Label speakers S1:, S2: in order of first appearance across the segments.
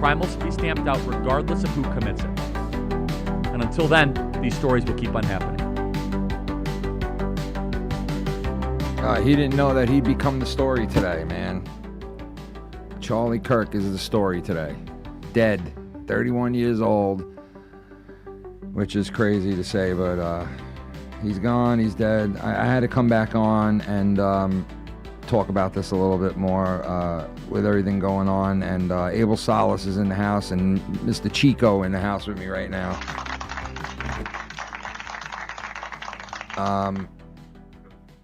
S1: crime will be stamped out regardless of who commits it. And until then, these stories will keep on happening.
S2: He didn't know that he'd become the story today, man. Charlie Kirk is the story today. Dead. 31 years old. Which is crazy to say, but he's gone. He's dead. I had to come back on and talk about this a little bit more with everything going on. And Abel Salas is in the house, and Mr. Chico in the house with me right now.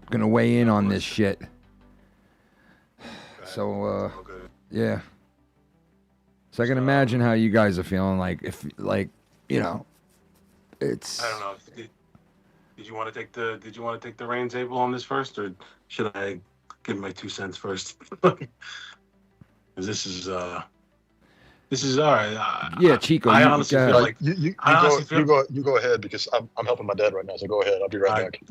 S2: Gonna weigh in on this shit. So yeah. So I can imagine how you guys are feeling. Like if you know, it's.
S3: I don't know. Did you want to take the reins, Abel, on this first, or should I give my 2 cents first? Because this is all right.
S2: Yeah, Chico.
S3: I honestly feel like
S4: you go ahead, because I'm helping my dad right now. So go ahead. I'll be right back.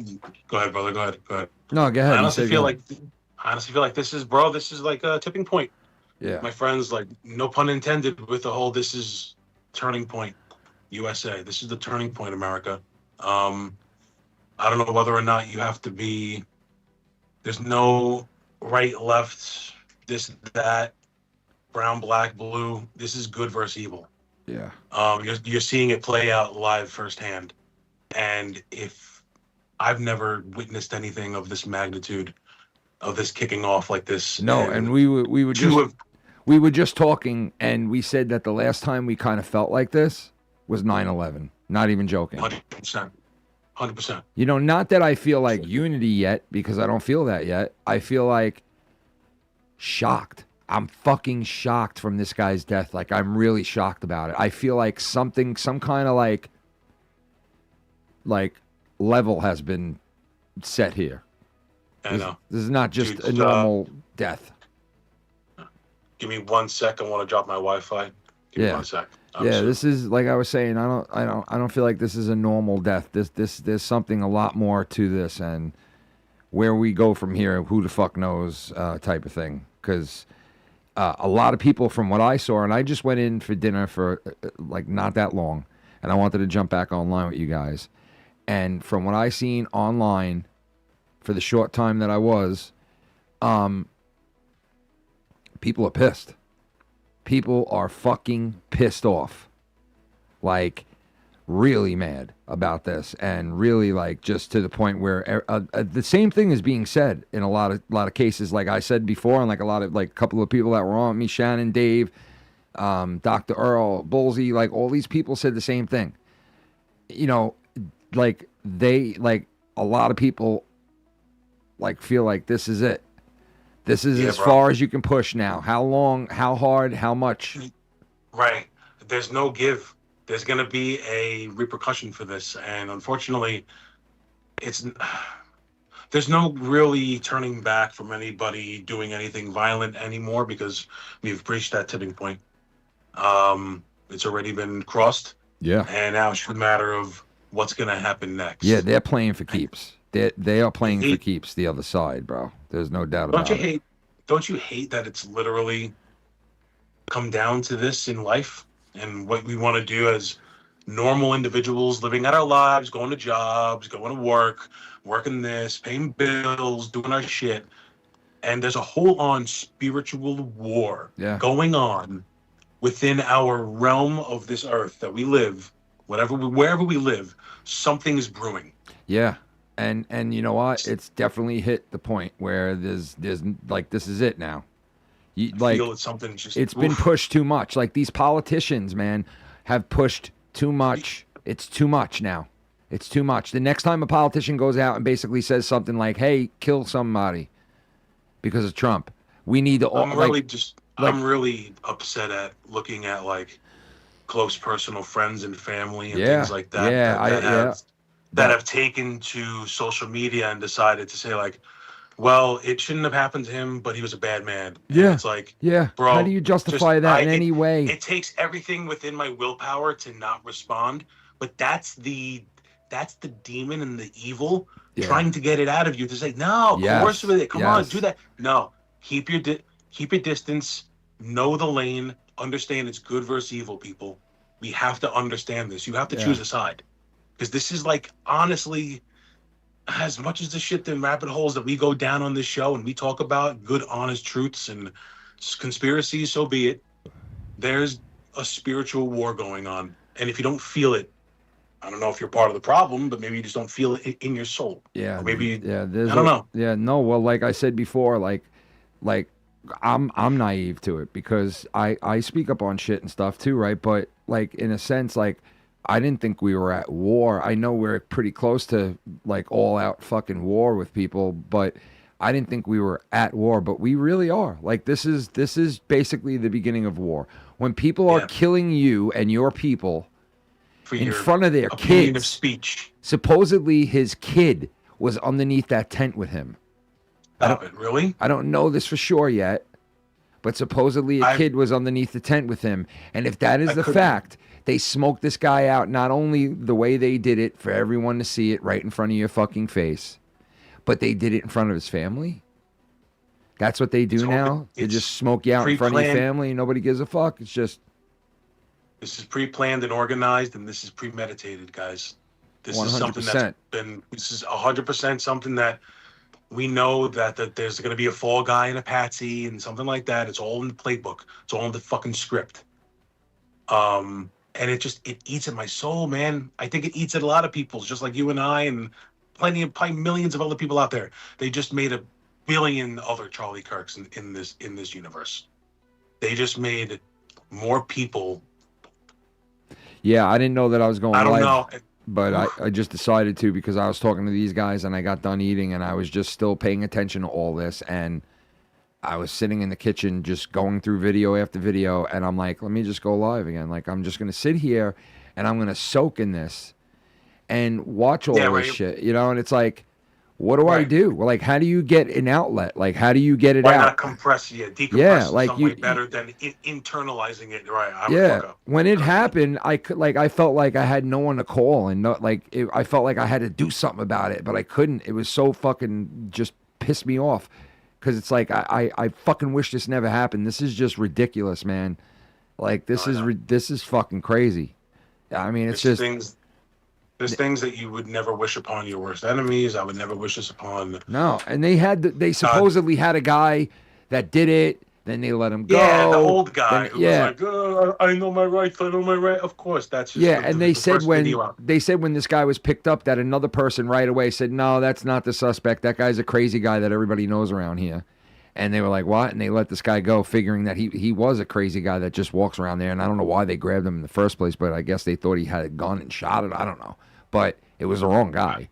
S3: Go ahead, brother. Go ahead.
S2: No, go ahead.
S3: I honestly feel like this is like a tipping point.
S2: Yeah.
S3: My friends, like, no pun intended with the whole this is turning point USA. This is the turning point, America. I don't know whether or not you have to be, there's no right, left, this, that, brown, black, blue. This is good versus evil.
S2: Yeah.
S3: You're seeing it play out live firsthand. And if I've never witnessed anything of this magnitude, of this kicking off like this.
S2: No, and we were just talking, and we said that the last time we kind of felt like this was 9/11. Not even joking.
S3: 100%. 100%.
S2: You know, not that I feel like unity yet, because I don't feel that yet. I feel like shocked. I'm fucking shocked from this guy's death. Like, I'm really shocked about it. I feel like some kind of like level has been set here.
S3: I know.
S2: This is not just a normal death.
S3: Give me 1 sec. I want to drop my Wi-Fi. Give me 1 sec.
S2: This is, like I was saying, I don't feel like this is a normal death. There's something a lot more to this, and where we go from here, who the fuck knows, type of thing. Because a lot of people, from what I saw, and I just went in for dinner for like not that long, and I wanted to jump back online with you guys, and from what I seen online, for the short time that I was, people are pissed. People are fucking pissed off. Like, really mad about this, and really, like, just to the point where the same thing is being said in a lot of cases. Like I said before, and like a couple of people that were on me, Shannon, Dave, Dr. Earl, Bullsy, like all these people said the same thing. You know, like a lot of people like feel like this is it. This is as far as you can push now. How long, how hard, how much?
S3: Right. There's no give. There's going to be a repercussion for this. And unfortunately, there's no really turning back from anybody doing anything violent anymore, because we've reached that tipping point. It's already been crossed.
S2: Yeah.
S3: And now it's a matter of what's going to happen next.
S2: Yeah, they're playing for keeps. They are playing for keeps, the other side, bro. There's no doubt about it.
S3: Don't you hate that it's literally come down to this in life, and what we want to do as normal individuals living out our lives, going to jobs, going to work, working this, paying bills, doing our shit. And there's a whole-on spiritual war going on within our realm of this earth that we live. Wherever we live, something is brewing.
S2: Yeah. And you know what? It's definitely hit the point where there's like, this is it now. I feel it's something it's been pushed too much. Like, these politicians, man, have pushed too much. It's too much now. It's too much. The next time a politician goes out and basically says something like, hey, kill somebody because of Trump, we need to all.
S3: I'm really upset at looking at, like, close personal friends and family and things like that.
S2: Yeah,
S3: that have taken to social media and decided to say, like, well, it shouldn't have happened to him, but he was a bad man. And it's like, bro,
S2: how do you justify that in any way?
S3: It takes everything within my willpower to not respond, but that's the demon and the evil trying to get it out of you to say, no, coerce with it. Come on, do that. No, keep your distance. Know the lane. understand it's good versus evil, people. We have to understand this. You have to
S2: Yeah.
S3: choose a side. Because this is like, honestly, as much as the shit, the rabbit holes that we go down on this show and we talk about good, honest truths and conspiracies, so be it. There's a spiritual war going on. And if you don't feel it, I don't know if you're part of the problem, but maybe you just don't feel it in your soul.
S2: Yeah.
S3: Or maybe,
S2: yeah.
S3: I don't know.
S2: Yeah. No. Well, like I said before, like I'm naive to it because I speak up on shit and stuff too, right? But like in a sense, like I didn't think we were at war. I know we're pretty close to like all out fucking war with people, but I didn't think we were at war, but we really are. Like this is basically the beginning of war. When people are killing you and your people in front of their kids.
S3: Of speech.
S2: Supposedly his kid was underneath that tent with him.
S3: Stop it, really?
S2: I don't know this for sure yet, but supposedly a kid was underneath the tent with him. And if that is the fact, they smoked this guy out, not only the way they did it for everyone to see it right in front of your fucking face, but they did it in front of his family. That's what they do now. They just smoke you out in front of your family and nobody gives a fuck. It's just...
S3: This is pre-planned and organized, and this is premeditated, guys. This
S2: 100%.
S3: is something that's been... This is 100% something that we know that there's going to be a fall guy and a patsy and something like that. It's all in the playbook. It's all in the fucking script. And it eats at my soul, man. I think it eats at a lot of people's, just like you and I and probably millions of other people out there. They just made a billion other Charlie Kirks in this universe. They just made more people.
S2: Yeah, I didn't know that I was going live.
S3: I don't know.
S2: But I just decided to because I was talking to these guys and I got done eating and I was just still paying attention to all this. And I was sitting in the kitchen just going through video after video. And I'm like, let me just go live again. Like, I'm just going to sit here and I'm going to soak in this and watch all this shit, you know? And it's like, what do I do? Like, how do you get an outlet? Like, how do you get it out?
S3: Why not compress it? Decompress it some way better than internalizing it. Right.
S2: When it happened, I felt like I had no one to call and I felt like I had to do something about it, but I couldn't. It was so fucking just pissed me off because it's like, I fucking wish this never happened. This is just ridiculous, man. Like, this is fucking crazy. I mean, it's just...
S3: There's things that you would never wish upon your worst enemies. I would never wish this upon.
S2: No, and they supposedly had a guy that did it. Then they let him go.
S3: Yeah, the old guy.
S2: Who was
S3: like, I know my rights. I know my right. Of course, that's just
S2: and they said when this guy was picked up, that another person right away said, no, that's not the suspect. That guy's a crazy guy that everybody knows around here. And they were like, what? And they let this guy go, figuring that he was a crazy guy that just walks around there. And I don't know why they grabbed him in the first place, but I guess they thought he had a gun and shot it. I don't know. But it was the wrong guy.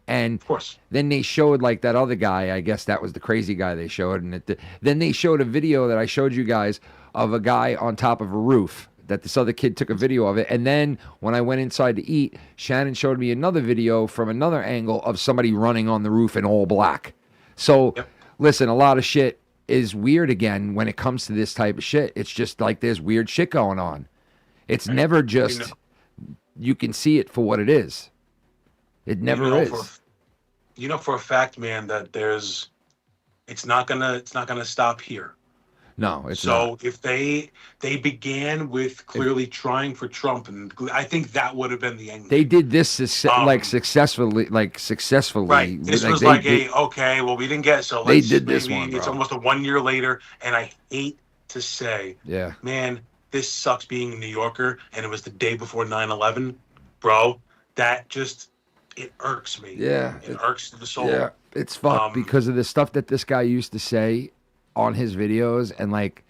S2: And
S3: of course,
S2: then they showed like that other guy. I guess that was the crazy guy they showed. And then they showed a video that I showed you guys of a guy on top of a roof that this other kid took a video of it. And then when I went inside to eat, Shannon showed me another video from another angle of somebody running on the roof in all black. So listen, a lot of shit is weird again when it comes to this type of shit. It's just like there's weird shit going on. It's never just... You can see it for what it is. It never is.
S3: For a fact, man, that it's not gonna stop here.
S2: No, it's
S3: so
S2: not.
S3: If they began with clearly trying for Trump, and I think that would have been the end.
S2: They did this successfully.
S3: Right. This was okay. Well, we didn't get so.
S2: They did this one. Bro.
S3: It's almost 1 year later, and I hate to say, man, this sucks being a New Yorker, and it was the day before 9/11, bro. That just it irks me.
S2: Yeah,
S3: it irks the soul.
S2: Yeah, it's fucked because of the stuff that this guy used to say on his videos, and like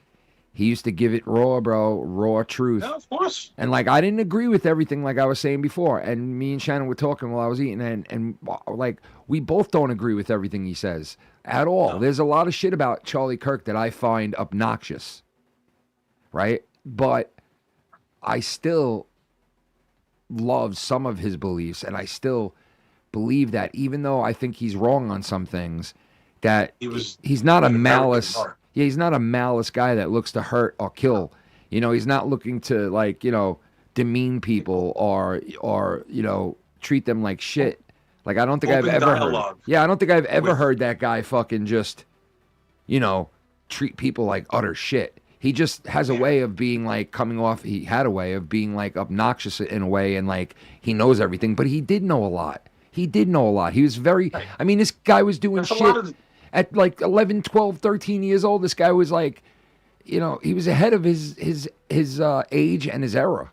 S2: he used to give it raw, bro, raw truth.
S3: Yeah, of course.
S2: And like I didn't agree with everything, like I was saying before, and me and Shannon were talking while I was eating, and like we both don't agree with everything he says at all. No. There's a lot of shit about Charlie Kirk that I find obnoxious, right? But I still love some of his beliefs, and I still believe that even though I think he's wrong on some things, that he's not a malice. Yeah, he's not a malice guy that looks to hurt or kill. You know, he's not looking to demean people or treat them like shit. Like I don't think I've ever heard. Yeah, I don't think I've ever heard that guy fucking just, treat people like utter shit. He just has a way of being like coming off. He had a way of being like obnoxious in a way, and like he knows everything, but he did know a lot. He did know a lot. He was very, I mean, this guy was doing shit at like 11, 12, 13 years old. This guy was like, you know, he was ahead of his age and his era.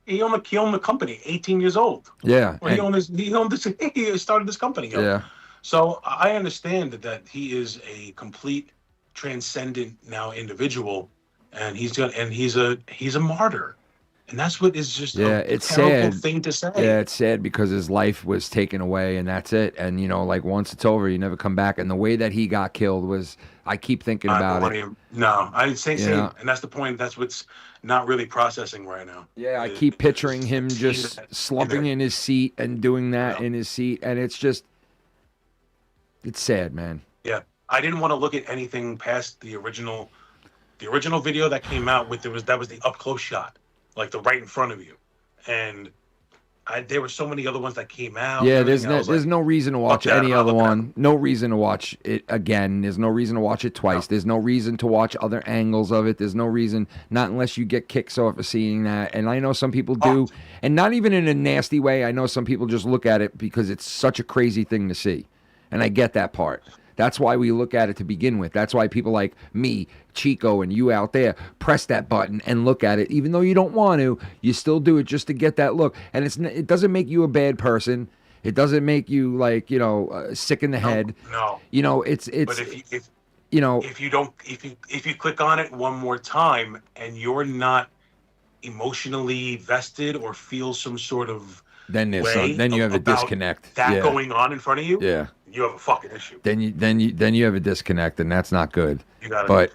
S3: He owned the company, 18 years old.
S2: Yeah.
S3: Well, he started this company.
S2: Yeah.
S3: So I understand that he is a complete transcendent now individual, and he's a martyr. And that's what is just a terrible thing to say.
S2: Yeah, it's sad because his life was taken away, and that's it. And, you know, like, once it's over, you never come back. And the way that he got killed was, I keep thinking about it.
S3: No, I'd say same. And that's the point. That's what's not really processing right now.
S2: Yeah, I keep picturing him just slumping in his seat and doing that in his seat. And it's just, it's sad, man.
S3: Yeah. I didn't want to look at anything past the original video that came out with, that was the up close shot. Like the right in front of you, and there were so many other ones that came out.
S2: Yeah, there's no reason to watch any other one. No reason to watch it again. There's no reason to watch it twice. No. There's no reason to watch other angles of it. There's no reason, not unless you get kicks off of seeing that. And I know some people do, and not even in a nasty way. I know some people just look at it because it's such a crazy thing to see, and I get that part. That's why we look at it to begin with. That's why people like me, Chico, and you out there press that button and look at it. Even though you don't want to, you still do it just to get that look. And it doesn't make you a bad person. It doesn't make you, like, you know, sick in the head.
S3: No.
S2: You know, it's.
S3: But if you click on it one more time and you're not emotionally vested or feel some sort of
S2: then you have a disconnect.
S3: Going on in front of you.
S2: Yeah.
S3: You have a fucking issue.
S2: Then you have a disconnect, and that's not good. But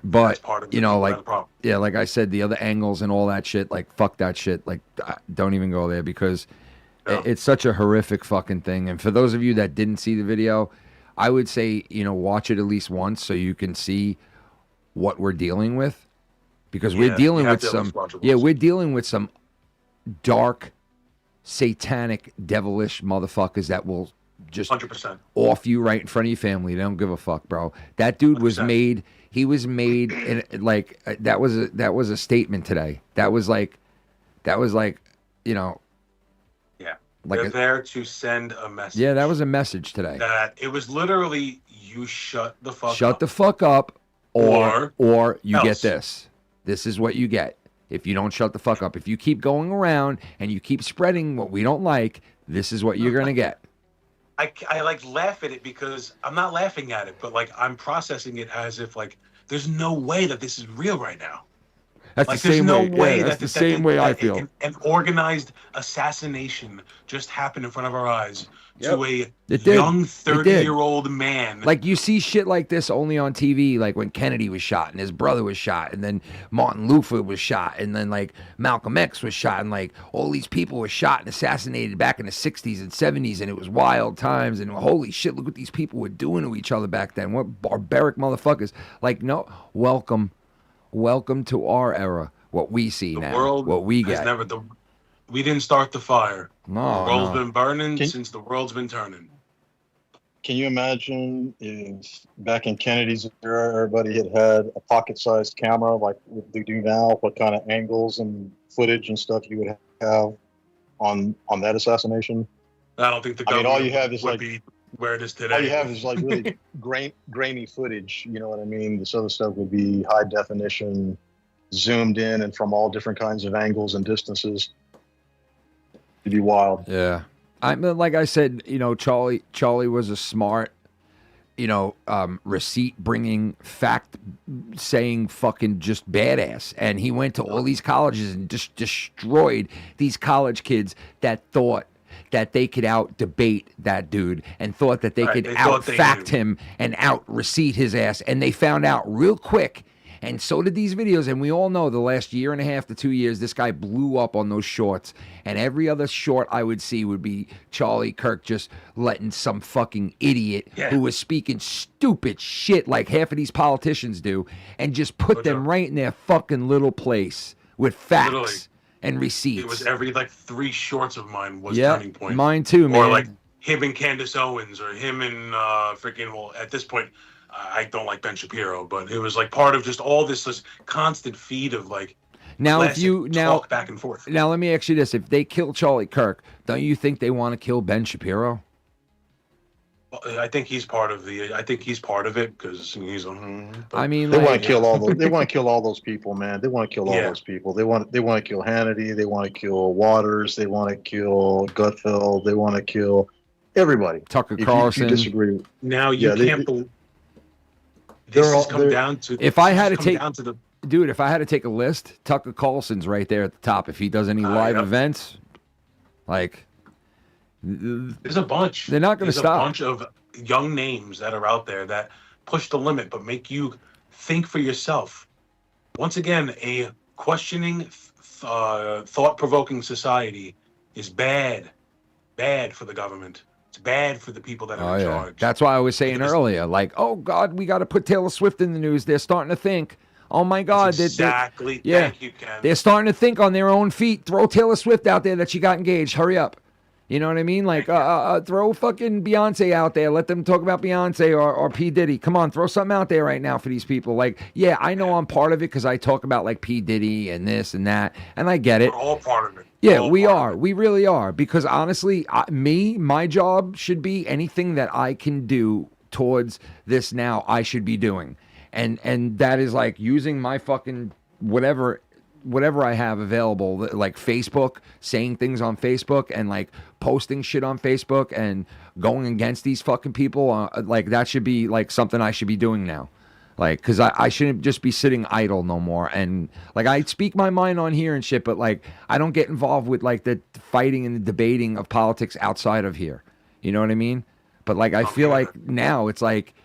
S2: you know, like, yeah, like I said, the other angles and all that shit, like, fuck that shit. Like, don't even go there, because it's such a horrific fucking thing. And for those of you that didn't see the video, I would say, you know, watch it at least once so you can see what we're dealing with, because we're dealing with some dark, satanic, devilish motherfuckers that will just
S3: 100%
S2: off you right in front of your family. They don't give a fuck, bro. That dude was 100%. Made. He was made in, like, that was a statement today. That was like, you know.
S3: Yeah.
S2: Like
S3: they're there to send a message.
S2: Yeah, that was a message today.
S3: That it was literally, you shut the fuck up.
S2: Shut the fuck up, or you
S3: else.
S2: get this. This is what you get if you don't shut the fuck up. If you keep going around and you keep spreading what we don't like, this is what you're gonna get.
S3: I like laugh at it because I'm not laughing at it, but like I'm processing it as if like there's no way that this is real right now.
S2: That's like, the same way. Yeah, that's the same way I feel.
S3: An organized assassination just happened in front of our eyes to a young 30-year-old man.
S2: Like, you see shit like this only on TV, like when Kennedy was shot and his brother was shot, and then Martin Luther was shot, and then like Malcolm X was shot, and like all these people were shot and assassinated back in the 60s and 70s, and it was wild times, and holy shit, look what these people were doing to each other back then. What barbaric motherfuckers. Like, no, welcome to our era. What we see now,
S3: world
S2: what we get.
S3: We didn't start the fire.
S2: No,
S3: the world's been burning since the world's been turning.
S4: Can you imagine if back in Kennedy's era, everybody had a pocket-sized camera like they do now? What kind of angles and footage and stuff you would have on that assassination?
S3: I don't think the government
S4: all you have is
S3: would
S4: like
S3: be where it is today.
S4: All you have is like really grainy footage. You know what I mean? This other stuff would be high definition, zoomed in, and from all different kinds of angles and distances. It'd be wild.
S2: Yeah. I mean, like I said, you know, Charlie was a smart, you know, receipt bringing, fact saying fucking just badass. And he went to all these colleges and just destroyed these college kids that thought that they could out debate that dude and thought that they could out fact him and out receipt his ass. And they found out real quick. And so did these videos. And we all know the last year and a half to 2 years, this guy blew up on those shorts. And every other short I would see would be Charlie Kirk just letting some fucking idiot who was speaking stupid shit like half of these politicians do and just put them right in their fucking little place with facts and receipts.
S3: It was every like 3 shorts of mine was turning point.
S2: Mine too, man.
S3: Or like him and Candace Owens, or him and freaking, well, at this point, I don't like Ben Shapiro, but it was like part of just all this constant feed of like
S2: Now, if
S3: classic
S2: you
S3: talk back and forth.
S2: now let me ask you this: if they kill Charlie Kirk, don't you think they want to kill Ben Shapiro?
S3: I think he's part of the. I think he's part of it because he's.
S2: I mean,
S4: They
S2: like,
S4: want to kill all those. They want to kill all those people, man. They want to kill all
S3: Yeah.
S4: those people. They want to kill Hannity. They want to kill Waters. They want to kill Gutfeld. They want to kill everybody.
S2: Tucker
S4: If you
S2: Carlson.
S4: disagree,
S3: Now you
S4: Yeah,
S3: can't believe. This
S4: they're
S3: has
S4: all-
S3: come
S4: they're-
S3: down to.
S2: If I had to
S3: come
S2: take-
S3: down to the.
S2: Dude, if I had to take a list, Tucker Carlson's right there at the top. If he does any live
S3: Yep.
S2: events, like,
S3: There's a bunch.
S2: They're not gonna
S3: There's
S2: stop.
S3: a bunch of young names that are out there that push the limit, but make you think for yourself. Once again, a questioning, thought-provoking society is bad for the government. It's bad for the people that are in charge.
S2: That's why I was saying
S3: Look at this-
S2: earlier, like, oh God, we got to put Taylor Swift in the news. They're starting to think, oh my God,
S3: Exactly.
S2: yeah.
S3: Thank you, Ken.
S2: they're starting to think on their own feet. Throw Taylor Swift out there that she got engaged. Hurry up. You know what I mean? Like, throw fucking Beyonce out there. Let them talk about Beyonce or P. Diddy. Come on, throw something out there right now for these people. Like, yeah, I know I'm part of it because I talk about like P. Diddy and this and that, and I get it.
S3: We're all part of it.
S2: Yeah,
S3: All
S2: we
S3: part
S2: are.
S3: of it.
S2: We really are. Because honestly, my job should be anything that I can do towards this now, I should be doing. And that is like using my fucking whatever I have available, like Facebook, saying things on Facebook and like posting shit on Facebook and going against these fucking people. Like that should be like something I should be doing now. Like, because I shouldn't just be sitting idle no more. And, like, I speak my mind on here and shit, but, like, I don't get involved with, like, the fighting and the debating of politics outside of here. You know what I mean? But, like, I feel like now it's like,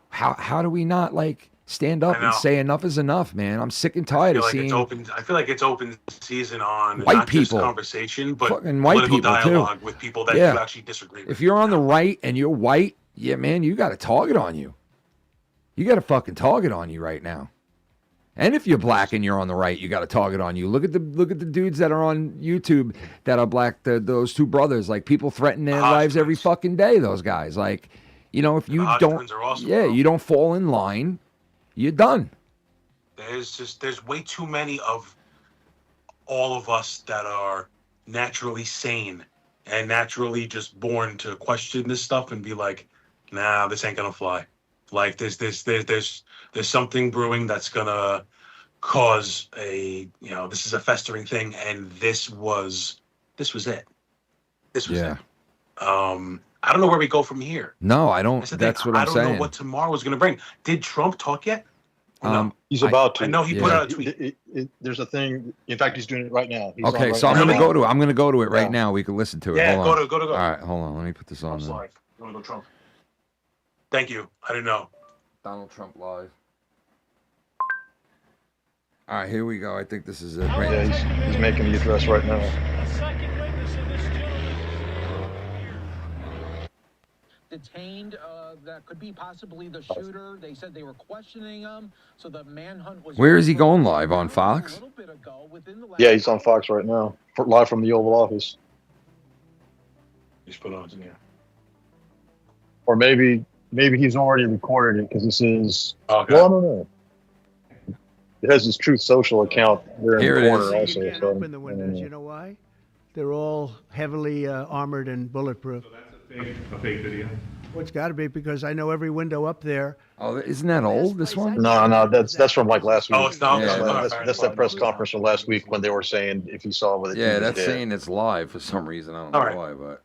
S2: how do we not, like, stand up and say enough is enough, man? I'm sick and tired of seeing
S3: I feel like it's open season on
S2: White
S3: not just
S2: people.
S3: conversation, but
S2: Fucking white
S3: political
S2: people, too.
S3: dialogue with people that
S2: Yeah.
S3: you actually disagree with.
S2: if you're on the right and you're white, yeah, man, you got a target on you. You got a fucking target on you right now. And if you're black and you're on the right, you got a target on you. Look at the dudes that are on YouTube that are black. Those two brothers, like people threaten their lives every fucking day. Those guys, like, you know, if you
S3: Hodge
S2: don't,
S3: twins are awesome,
S2: yeah,
S3: bro.
S2: you don't fall in line, you're done.
S3: There's way too many of all of us that are naturally sane and naturally just born to question this stuff and be like, nah, this ain't gonna fly. Like there's something brewing that's gonna cause this is a festering thing, and this was it. This was it. I don't know where we go from here.
S2: No, I don't.
S3: That's the
S2: That's
S3: thing.
S2: what I'm
S3: I don't
S2: saying.
S3: know what tomorrow is gonna bring. Did Trump talk yet? Or no?
S4: he's about to.
S3: I know he put out a tweet.
S4: There's a thing. In fact, he's doing it right now. He's
S2: Okay,
S4: on right
S2: so I'm
S4: now.
S2: gonna go to it. I'm gonna go to it right
S4: Yeah.
S2: now. We can listen to it.
S3: Yeah,
S2: Hold on.
S3: go to.
S2: All right, hold on. Let me put this on.
S3: I'm
S2: now.
S3: sorry. You want to go Trump? Thank you. I didn't know.
S2: Donald Trump live. All right, here we go. I think this is it. Right?
S4: Yeah, he's making the address right now.
S5: Detained that could be possibly the shooter. They said they were questioning him, so the manhunt was.
S2: Where is he going live on Fox?
S5: A little bit ago, within the last-
S4: Yeah, he's on Fox right now, live from the Oval Office.
S3: He's put on yeah.
S4: Or maybe he's already recorded it because this is.
S3: Okay.
S4: Well, I don't know. It has his Truth Social account there
S2: Here
S4: in
S2: it
S4: the corner
S2: is.
S4: also.
S6: You can't
S4: so,
S6: open the windows. You know why? They're all heavily armored and bulletproof.
S7: A fake video.
S6: Well, it's got to be because I know every window up there.
S2: Oh, isn't that old? This one?
S4: No, that's from like last week.
S3: Oh, it's not.
S2: Yeah,
S4: That's that press conference from last week when they were saying if you saw with it.
S2: Yeah, that's saying it's live for some reason. I don't know
S3: All right.
S2: why, but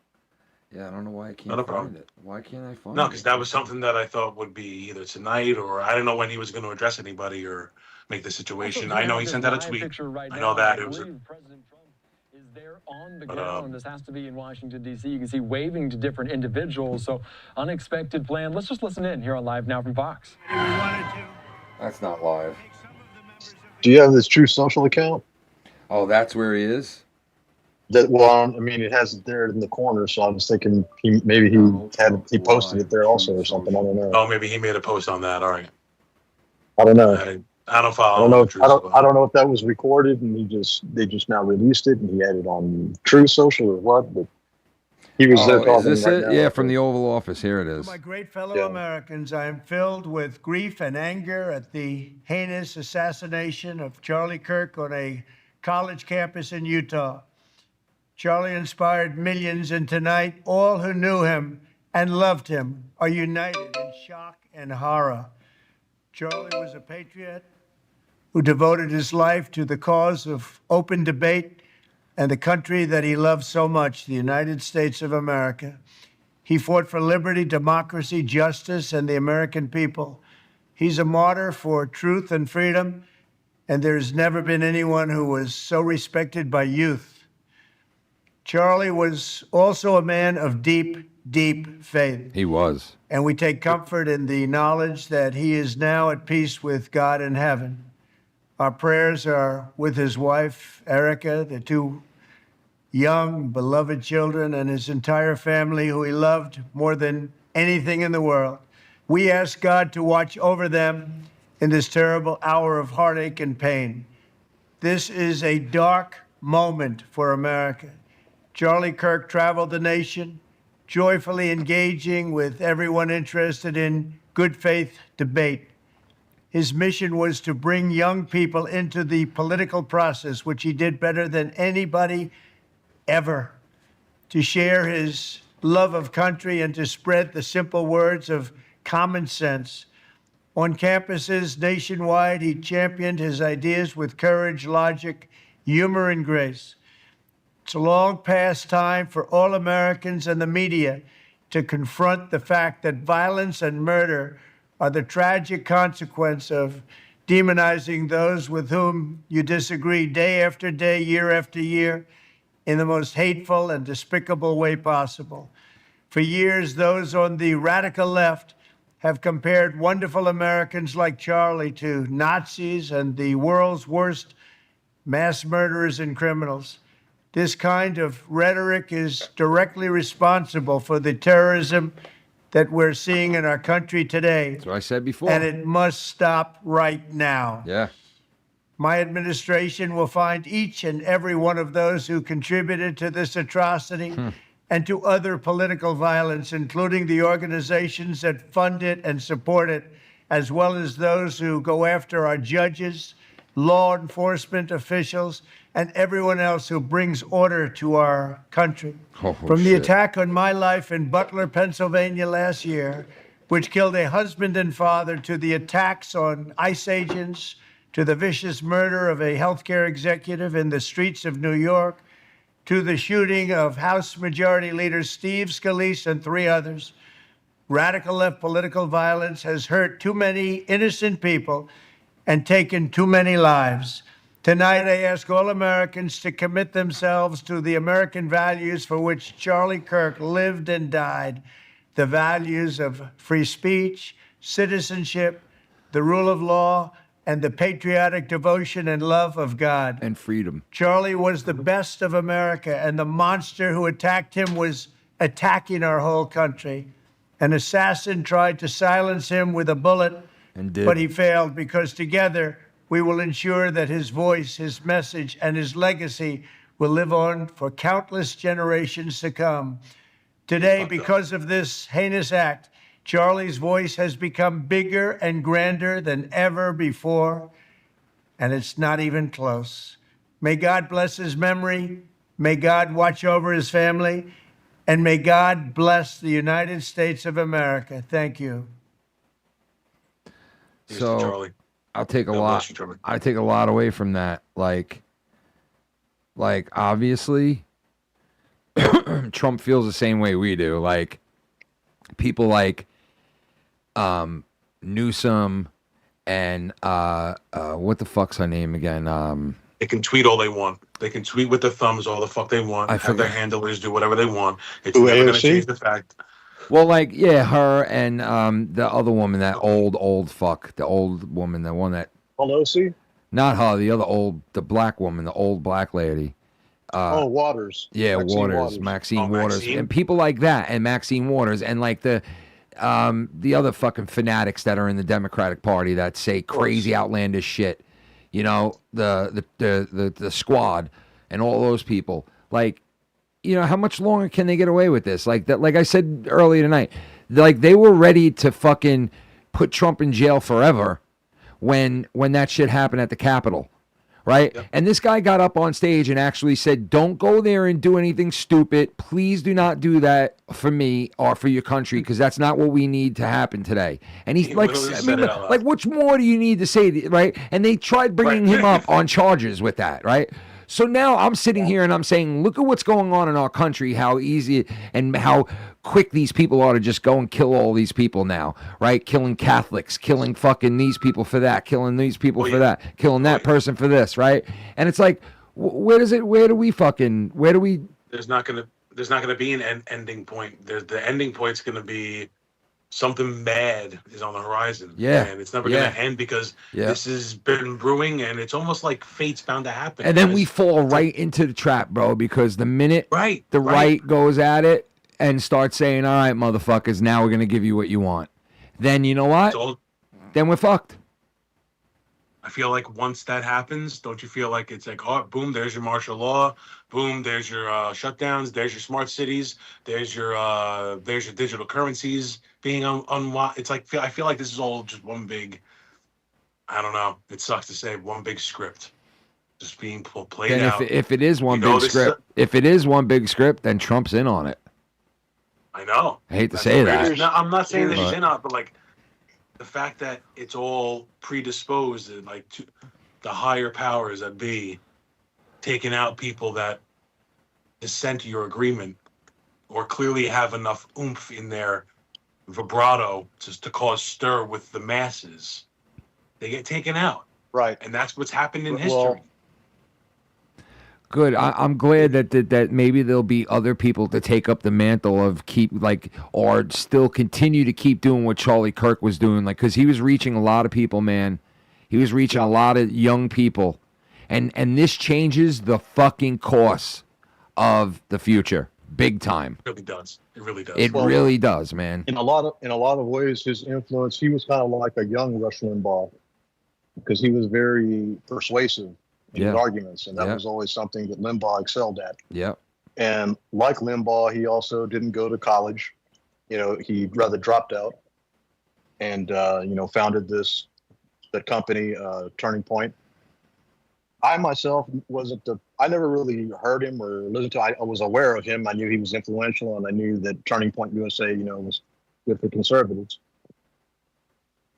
S2: yeah, I don't know why I can't
S3: Not a
S2: find
S3: problem.
S2: it. Why can't I find
S3: No,
S2: it?
S3: because that was something that I thought would be either tonight or I don't know when he was going to address anybody or make the situation. I know he sent out a tweet. I know that it was.
S5: President Trump is there on the
S3: But,
S5: ground. This has to be in Washington, D.C. You can see waving to different individuals. So unexpected plan. Let's just listen in here on Live Now from Fox.
S2: That's not live.
S4: Do you have this Truth Social account?
S2: Oh, that's where he is?
S4: Well, I mean, it has it there in the corner, so I was thinking he posted it there also or something. I don't know.
S3: Oh, maybe he made a post on that. All right.
S4: I don't know.
S3: I don't follow.
S4: I don't know.
S3: Truth
S4: I don't know if that was recorded and they just now released it and he had it on True Social or what. But He was there
S2: Oh, is
S4: talking
S2: this
S4: right
S2: it?
S4: now.
S2: Yeah, from the Oval Office. Here it is.
S6: My great fellow
S4: Yeah.
S6: Americans, I am filled with grief and anger at the heinous assassination of Charlie Kirk on a college campus in Utah. Charlie inspired millions, and tonight, all who knew him and loved him are united in shock and horror. Charlie was a patriot who devoted his life to the cause of open debate and the country that he loved so much, the United States of America. He fought for liberty, democracy, justice, and the American people. He's a martyr for truth and freedom, and there's never been anyone who was so respected by youth. Charlie was also a man of deep, deep faith.
S2: He was.
S6: And we take comfort in the knowledge that he is now at peace with God in heaven. Our prayers are with his wife, Erica, the two young, beloved children, and his entire family, who he loved more than anything in the world. We ask God to watch over them in this terrible hour of heartache and pain. This is a dark moment for America. Charlie Kirk traveled the nation, joyfully engaging with everyone interested in good faith debate. His mission was to bring young people into the political process, which he did better than anybody ever, to share his love of country and to spread the simple words of common sense. On campuses nationwide, he championed his ideas with courage, logic, humor, and grace. It's a long past time for all Americans and the media to confront the fact that violence and murder are the tragic consequence of demonizing those with whom you disagree day after day, year after year, in the most hateful and despicable way possible. For years, those on the radical left have compared wonderful Americans like Charlie to Nazis and the world's worst mass murderers and criminals. This kind of rhetoric is directly responsible for the terrorism that we're seeing in our country today.
S2: That's what I said before.
S6: And it must stop right now.
S2: Yeah.
S6: My administration will find each and every one of those who contributed to this atrocity and to other political violence, including the organizations that fund it and support it, as well as those who go after our judges, law enforcement officials, and everyone else who brings order to our country.
S2: Oh,
S6: From the
S2: shit.
S6: attack on my life in Butler, Pennsylvania last year, which killed a husband and father, to the attacks on ICE agents, to the vicious murder of a healthcare executive in the streets of New York, to the shooting of House Majority Leader Steve Scalise and 3 others, radical left political violence has hurt too many innocent people and taken too many lives. Tonight, I ask all Americans to commit themselves to the American values for which Charlie Kirk lived and died, the values of free speech, citizenship, the rule of law, and the patriotic devotion and love of God.
S2: And freedom.
S6: Charlie was the best of America, and the monster who attacked him was attacking our whole country. An assassin tried to silence him with a bullet,
S2: And did.
S6: but he failed, because together we will ensure that his voice, his message, and his legacy will live on for countless generations to come. Today, because of this heinous act, Charlie's voice has become bigger and grander than ever before, and it's not even close. May God bless his memory, may God watch over his family, and may God bless the United States of America. Thank you.
S3: Here's
S2: So
S3: to Charlie.
S2: I'll take a
S3: God
S2: lot.
S3: bless you, Charlie.
S2: I take a lot away from that. Like obviously, Trump feels the same way we do. Like people like Newsom and what the fuck's her name again?
S3: They can tweet all they want. They can tweet with their thumbs all the fuck they want.
S2: I
S3: Have their
S2: forgot.
S3: handlers do whatever they want. It's
S4: Who,
S3: never going to
S4: AOC?
S3: change the fact.
S2: Well, like yeah, her and the other woman, that old fuck, the old woman, the one that
S4: Pelosi?
S2: not her, the other the black woman, the old black lady.
S4: Waters.
S2: Yeah,
S4: Maxine
S2: Maxine
S3: Oh,
S2: Waters,
S3: Maxine?
S2: and people like that, and Maxine Waters, and like the other fucking fanatics that are in the Democratic Party that say crazy, outlandish shit. You know, the squad and all those people. Like, you know, how much longer can they get away with this? Like that, like I said earlier tonight, like they were ready to fucking put Trump in jail forever when that shit happened at the Capitol. Right?
S3: Yep.
S2: And this guy got up on stage and actually said, don't go there and do anything stupid. Please do not do that for me or for your country, because that's not what we need to happen today. And he's
S3: He
S2: like,
S3: literally
S2: I
S3: said
S2: mean,
S3: it out loud.
S2: like, what more do you need to say, right? And they tried bringing him up on charges with that, right? So now I'm sitting here and I'm saying, look at what's going on in our country, how easy and how quick these people are to just go and kill all these people now, right? Killing Catholics, killing fucking these people for that, killing these people for that, killing that person for this, right? And it's like, where do we?
S3: There's not gonna be an ending point. The ending point's gonna be something bad is on the horizon.
S2: Yeah.
S3: And it's never gonna end because this has been brewing, and it's almost like fate's bound to happen.
S2: And then we fall right into the trap, bro, because the minute the right goes at it and starts saying, all right, motherfuckers, now we're going to give you what you want, then you know what? Then we're fucked.
S3: I feel like once that happens, don't you feel like it's like, oh, boom, there's your martial law, boom, there's your shutdowns, there's your smart cities, there's your digital currencies being it's like I feel like this is all just one big, I don't know, it sucks to say, one big script just being played
S2: then
S3: out.
S2: if it is one big script, if it is one big script, then Trump's in on it.
S3: I know.
S2: I hate to say that.
S3: No, I'm not saying that he's in on it, but like the fact that it's all predisposed and like to the higher powers that be taking out people that dissent to your agreement or clearly have enough oomph in their vibrato to cause stir with the masses, they get taken out.
S4: Right.
S3: And that's what's happened in history.
S2: Good. I'm glad that maybe there'll be other people to take up the mantle of or still continue to keep doing what Charlie Kirk was doing, like, because he was reaching a lot of people, man. He was reaching a lot of young people, and this changes the fucking course of the future, big time.
S3: It really does. It really does.
S2: It really does, man.
S4: In a lot of ways, his influence, he was kind of like a young Rush Limbaugh, because he was very persuasive in his arguments, and that was always something that Limbaugh excelled at.
S2: Yeah.
S4: And like Limbaugh, he also didn't go to college. You know, he rather dropped out and founded that company, Turning Point. I myself I never really heard him or listened to. I was aware of him. I knew he was influential, and I knew that Turning Point USA, was good for conservatives.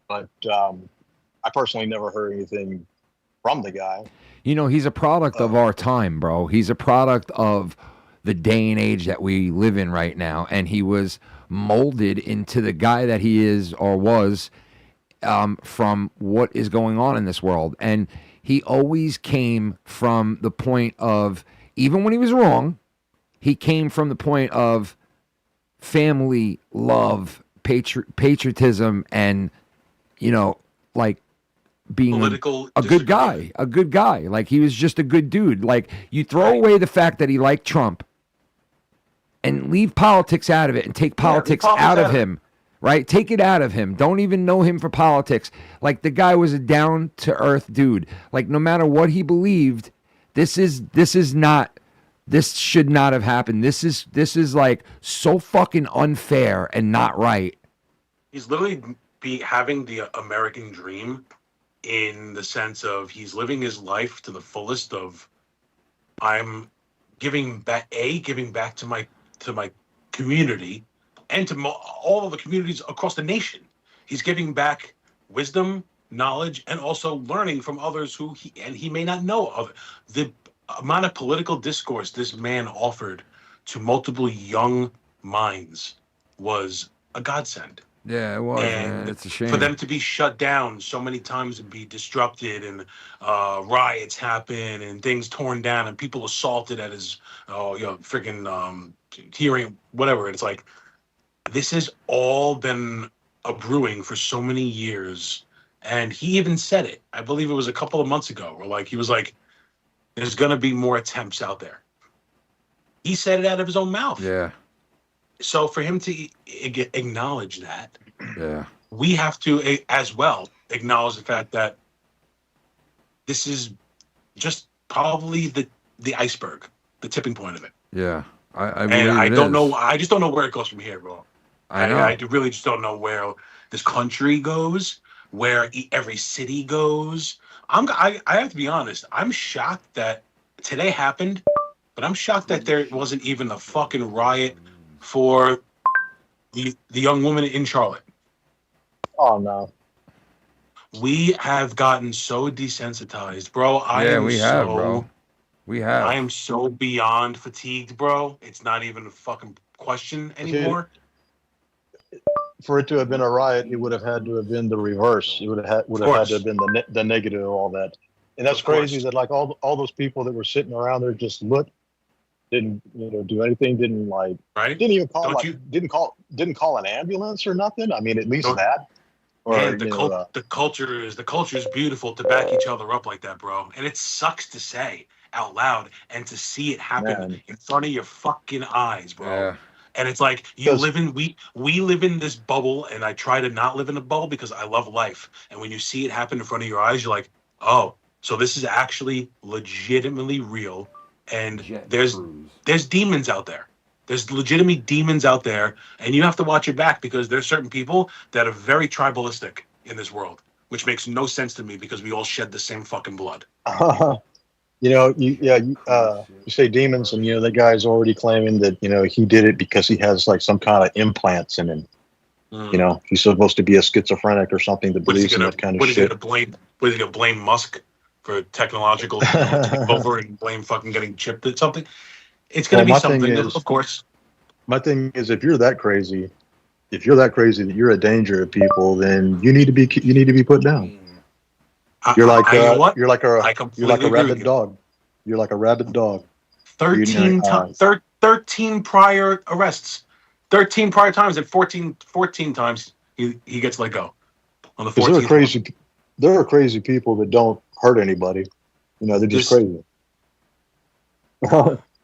S4: But I personally never heard anything from the guy.
S2: He's a product of our time, bro. He's a product of the day and age that we live in right now, and he was molded into the guy that he is or was from what is going on in this world. And he always came from the point of, even when he was wrong, he came from the point of family, love, patriotism, and, like, being a good guy. Like, he was just a good dude. Like, you throw away the fact that he liked Trump and leave politics out of it and take politics out of him, right? Take it out of him. Don't even know him for politics. Like, the guy was a down to earth dude. Like, no matter what he believed, this should not have happened. This is like so fucking unfair and not right.
S3: He's literally having the American dream, in the sense of he's living his life to the fullest of, I'm giving back to my community and to all of the communities across the nation. He's giving back wisdom, knowledge, and also learning from others who he may not know of. The amount of political discourse this man offered to multiple young minds was a godsend.
S2: Yeah, it was,
S3: and
S2: man. It's a shame.
S3: For them to be shut down so many times and be disrupted, and riots happen and things torn down and people assaulted at his freaking hearing, whatever. It's like, this has all been a brewing for so many years. And he even said it, I believe it was a couple of months ago, where he was like, there's going to be more attempts out there. He said it out of his own mouth.
S2: Yeah.
S3: So for him to acknowledge that,
S2: we
S3: have to as well acknowledge the fact that this is just probably the iceberg, the tipping point of it.
S2: Yeah. I
S3: And
S2: believe
S3: I
S2: it
S3: don't
S2: is.
S3: know. I just don't know where it goes from here, bro.
S2: I know.
S3: I really just don't know where this country goes, where every city goes. I have to be honest. I'm shocked that today happened, but I'm shocked that there wasn't even a fucking riot for the young woman in Charlotte.
S4: Oh no.
S3: We have gotten so desensitized, bro.
S2: We have, bro. We have.
S3: I am so beyond fatigued, bro. It's not even a fucking question anymore.
S4: For it to have been a riot, it would have had to have been the reverse. It would have had to have been the negative of all that. And that's crazy that like all those people that were sitting around there just didn't do anything, didn't even call didn't call an ambulance or nothing. I mean, at least that. Or
S3: Man, the culture is beautiful to back each other up like that, bro. And it sucks to say out loud and to see it happen in front of your fucking eyes, bro.
S2: Yeah.
S3: And it's like we live in this bubble, and I try to not live in a bubble because I love life. And when you see it happen in front of your eyes, you're like, oh, so this is actually legitimately real. And there's demons out there. There's legitimate demons out there, and you have to watch your back because there's certain people that are very tribalistic in this world, which makes no sense to me because we all shed the same fucking blood.
S4: You say demons, and the guy's already claiming that he did it because he has like some kind of implants in him. He's supposed to be a schizophrenic or something that believes in that kind of shit.
S3: What is he gonna blame Musk for technological takeover and blame fucking getting chipped at something? It's gonna be something, of course.
S4: My thing is, if you're that crazy that you're a danger to people, then you need to be put down. You're like a rabid dog. You're like a rabid dog.
S3: 13 prior arrests, 13 prior times, and 14 times he gets let go on the 14th.
S4: There are crazy people that don't hurt anybody. They're just crazy.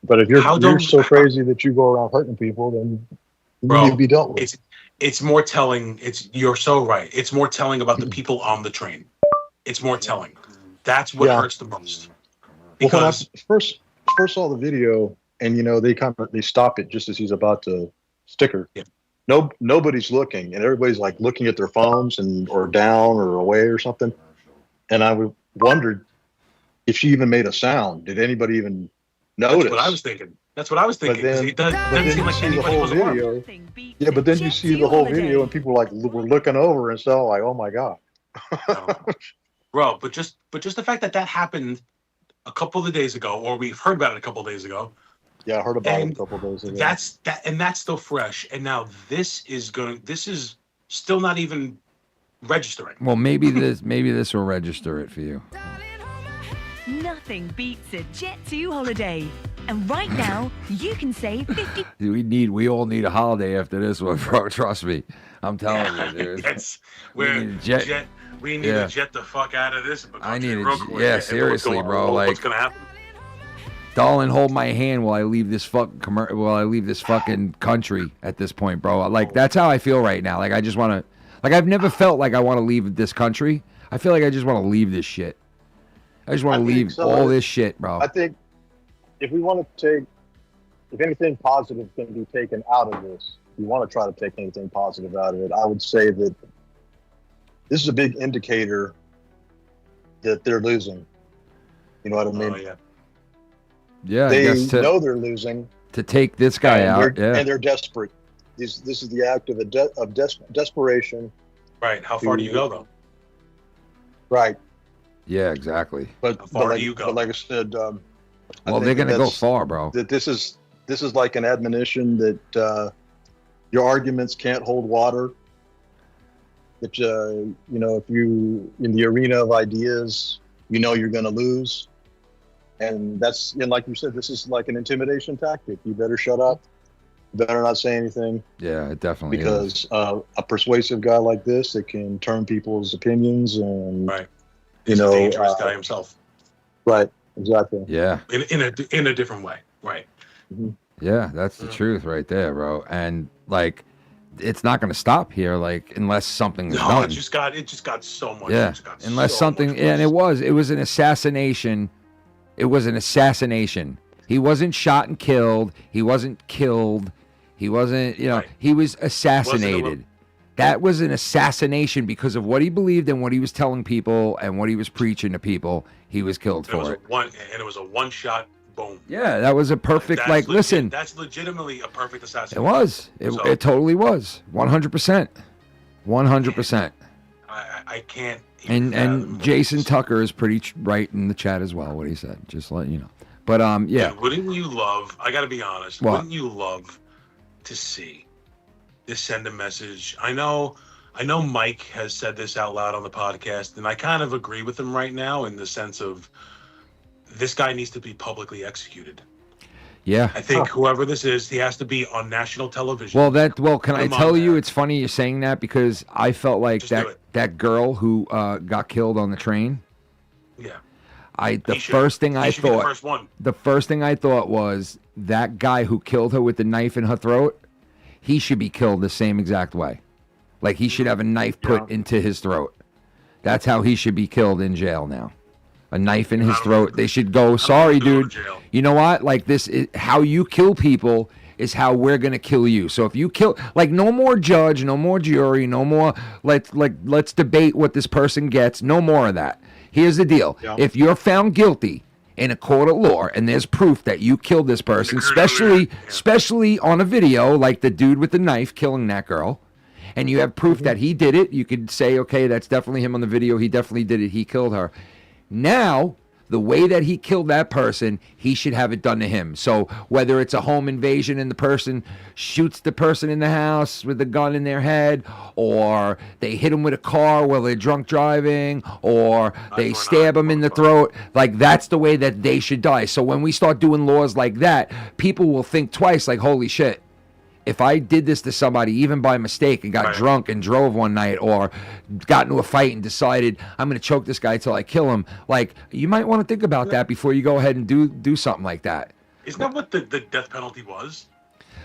S4: But if you're so crazy that you go around hurting people, then you need to be dealt with.
S3: It's more telling. You're so right. It's more telling about the people on the train. It's more telling. That's what hurts the most. Because
S4: when I first saw the video, and they stop it just as he's about to stick her.
S3: Yeah.
S4: Nobody's looking, and everybody's like looking at their phones or down or away or something. And I wondered if she even made a sound. Did anybody even notice?
S3: That's what I was thinking. But then, it doesn't seem like anybody was alarmed.
S4: Yeah, but then you see the whole video, and people were looking over and stuff, like, oh my god.
S3: Bro, but just the fact that happened a couple of days ago, or we've heard about it a couple of days ago.
S4: Yeah, I heard about it a couple of days ago.
S3: That's still fresh. And now this is still not even registering.
S2: Well, maybe this will register it for you.
S7: Nothing beats a Jet2 holiday. And right now, you can save 50.
S2: We all need a holiday after this one, bro. Trust me. I'm telling you, dude.
S3: We need to jet the fuck out of this.
S2: I need to, seriously, bro.
S3: What's gonna happen?
S2: Darling, hold my hand while I leave this fucking country at this point, bro. Like, that's how I feel right now. Like, I just want to, like, I've never felt like I want to leave this country. I feel like I just want to leave this shit. I just want to leave all this shit, bro.
S4: I think if we want to if anything positive can be taken out of this, if you want to try to take anything positive out of it, I would say that this is a big indicator that they're losing. You know what I mean?
S3: Oh, yeah.
S2: Yeah,
S4: they know they're losing.
S2: To take this guy out,
S4: and they're desperate. This is the act of desperation.
S3: Right. How far do you go, though?
S4: Right.
S2: Yeah, exactly.
S3: How far do you go?
S4: But like I said,
S2: well, they're gonna go far, bro.
S4: That this is like an admonition that your arguments can't hold water. That if you in the arena of ideas, you're going to lose, and like you said, this is like an intimidation tactic. You better shut up. You better not say anything.
S2: Yeah, it definitely
S4: because a persuasive guy like this, it can turn people's opinions and
S3: right. He's a dangerous guy himself.
S4: Right. Exactly.
S2: Yeah.
S3: In a different way. Right.
S4: Mm-hmm.
S2: Yeah, that's the truth right there, bro. And like, it's not going to stop here, like, unless something is done.
S3: It just got so much.
S2: Yeah. Unless something, and it was an assassination. It was an assassination. He wasn't shot and killed. He wasn't killed. He wasn't, you know,
S3: Right.
S2: he was assassinated. That was an assassination because of what he believed and what he was telling people and what he was preaching to people. He was killed for it.
S3: It was a one-shot boom.
S2: Yeah, that was a perfect,
S3: That's
S2: like, listen.
S3: That's legitimately a perfect
S2: It
S3: assassination.
S2: was.
S3: So-
S2: It totally was. 100%. 100%.
S3: I can't. even
S2: And
S3: fathom
S2: Jason
S3: this.
S2: Tucker is pretty right in the chat as well, what he said. Just letting you know. But, yeah.
S3: And wouldn't you love, I got to be honest,
S2: What?
S3: wouldn't you love to see this send a message? I know Mike has said this out loud on the podcast, and I kind of agree with him right now in the sense of this guy needs to be publicly executed.
S2: Yeah.
S3: I think whoever this is, he has to be on national television.
S2: Well, can I
S3: Come on,
S2: tell you,
S3: man.
S2: it's funny you're saying that because I felt like
S3: Just do it.
S2: that girl who got killed on the train.
S3: Yeah.
S2: The
S3: He should-
S2: first thing
S3: he
S2: I
S3: should be the
S2: thought,
S3: first one.
S2: the first thing I thought was that guy who killed her with the knife in her throat, he should be killed the same exact way. Like he should have a knife put into his throat. That's how he should be killed in jail now. A knife in his throat. They should go, sorry,
S3: go to
S2: dude.
S3: jail.
S2: You know what? Like this, how you kill people is how we're gonna kill you. So if you kill, like, no more judge, no more jury, no more. Let's debate what this person gets. No more of that. Here's the deal:
S4: Yeah.
S2: if you're found guilty in a court of law and there's proof that you killed this person, especially on a video, like the dude with the knife killing that girl, and you have proof that he did it, you could say, okay, that's definitely him on the video. He definitely did it. He killed her. Now, the way that he killed that person, he should have it done to him. So whether it's a home invasion and the person shoots the person in the house with a gun in their head, or they hit him with a car while they're drunk driving, or they stab him in the throat, like that's the way that they should die. So when we start doing laws like that, people will think twice, like, holy shit. If I did this to somebody, even by mistake, and got drunk and drove one night, or got into a fight and decided I'm going to choke this guy till I kill him, like, you might want to think about that before you go ahead and do something like that.
S3: Isn't that what the death penalty was?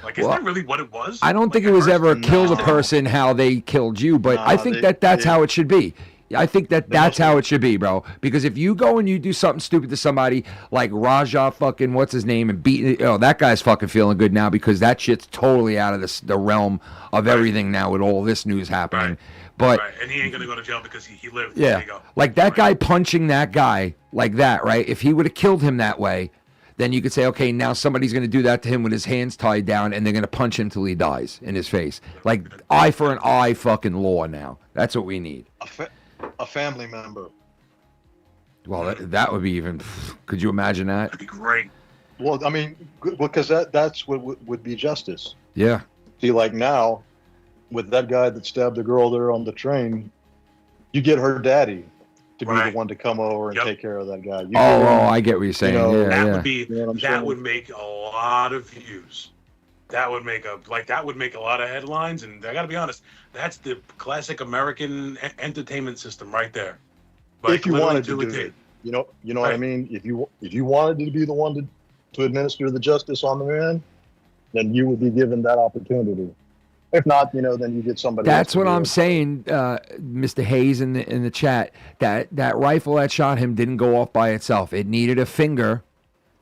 S3: Like, isn't that really what it was?
S2: I don't
S3: Like,
S2: think it
S3: at
S2: was
S3: first-
S2: ever kill the person how they killed you, but I think that's how it should be. I think that's how it should be, bro. Because if you go and you do something stupid to somebody like Raja fucking what's his name and beat, oh, that guy's fucking feeling good now because that shit's totally out of the realm of everything now with all this news happening. But
S3: and he ain't gonna go to jail because he lived.
S2: yeah,
S3: There you go.
S2: like that guy punching that guy like that, right? If he would have killed him that way, then you could say, okay, now somebody's going to do that to him with his hands tied down, and they're going to punch him till he dies in his face. Like eye for an eye, fucking law. Now that's what we need.
S4: A family member.
S2: Well, that would be even. Could you imagine that?
S3: That'd be great.
S4: Well, I mean, because that's what would be justice.
S2: Yeah.
S4: See, like now, with that guy that stabbed the girl there on the train, you get her daddy to be the one to come over and take care of that guy. You
S2: I get what you're saying.
S3: That
S2: yeah.
S3: would be
S4: You know what I'm
S3: that
S4: saying?
S3: would make a lot of views. That would make a lot of headlines. And I got to be honest, that's the classic American entertainment system right there. Like,
S4: if you
S3: literally
S4: wanted to do it, you know what I mean. If you wanted to be the one to administer the justice on the man, then you would be given that opportunity. If not, then you get somebody.
S2: That's
S4: else
S2: what
S4: to do
S2: I'm
S4: it.
S2: saying, Mr. Hayes in the chat. That rifle that shot him didn't go off by itself. It needed a finger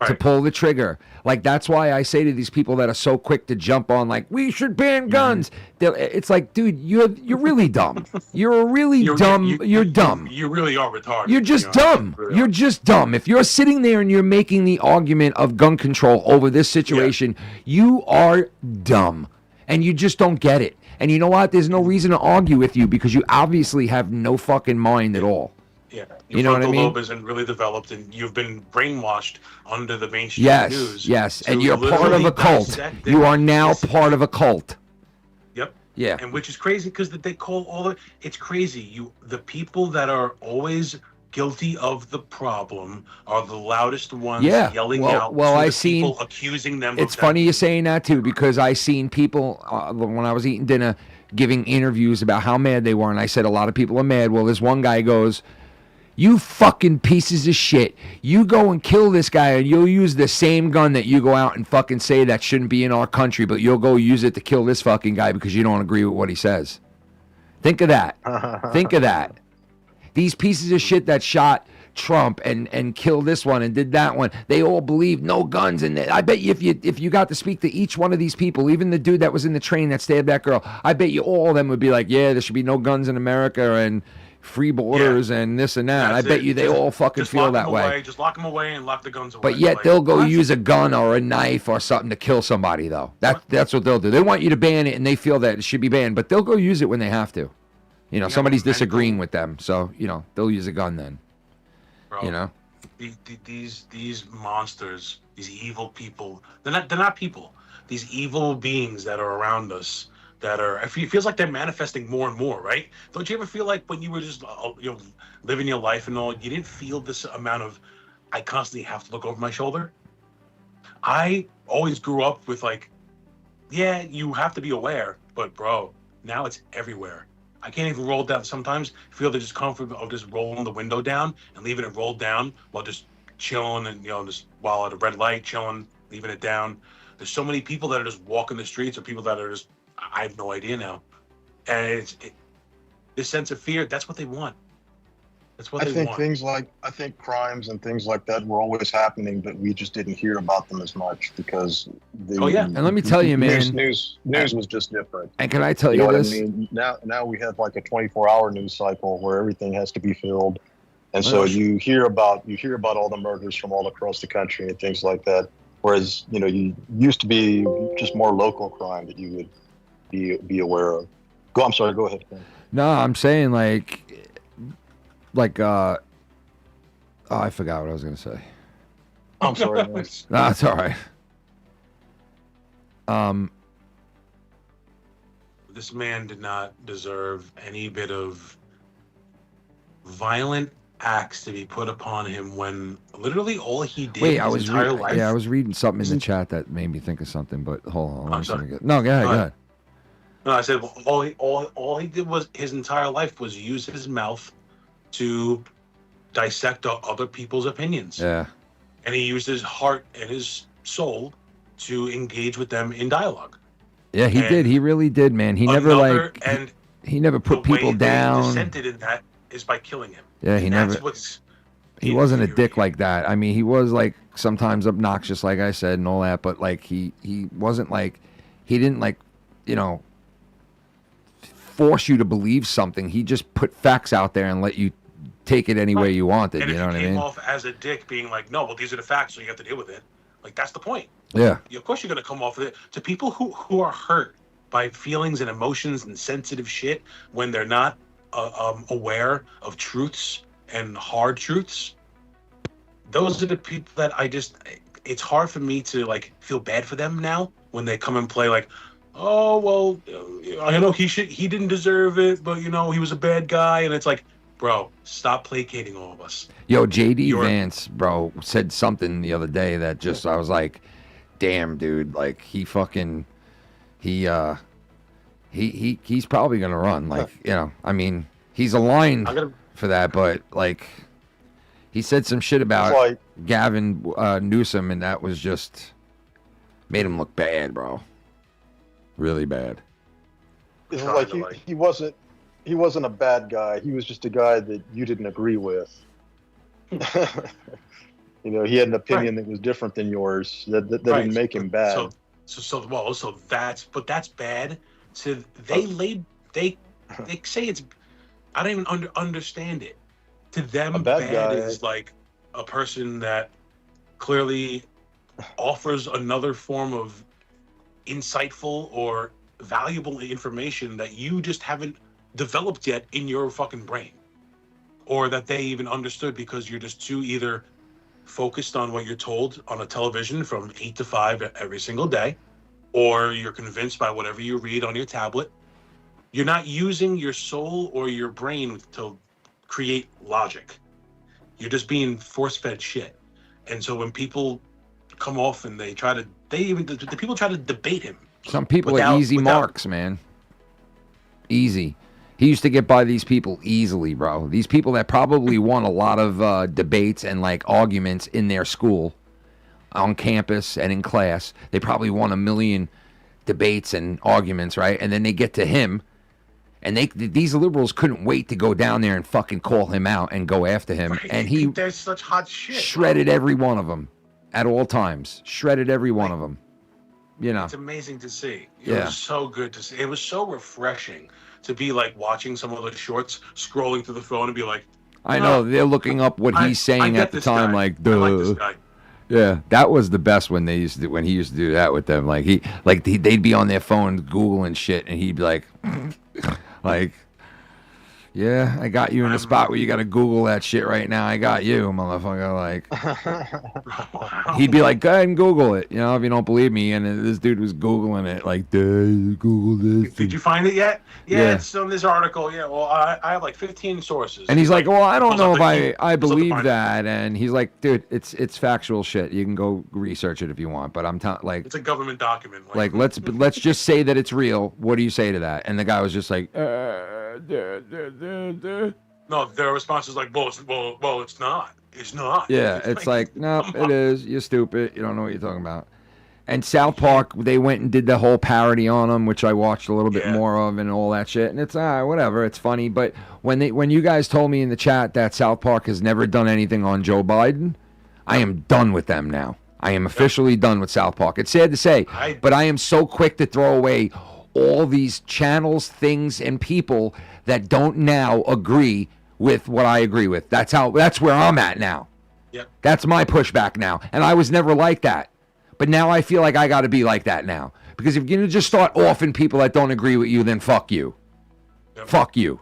S2: to pull the trigger. Like, that's why I say to these people that are so quick to jump on, like, we should ban guns. It's like, dude, you're really dumb. You're really dumb. You're dumb.
S3: You really are retarded.
S2: You're just dumb. You're just dumb. If you're sitting there and you're making the argument of gun control over this situation, you are dumb. And you just don't get it. And you know what? There's no reason to argue with you because you obviously have no fucking mind at all.
S3: Yeah,
S2: You know what I
S3: frontal
S2: mean?
S3: lobe isn't really developed, and you've been brainwashed under the mainstream
S2: Yes,
S3: news.
S2: yes.
S3: to
S2: And you're part of
S3: literally
S2: a cult.
S3: dissect it.
S2: You are now
S3: Yes.
S2: part of a cult.
S3: Yep.
S2: Yeah.
S3: And which is crazy because they call it's crazy. The people that are always guilty of the problem are the loudest ones yelling out
S2: well,
S3: to
S2: I
S3: the
S2: seen,
S3: people accusing them
S2: it's
S3: of that.
S2: funny you're saying that too because I seen people when I was eating dinner giving interviews about how mad they were, and I said a lot of people are mad. Well, this one guy goes, you fucking pieces of shit. You go and kill this guy and you'll use the same gun that you go out and fucking say that shouldn't be in our country, but you'll go use it to kill this fucking guy because you don't agree with what he says. Think of that. Think of that. These pieces of shit that shot Trump and killed this one and did that one. They all believe no guns. And I bet you if you got to speak to each one of these people, even the dude that was in the train that stabbed that girl, I bet you all of them would be like, yeah, there should be no guns in America and free borders and this and that. I bet you they all fucking feel that way.
S3: Just lock them away and lock the guns away.
S2: But yet they'll go use a gun or a knife or something to kill somebody, though. That's what they'll do. They want you to ban it, and they feel that it should be banned, but they'll go use it when they have to. You know, somebody's disagreeing with them, so, you know, they'll use a gun then.
S3: Bro,
S2: you know?
S3: These monsters, these evil people, they're not people. These evil beings that are around us, that are, it feels like they're manifesting more and more, right? Don't you ever feel like when you were just living your life and all, you didn't feel this amount of, I constantly have to look over my shoulder? I always grew up with like, yeah, you have to be aware, but bro, now it's everywhere. I can't even roll down. Sometimes I feel the discomfort of just rolling the window down and leaving it rolled down while just chilling and, just while at a red light, chilling, leaving it down. There's so many people that are just walking the streets, or people that are just, I have no idea now. And this sense of fear, that's what they want. That's what they want.
S4: I think crimes and things like that were always happening, but we just didn't hear about them as much because
S2: And let me tell you, man,
S4: news was just different.
S2: And can I tell you
S4: what
S2: this?
S4: I mean? Now we have like a 24-hour news cycle where everything has to be filled. And so you hear about all the murders from all across the country and things like that. Whereas, you used to be just more local crime that you would be aware of. I'm sorry, go ahead.
S2: No, I'm saying like I forgot what I was gonna say.
S4: I'm sorry.
S2: No, it's all right.
S3: This man did not deserve any bit of violent acts to be put upon him when literally all he did his entire life.
S2: Yeah, I was reading something in the chat that made me think of something, but hold on.
S3: I'm sorry.
S2: No, go ahead.
S3: No, I said all he did was his entire life was use his mouth to dissect other people's opinions.
S2: Yeah.
S3: And he used his heart and his soul to engage with them in dialogue.
S2: Yeah, he did. He really did, man. He never he never put people down.
S3: The way they dissented in that is by killing him.
S2: Yeah, he wasn't a dick like that. I mean, he was like sometimes obnoxious, like I said, and all that, but like he wasn't like, he didn't like, force you to believe something. He just put facts out there and let you take it any way you wanted.
S3: And
S2: you know what I mean?
S3: Came off as a dick, being like, no, well, these are the facts, so you have to deal with it. Like, that's the point.
S2: Yeah.
S3: Of course, you're gonna come off with it. To people who are hurt by feelings and emotions and sensitive shit when they're not aware of truths and hard truths, those are the people that it's hard for me to like feel bad for them now when they come and play like, oh, well, I know he didn't deserve it, but he was a bad guy. And it's like, bro, stop placating all of us.
S2: Yo, JD Vance, bro, said something the other day that just, I was like, damn, dude, like he's probably gonna run. Like, I mean, he's aligned for that, but like, he said some shit about Gavin Newsom, and that was just made him look bad, bro. Really bad.
S4: It's like he wasn't a bad guy. He was just a guy that you didn't agree with. He had an opinion that was different than yours. That didn't make him bad.
S3: So that's bad. So they say it's, I don't even understand it. To them,
S4: a bad guy
S3: is like a person that clearly offers another form of insightful or valuable information that you just haven't developed yet in your fucking brain, or that they even understood because you're just too either focused on what you're told on a television from 8 to 5 every single day, or you're convinced by whatever you read on your tablet. You're not using your soul or your brain to create logic. You're just being force-fed shit. And so when people come off and the people try to debate him.
S2: Some people are easy marks, man. Easy. He used to get by these people easily, bro. These people that probably won a lot of debates and like arguments in their school, on campus and in class. They probably won 1 million debates and arguments, right? And then they get to him, And these liberals couldn't wait to go down there and fucking call him out and go after him.
S3: Right.
S2: And he
S3: There's such hot shit.
S2: shredded every one of them at all times. Shredded every one of them. You know.
S3: It's amazing to see. It
S2: Yeah.
S3: was so good to see. It was so refreshing to be like watching some of the shorts, scrolling through the phone and be like,
S2: I know they're looking up what he's saying
S3: get
S2: at the
S3: this
S2: time,
S3: guy.
S2: like,
S3: I like this
S2: duh.
S3: guy.
S2: Yeah, that was the best when he used to do that with them. Like they'd be on their phone googling shit, and he'd be like, like, yeah, I got you in a spot where you got to Google that shit right now. I got you, motherfucker. Like, he'd be like, go ahead and Google it, you know, if you don't believe me. And this dude was googling it, like, Google this.
S3: Did you find it yet? Yeah,
S2: Yeah.
S3: it's on this article. Yeah, well, I have like 15 sources.
S2: And he's like, well, I don't know if I
S3: Pulls up the
S2: believe that. And he's like, dude, it's factual shit. You can go research it if you want. But I'm like,
S3: It's a government document.
S2: like let's just say that it's real. What do you say to that? And the guy was just like,
S3: No, their response is like, well, it's not. It's not.
S2: yeah, it's like, no, it is. You're stupid. You don't know what you're talking about. And South Park, they went and did the whole parody on him, which I watched a little bit more of and all that shit. And it's whatever, it's funny. But when you guys told me in the chat that South Park has never done anything on Joe Biden, I am done with them now. I am officially done with South Park. It's sad to say, but I am so quick to throw away all these channels, things, and people that don't now agree with what I agree with. That's where I'm at now.
S3: Yep.
S2: That's my pushback now. And I was never like that. But now I feel like I got to be like that now. Because if you're going to just start offing people that don't agree with you, then fuck you.
S3: Yep.
S2: Fuck you.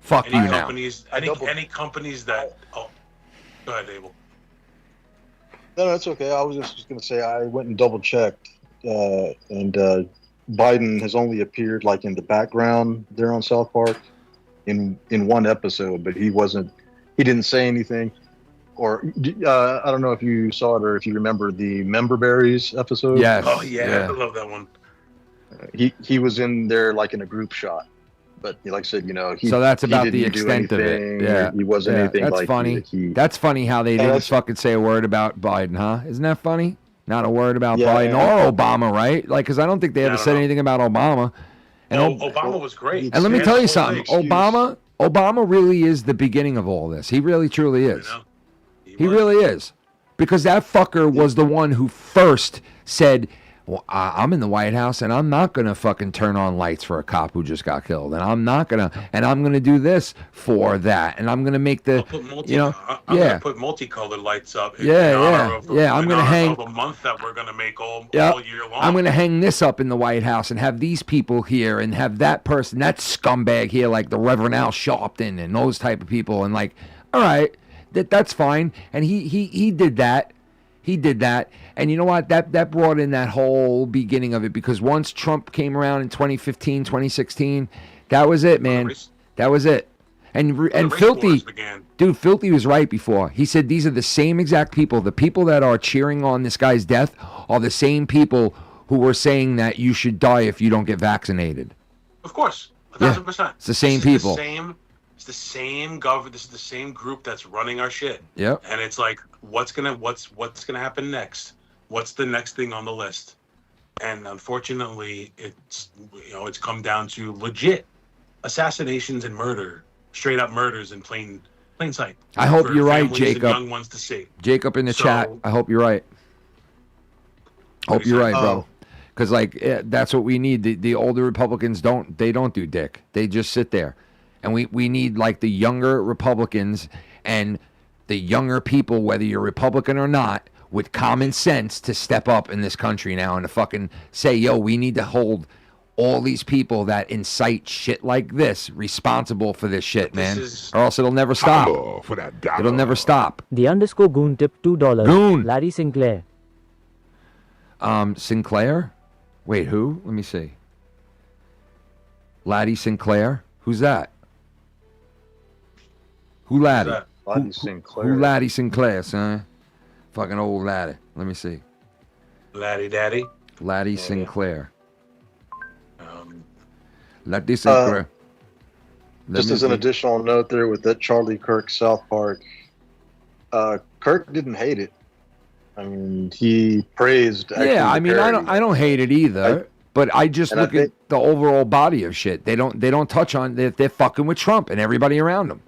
S2: Fuck you now.
S3: Any companies that... Oh, go ahead, Abel.
S4: No, that's okay. I was just going to say I went and double checked, and Biden has only appeared like in the background there on South Park in one episode, but he didn't say anything. Or I don't know if you saw it or if you remember the Member Berries episode.
S2: Yes.
S3: Oh yeah, I love that one.
S4: He was in there like in a group shot, but like I said,
S2: so that's about
S4: he
S2: the
S4: didn't do
S2: extent of it.
S4: anything.
S2: Yeah,
S4: He wasn't anything
S2: that's
S4: like
S2: funny. That's funny how they didn't fucking say a word about Biden, huh? Isn't that funny? Not a word about Biden or Obama, right? Like, because I don't think they ever said anything about Obama. And
S3: Obama was great.
S2: And let me tell you something. Obama really is the beginning of all this. He really, truly is. He really is. Because that fucker was the one who first said, well, I'm in the White House and I'm not going to fucking turn on lights for a cop who just got killed. And I'm not going to, and I'm going to do this for that. And I'm going to make the, I'm going
S3: to put multicolored lights up.
S2: I'm going to hang
S3: a month that we're going to make all year long.
S2: I'm going to hang this up in the White House and have these people here and have that person, that scumbag here, like the Reverend Al Sharpton and those type of people. And like, all right, that's fine. And he did that. He did that. And you know what? That brought in that whole beginning of it, because once Trump came around in 2015, 2016, that was it, man. That was it. And Filthy, dude, Filthy was right before. He said these are the same exact people. The people that are cheering on this guy's death are the same people who were saying that you should die if you don't get vaccinated.
S3: Of course. 1,000%.
S2: It's the same people.
S3: It's the same government. This is the same group that's running our shit.
S2: Yep.
S3: And it's like, what's gonna happen next? What's the next thing on the list? And unfortunately, it's come down to legit assassinations and murder, straight up murders in plain sight.
S2: I hope you're right, Jacob.
S3: Young ones to see.
S2: Jacob in the chat. I hope you're right. Hope you're right, bro. Because that's what we need. The older Republicans don't do dick. They just sit there. And we need like the younger Republicans and the younger people, whether you're Republican or not, with common sense to step up in this country now and to fucking say, yo, we need to hold all these people that incite shit like this responsible for this shit, man. Or else it'll never stop. It'll never stop.
S8: The underscore goon tip $2.
S2: Goon.
S8: Larry Sinclair.
S2: Sinclair? Wait, who? Let me see. Laddie Sinclair? Who's that? Who Laddie?
S4: Laddie Sinclair.
S2: Who Laddie Sinclair, son? Fucking old Laddie. Let me see.
S3: Laddie Daddy.
S2: Laddie Sinclair. Laddie Sinclair.
S4: Just as an additional note there with that Charlie Kirk South Park, Kirk didn't hate it. I mean, he praised.
S2: Yeah, I mean, I don't hate it either. But I just
S4: And I
S2: look at the overall body of shit. They don't touch on they're fucking with Trump and everybody around them.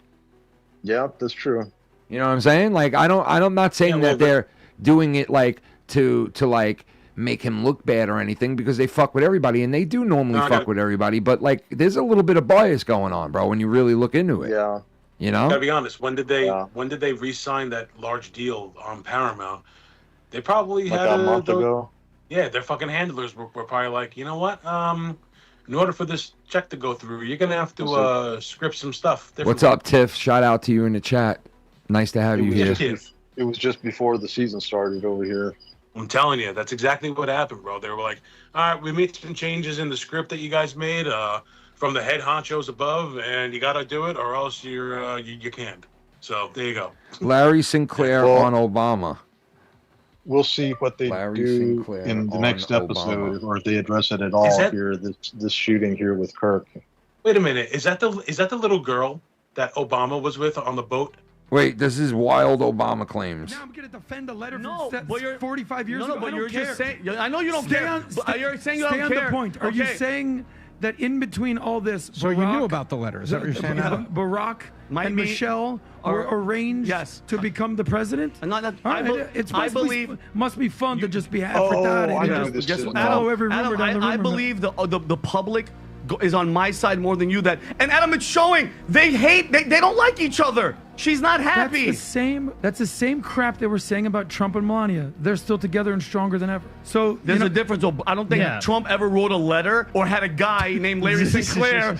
S4: Yeah, that's true.
S2: You know what I'm saying? Like I'm not saying that they're doing it like to like make him look bad or anything, because they fuck with everybody, and they do normally fuck with everybody. But like, there's a little bit of bias going on, bro, when you really look into it.
S4: Yeah.
S2: You know?
S3: Gotta be honest. When did they re-sign that large deal on Paramount? They probably
S4: Like
S3: had
S4: a month ago.
S3: Yeah, their fucking handlers were probably like, you know what? In order for this check to go through, you're gonna have to script some stuff.
S2: What's up, Tiff? Shout out to you in the chat. Nice to have you here.
S4: It was just before the season started over here.
S3: I'm telling you, that's exactly what happened, bro. They were like, all right, we made some changes in the script that you guys made from the head honchos above, and you got to do it or else you can't. So there you go.
S2: Larry Sinclair on Obama.
S4: We'll see what they do in the next episode, or if they address it at all here. This shooting here with Kirk.
S3: Wait a minute, is that the little girl that Obama was with on the boat?
S2: Wait, this is wild Obama claims.
S9: Now I'm going to defend a letter
S5: No,
S9: from
S5: but you're
S9: 45 years ago.
S5: No, but
S9: I
S5: you're
S9: don't care.
S5: just saying. I know you don't
S9: Stay
S5: care.
S9: on-
S5: But you're saying you
S9: Stay
S5: don't
S9: on
S5: care.
S9: the point. Are you
S5: Okay.
S9: saying that in between all this,
S10: So you knew about the letter? Is that what you're saying, Adam?
S9: Barack
S5: Might
S9: and
S5: be-
S9: Michelle were arranged to become the president?
S5: I believe
S9: must be fun to just be half
S4: Oh,
S9: retarded
S4: I
S9: and
S4: knew
S9: just
S4: this
S5: Just
S4: too.
S9: follow every rumor
S5: Adam,
S9: down the rumor
S5: I
S9: mill.
S5: believe the public is on my side more than you. And Adam, it's showing. They hate. They don't like each other. She's not happy.
S9: That's the same crap they were saying about Trump and Melania. They're still together and stronger than ever. So
S5: There's a difference. I don't think
S9: Yeah.
S5: Trump ever wrote a letter or had a guy named Larry Sinclair.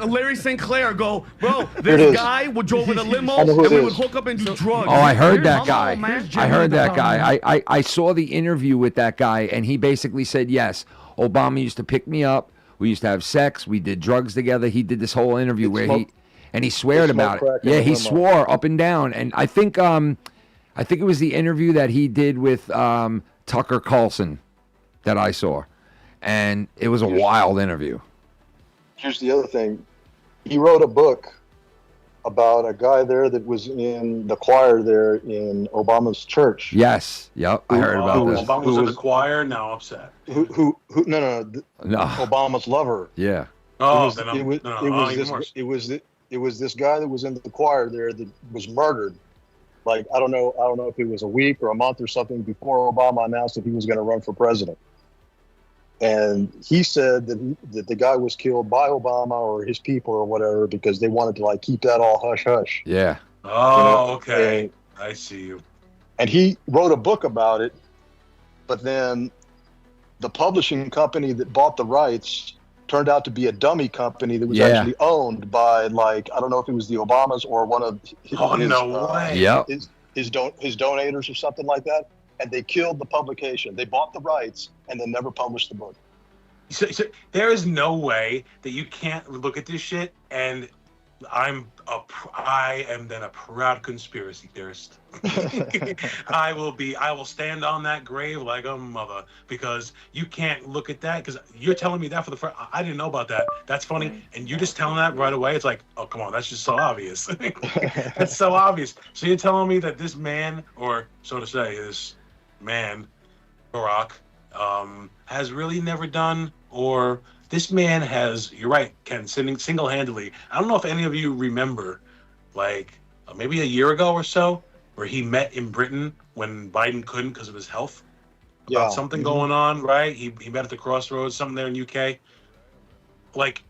S5: Larry Sinclair go, bro.
S4: Here it
S5: This
S4: is.
S5: guy would drove with a limo
S4: I know who
S5: and
S4: it
S5: we would
S4: is.
S5: hook up and do drugs.
S2: Oh, I heard that
S5: Come
S2: guy.
S5: on, man.
S2: I heard that guy. I saw the interview with that guy, and he basically said, yes, Obama used to pick me up. We used to have sex. We did drugs together. He did this whole interview where he sweared about it. Yeah, he swore up and down. And I think it was the interview that he did with Tucker Carlson that I saw, and it was a wild interview.
S4: Here's the other thing. He wrote a book about a guy there that was in the choir there in Obama's church.
S2: Yes. Yep. I heard about this.
S3: Obama was in the choir, now upset.
S4: No, Obama's lover.
S2: Yeah.
S3: Oh,
S4: It was this guy that was in the choir there that was murdered. Like, I don't know if it was a week or a month or something before Obama announced that he was going to run for president. And he said that the guy was killed by Obama or his people or whatever because they wanted to like keep that all hush hush.
S2: Yeah.
S3: Oh, okay. I see you.
S4: And he wrote a book about it, but then the publishing company that bought the rights turned out to be a dummy company that was actually owned by, like, I don't know if it was the Obamas or one of his donators or something like that. And they killed the publication. They bought the rights and then never published the book.
S3: So there is no way that you can't look at this shit, and I am then a proud conspiracy theorist. I will stand on that grave like a mother, because you can't look at that, because you're telling me that for the first. I didn't know about that. That's funny, and you're just telling that right away. It's like, oh, come on, that's just so obvious. That's so obvious. So you're telling me that this man, or so to say, this man, Barack, has really never done, or this man has, you're right, Ken, single-handedly. I don't know if any of you remember, like, maybe a year ago or so, where he met in Britain when Biden couldn't because of his health. About something going on, right? He met at the crossroads, something there in UK. Like,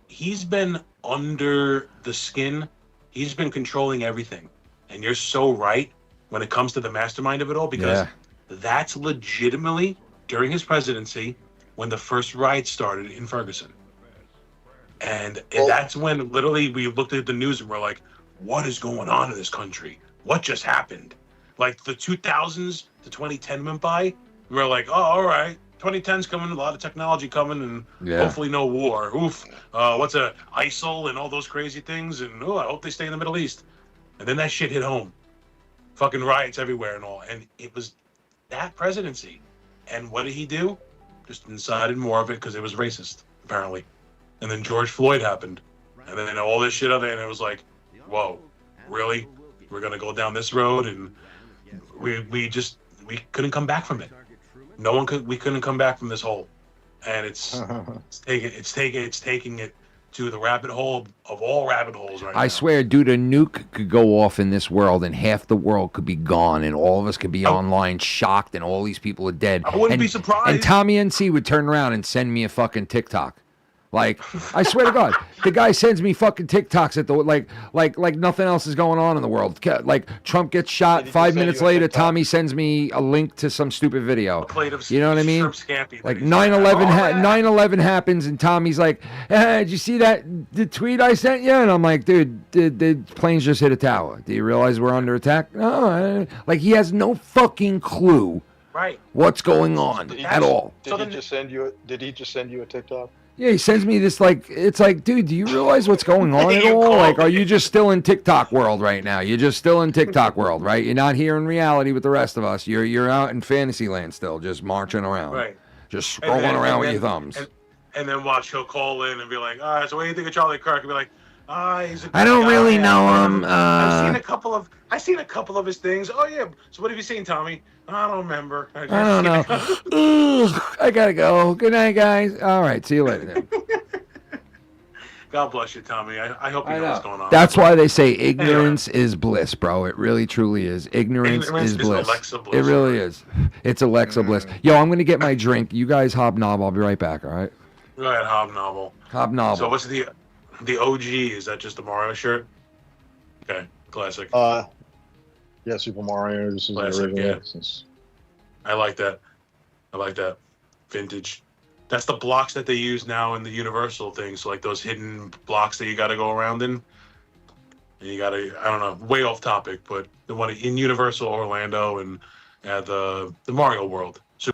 S3: he's been under the skin. He's been controlling everything. And you're so right when it comes to the mastermind of it all, because that's legitimately, during his presidency, when the first riots started in Ferguson. And that's when literally we looked at the news and we're like, what is going on in this country? What just happened? Like the 2000s to 2010 went by. We were like, oh, all right, 2010's coming, a lot of technology coming, and hopefully no war. Oof. What's ISIL and all those crazy things? And I hope they stay in the Middle East. And then that shit hit home. Fucking riots everywhere and all. And it was that presidency. And what did he do? Just incited more of it because it was racist, apparently. And then George Floyd happened. And then all this shit other, and it was like, whoa, really? We're going to go down this road? And we couldn't come back from it. We couldn't come back from this hole. and it's taking it to the rabbit hole of all rabbit holes right now.
S2: I swear, dude, a nuke could go off in this world and half the world could be gone and all of us could be online shocked and all these people are dead.
S3: I wouldn't be surprised.
S2: And Tommy NC would turn around and send me a fucking TikTok. Like, I swear to God, the guy sends me fucking TikToks at the like nothing else is going on in the world. Like Trump gets shot, 5 minutes later, Tommy sends me a link to some stupid video. You know what I mean? Like 9/11 happens, and Tommy's like, "Hey, did you see that the tweet I sent you?" And I'm like, "Dude, the planes just hit a tower. Do you realize we're under attack?" No, like he has no fucking clue.
S3: Right.
S2: What's going on at all?
S4: Did he just send you a TikTok?
S2: Yeah, he sends me this it's like, dude, do you realize what's going on at all? Like, are you just still in TikTok world right now? You're just still in TikTok world, right? You're not here in reality with the rest of us. You're out in fantasy land still, just marching around,
S3: Right?
S2: Just scrolling around with your thumbs.
S3: And then watch he'll call in and be like, "All right, so what do you think of Charlie Kirk?" And be like, he's a good
S2: I don't
S3: guy.
S2: really know him.
S3: I've seen a couple of his things. Oh yeah. So what have you seen, Tommy? I don't remember.
S2: I don't know. Ugh, I gotta go. Good night, guys. All right, see you later. Then.
S3: God bless you, Tommy. I hope you know what's going on.
S2: That's why they say ignorance is bliss, bro. It really, truly is. Ignorance is bliss.
S3: Alexa bliss.
S2: It really is. It's Alexa bliss. Yo, I'm gonna get my drink. You guys hobnob. I'll be right back. All right.
S3: Go ahead, hobnoble.
S2: Hobnoble.
S3: So what's the OG? Is that just the Mario shirt? Okay, classic.
S4: Yeah, Super Mario. This is
S3: Classic,
S4: the original.
S3: yeah. I like that. Vintage. That's the blocks that they use now in the Universal thing. So like those hidden blocks that you got to go around in. And you got to, I don't know, way off topic, but the one in Universal Orlando and the Mario World. So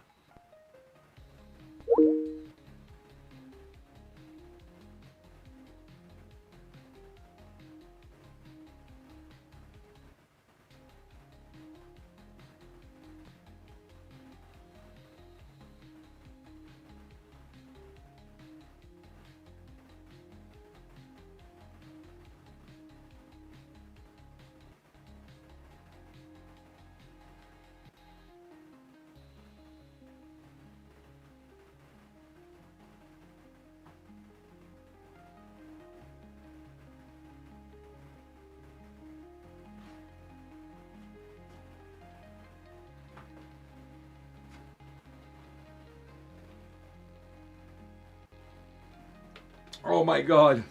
S2: Oh my God!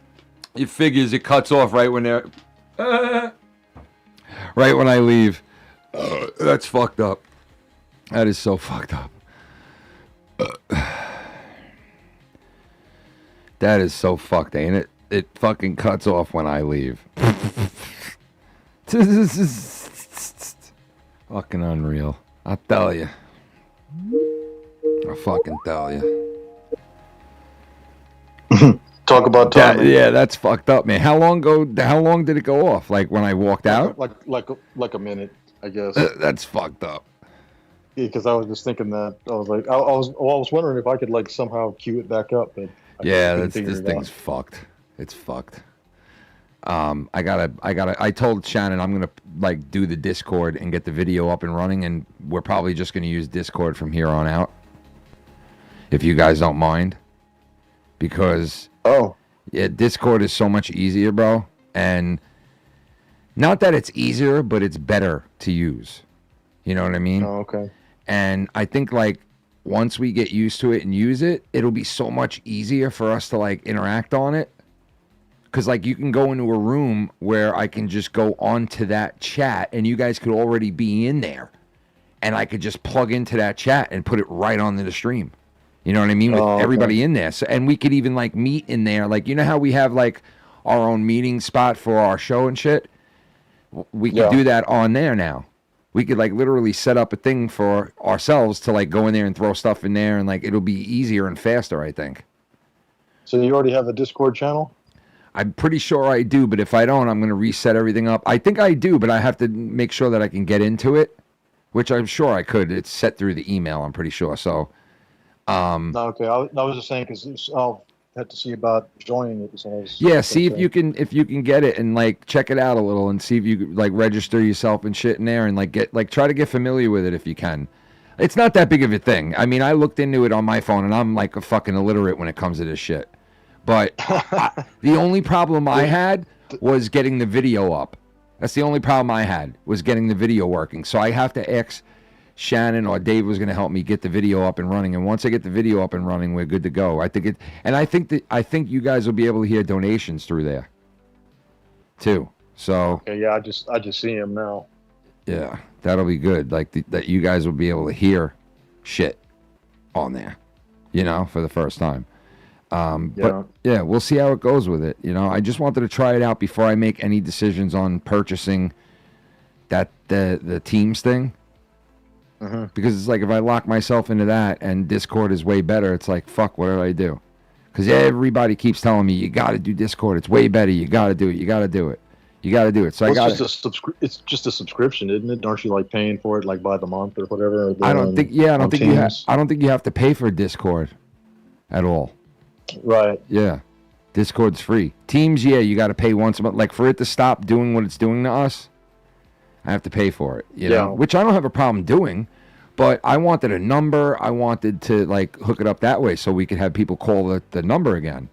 S2: It figures it cuts off right when they're right when I leave. That's fucked up. That is so fucked up. That is so fucked, ain't it? It fucking cuts off when I leave. Fucking unreal. I'll tell you. I'll fucking tell you.
S4: Talk about time.
S2: Yeah, that's fucked up, man. How long did it go off? Like when I walked out?
S4: Like a minute, I guess.
S2: That's fucked up.
S4: Yeah, because I was just thinking that I was like, I was wondering if I could like somehow cue it back up, but
S2: this thing's fucked. It's fucked. I told Shannon I'm gonna like do the Discord and get the video up and running, and we're probably just gonna use Discord from here on out, if you guys don't mind, because Discord is so much easier, bro, and not that it's easier, but it's better to use. You know what I mean?
S4: Oh, okay.
S2: And I think like once we get used to it and use it, it'll be so much easier for us to like interact on it. Cause like you can go into a room where I can just go onto that chat and you guys could already be in there. And I could just plug into that chat and put it right onto the stream. You know what I mean? With everybody in there. So, and we could even like meet in there. Like, you know how we have like our own meeting spot for our show and shit? We could do that on there now. We could like literally set up a thing for ourselves to like go in there and throw stuff in there, and like it'll be easier and faster, I think.
S4: So you already have a Discord channel?
S2: I'm pretty sure I do, but if I don't, I'm going to reset everything up. I think I do, but I have to make sure that I can get into it, which I'm sure I could. It's set through the email, I'm pretty sure. So,
S4: okay. I was just saying because I'll have to see about joining it. So
S2: see if you can get it and like check it out a little and see if you like register yourself and shit in there and like try to get familiar with it if you can. It's not that big of a thing. I mean, I looked into it on my phone, and I'm like a fucking illiterate when it comes to this shit. But the only problem I had was getting the video up. That's the only problem I had, was getting the video working. So I have to ask Shannon, or Dave was going to help me get the video up and running. And once I get the video up and running, we're good to go. I think I think you guys will be able to hear donations through there too. So
S4: yeah, I just see him now.
S2: yeah, that'll be good. Like that you guys will be able to hear shit on there, you know, for the first time. But yeah, we'll see how it goes with it. You know, I just wanted to try it out before I make any decisions on purchasing the Teams thing. Because it's like, if I lock myself into that and Discord is way better, it's like, fuck, what did I do? Because everybody keeps telling me, you got to do Discord. It's way better. You got to do it. You got to do it. You got to do it. So
S4: well, it's just a subscription, isn't it? Aren't you like paying for it like by the month or whatever?
S2: I don't think you have to pay for Discord at all.
S4: Right.
S2: Yeah. Discord's free. Teams, yeah, you got to pay once a month. Like, for it to stop doing what it's doing to us, I have to pay for it, you know, which I don't have a problem doing, but I wanted a number. I wanted to like hook it up that way so we could have people call the number again.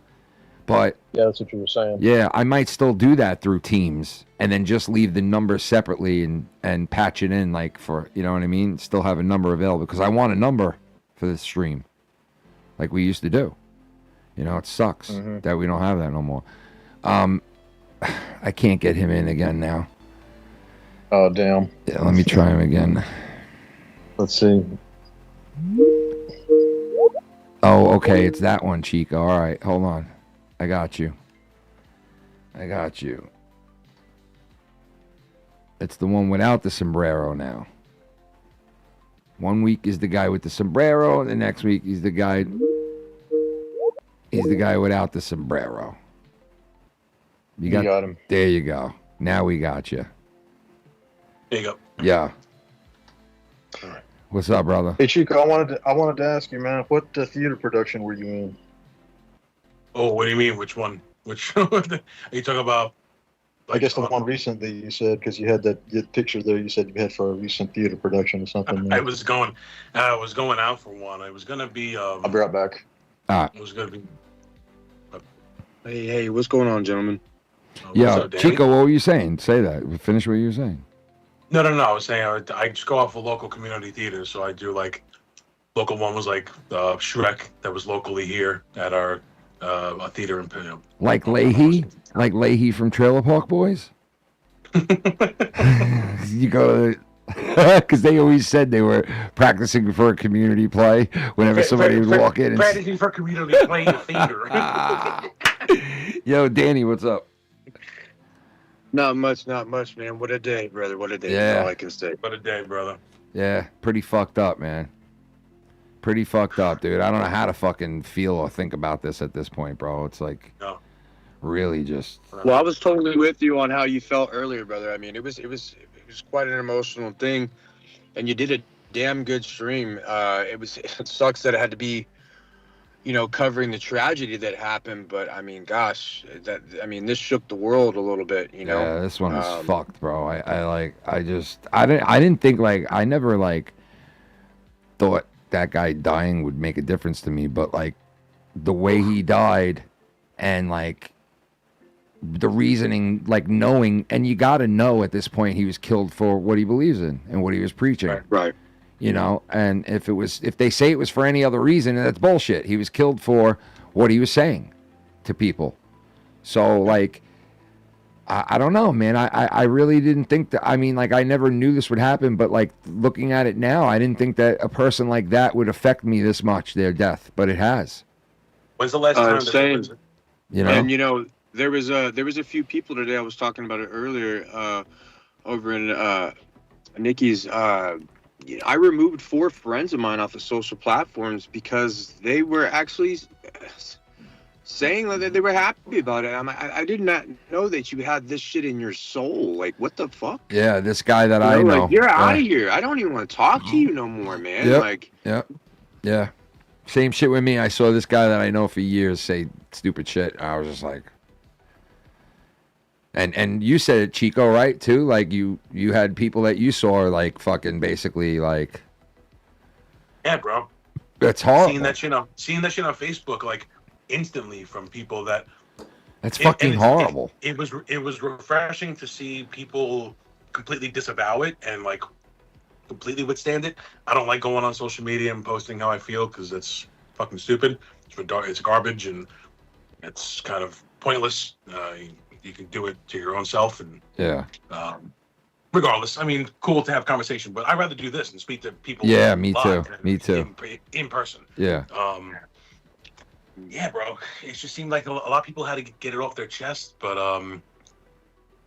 S2: But
S4: yeah, that's what you were saying.
S2: Yeah, I might still do that through Teams and then just leave the number separately and patch it in, like, for, you know what I mean? Still have a number available, because I want a number for the stream like we used to do. You know, it sucks that we don't have that no more. I can't get him in again now.
S4: Oh, damn.
S2: Yeah, let me try him again.
S4: Let's see.
S2: Oh, okay, it's that one, Chico. All right, hold on. I got you. It's the one without the sombrero now. 1 week is the guy with the sombrero, and the next week he's the guy without the sombrero. You got him. There you go. Now we got you.
S3: There you go.
S2: Yeah.
S3: All right.
S2: What's up, brother?
S4: Hey, Chico, I wanted to ask you, man, what theater production were you in?
S3: Oh, what do you mean? Which one? Which are you talking about?
S4: I guess the one recently you said, because you had that picture there. You said you had for a recent theater production or something.
S3: I was going out for one. I was gonna be.
S4: I'll be right back.
S3: It was gonna be.
S11: Hey, what's going on, gentlemen?
S2: Yeah,
S3: up,
S2: Chico, what were you saying? Say that. Finish what you were saying.
S3: No. I was saying I just go off of local community theater, so I do like local one was like Shrek that was locally here at our a theater in Pinot.
S2: Like Leahy from Trailer Park Boys. You go because they always said they were practicing for a community play whenever somebody would walk in.
S3: Practicing for community play in theater.
S2: Yo, Danny, what's up?
S11: Not much, man. What a day, brother. What a day.
S2: Yeah.
S11: That's all I can say.
S3: What a day, brother.
S2: Yeah, pretty fucked up, man. Pretty fucked up, dude. I don't know how to fucking feel or think about this at this point, bro. It's like, really just.
S11: Well, I was totally with you on how you felt earlier, brother. I mean, it was quite an emotional thing, and you did a damn good stream. It sucks that it had to be, you know, covering the tragedy that happened, but I mean, gosh, this shook the world a little bit, you know.
S2: Yeah, this one was fucked, bro. I didn't think, like, I never like thought that guy dying would make a difference to me, but like the way he died and like the reasoning, like knowing, and you got to know at this point he was killed for what he believes in and what he was preaching.
S11: Right.
S2: You know, and if they say it was for any other reason, that's bullshit. He was killed for what he was saying to people. So like, I don't know, man. I really didn't think that. I mean, like, I never knew this would happen, but like looking at it now, I didn't think that a person like that would affect me this much, their death, but it has.
S3: When's the last time?
S11: Same.
S2: You know,
S11: and you know, there was a few people today. I was talking about it earlier over in Nikki's. I removed 4 friends of mine off of social platforms because they were actually saying that they were happy about it. I did not know that you had this shit in your soul. Like, what the fuck?
S2: Yeah, this guy that I know.
S11: Like, you're out of here. I don't even want to talk to you no more, man.
S2: Yep.
S11: Like,
S2: yeah. Same shit with me. I saw this guy that I know for years say stupid shit. I was just like, and you said it, Chico, right? Too, like you had people that you saw like fucking basically like
S3: Yeah, bro.
S2: That's horrible.
S3: Seeing that shit on Facebook, like instantly from people that.
S2: That's fucking horrible.
S3: It was refreshing to see people completely disavow it and like completely withstand it. I don't like going on social media and posting how I feel because it's fucking stupid. It's garbage and it's kind of pointless. You can do it to your own self and regardless. I mean, cool to have conversation, but I'd rather do this and speak to people.
S2: Yeah, me too. Me too.
S3: In person.
S2: Yeah.
S3: Yeah, bro. It just seemed like a lot of people had to get it off their chest, but I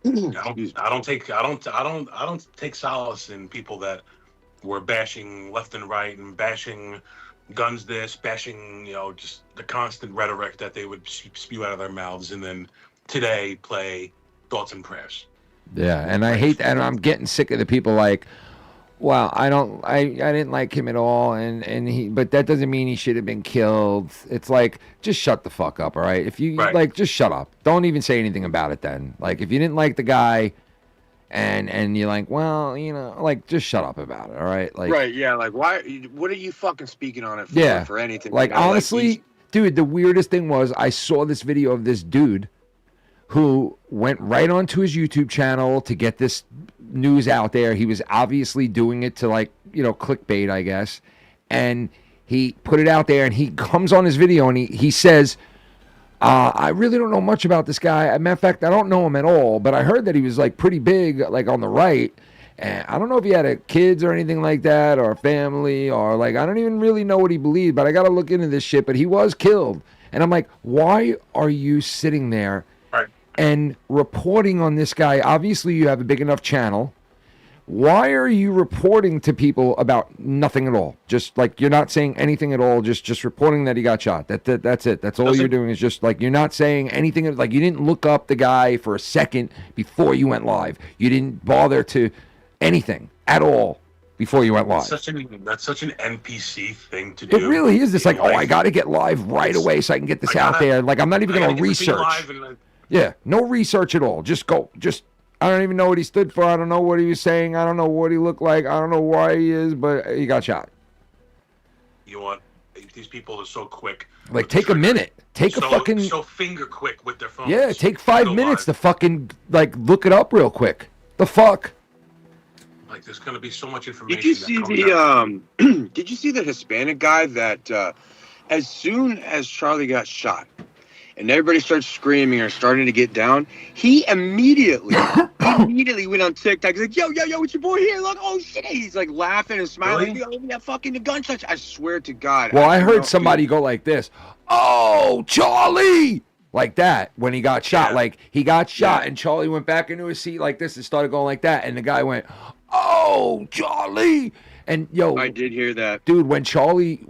S3: don't take solace in people that were bashing left and right and bashing guns this, bashing, just the constant rhetoric that they would spew out of their mouths and then today play thoughts and prayers.
S2: Yeah, and I hate that, and I'm getting sick of the people like, well, I didn't like him at all, but that doesn't mean he should have been killed. It's like, just shut the fuck up, all right? If you like, just shut up. Don't even say anything about it then. Like, if you didn't like the guy, and you're like, well, like, just shut up about it, all right? Like,
S11: right? Yeah. Like, why? What are you fucking speaking on it for?
S2: Yeah,
S11: for anything?
S2: Like, honestly, dude, the weirdest thing was I saw this video of this dude who went right onto his YouTube channel to get this news out there. He was obviously doing it to, like, clickbait, I guess. And he put it out there, and he comes on his video and he says, I really don't know much about this guy. As a matter of fact, I don't know him at all, but I heard that he was like pretty big, like on the right. And I don't know if he had kids or anything like that, or a family, or like, I don't even really know what he believed, but I got to look into this shit. But he was killed. And I'm like, why are you sitting there and reporting on this guy? Obviously, you have a big enough channel. Why are you reporting to people about nothing at all? Just like, you're not saying anything at all. Just reporting that he got shot. That's it. That's all you're doing, is just like, you're not saying anything. Like, you didn't look up the guy for a second before you went live. You didn't bother to anything at all before you went live.
S3: That's such an NPC thing to do.
S2: It really is. It's like, I got to get live right away so I can get this out there. Like, I'm not even going to research. Yeah, no research at all. Just go. I don't even know what he stood for. I don't know what he was saying. I don't know what he looked like. I don't know why he is, but he got shot.
S3: You want these people are so quick.
S2: Like, take a minute. Take a fucking.
S3: So finger quick with their phones.
S2: Yeah, take 5 minutes to fucking like look it up real quick. The fuck.
S3: Like, there's gonna be so much information.
S11: Did you see Did you see the Hispanic guy that as soon as Charlie got shot and everybody started screaming or starting to get down, he immediately went on TikTok. He's like, yo, it's your boy here. Look, oh shit. He's like laughing and smiling.
S3: Really?
S11: Yo, that fucking the gunshots. I swear to God.
S2: Well, I heard somebody go like this. Oh, Charlie! Like that when he got shot. Like, he got shot and Charlie went back into his seat like this and started going like that. And the guy went, oh, Charlie! And yo,
S11: I did hear that.
S2: Dude, when Charlie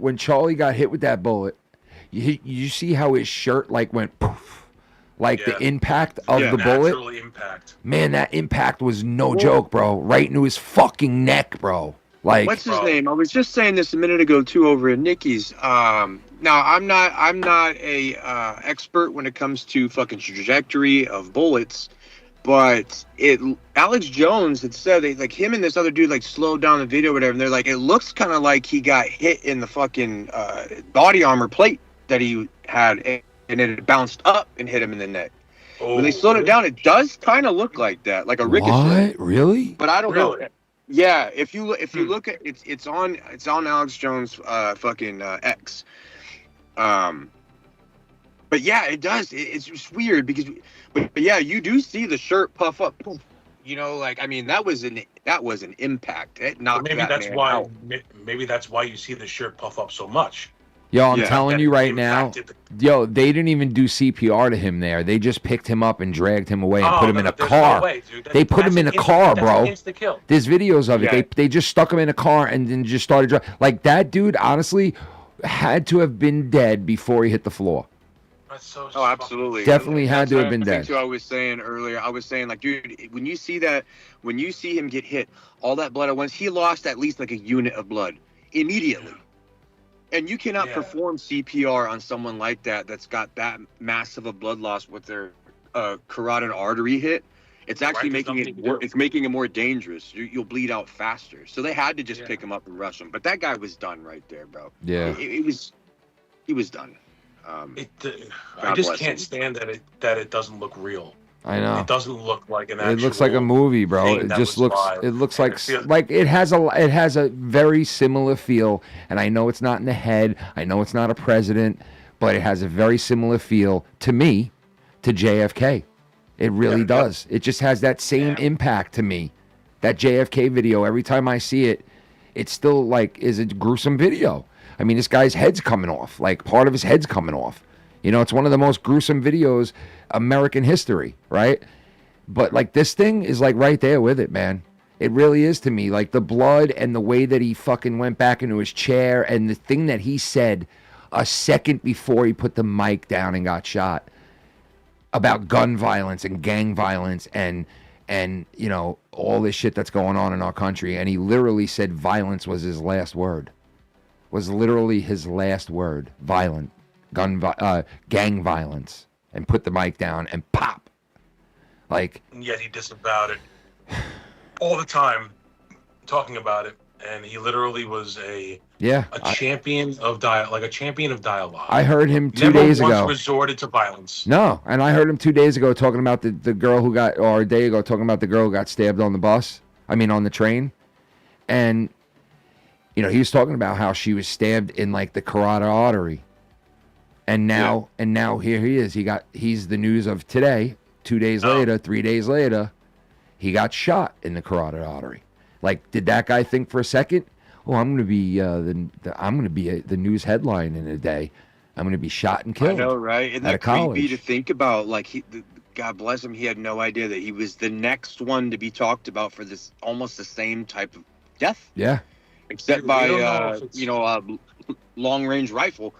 S2: got hit with that bullet, you see how his shirt like went poof, like the impact of the bullet.
S3: Impact.
S2: Man, that impact was no joke, bro. Right into his fucking neck, bro. Like,
S11: what's his name? I was just saying this a minute ago too over at Nikki's. Now I'm not a expert when it comes to fucking trajectory of bullets, but Alex Jones had said like him and this other dude like slowed down the video or whatever, and they're like, it looks kind of like he got hit in the fucking body armor plate that he had, and it bounced up and hit him in the neck.
S3: Oh,
S11: when they slowed it down, it does kind of look like that, like a ricochet.
S2: What? Really?
S11: But I don't know. Yeah, if you look at it's on Alex Jones fucking X. But yeah, it does. It's just weird because, but yeah, you do see the shirt puff up. Like, I mean, that was an impact. It knocked
S3: maybe that's why. Out. Maybe that's why you see the shirt puff up so much.
S2: Yo, I'm telling you right now, they didn't even do CPR to him there. They just picked him up and dragged him away and put him in a car.
S3: No way, dude.
S2: They put him in a car, bro. There's videos of it.
S3: Yeah.
S2: They just stuck him in a car and then just started driving. Like, that dude, honestly, had to have been dead before he hit the floor.
S3: That's so
S11: absolutely.
S2: Definitely had to have been dead.
S11: That's what I was saying earlier. I was saying, like, dude, when you see him get hit, all that blood at once, he lost at least like a unit of blood immediately. And you cannot perform CPR on someone like that that's got that massive of blood loss with their carotid artery hit. It's actually
S3: Right, there's
S11: making
S3: nothing
S11: it
S3: you can do.
S11: it's making it more dangerous. You'll bleed out faster. So they had to just pick him up and rush him. But that guy was done right there, bro.
S2: Yeah.
S11: He was done.
S3: I
S11: God
S3: just
S11: bless
S3: can't
S11: him.
S3: stand that it doesn't look real.
S2: I know.
S3: It doesn't look like an actual.
S2: It looks like a movie, bro.
S3: thing
S2: It
S3: that
S2: just
S3: was
S2: looks.
S3: live.
S2: It looks
S3: And
S2: like it has a very similar feel. And I know it's not in the head. I know it's not a president, but it has a very similar feel to me, to JFK. It really does. It just has that same impact to me. That JFK video. Every time I see it, it's still like is a gruesome video. I mean, this guy's head's coming off. Like part of his head's coming off. You know, it's one of the most gruesome videos American history, right? But like this thing is like right there with it, man. It really is to me. Like the blood and the way that he fucking went back into his chair and the thing that he said a second before he put the mic down and got shot about gun violence and gang violence and you know, all this shit that's going on in our country. And he literally said violence was his last word. Was literally his last word. Violent. Gang violence, and put the mic down and pop. Like,
S3: And yet he disavowed it all the time, talking about it, and he literally was a champion of dialogue.
S2: I heard him 2
S3: Never
S2: days
S3: once
S2: ago.
S3: resorted to violence.
S2: No, and I heard him 2 days ago talking about the girl who got, or a day ago talking about the girl who got stabbed on the bus. I mean, on the train, and you know, he was talking about how she was stabbed in like the carotid artery. And now, here he is. He's the news of today. 2 days later, 3 days later, he got shot in the carotid artery. Like, did that guy think for a second? Oh, I'm gonna be the news headline in a day. I'm gonna be shot and killed.
S11: I know, right? Isn't
S2: at a
S11: that creepy
S2: college.
S11: to think about? Like, God bless him, he had no idea that he was the next one to be talked about for this almost the same type of death.
S2: Yeah.
S11: Except by long range rifle.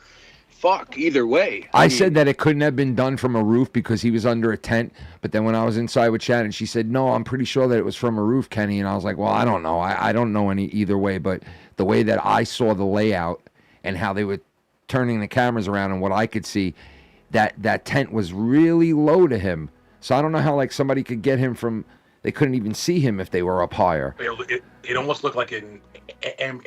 S11: Fuck, either way.
S2: I said that it couldn't have been done from a roof because he was under a tent. But then when I was inside with Shannon, she said, no, I'm pretty sure that it was from a roof, Kenny. And I was like, well, I don't know. I don't know any either way. But the way that I saw the layout and how they were turning the cameras around and what I could see, that tent was really low to him. So I don't know how like somebody could get him from, they couldn't even see him if they were up higher.
S3: It almost looked like an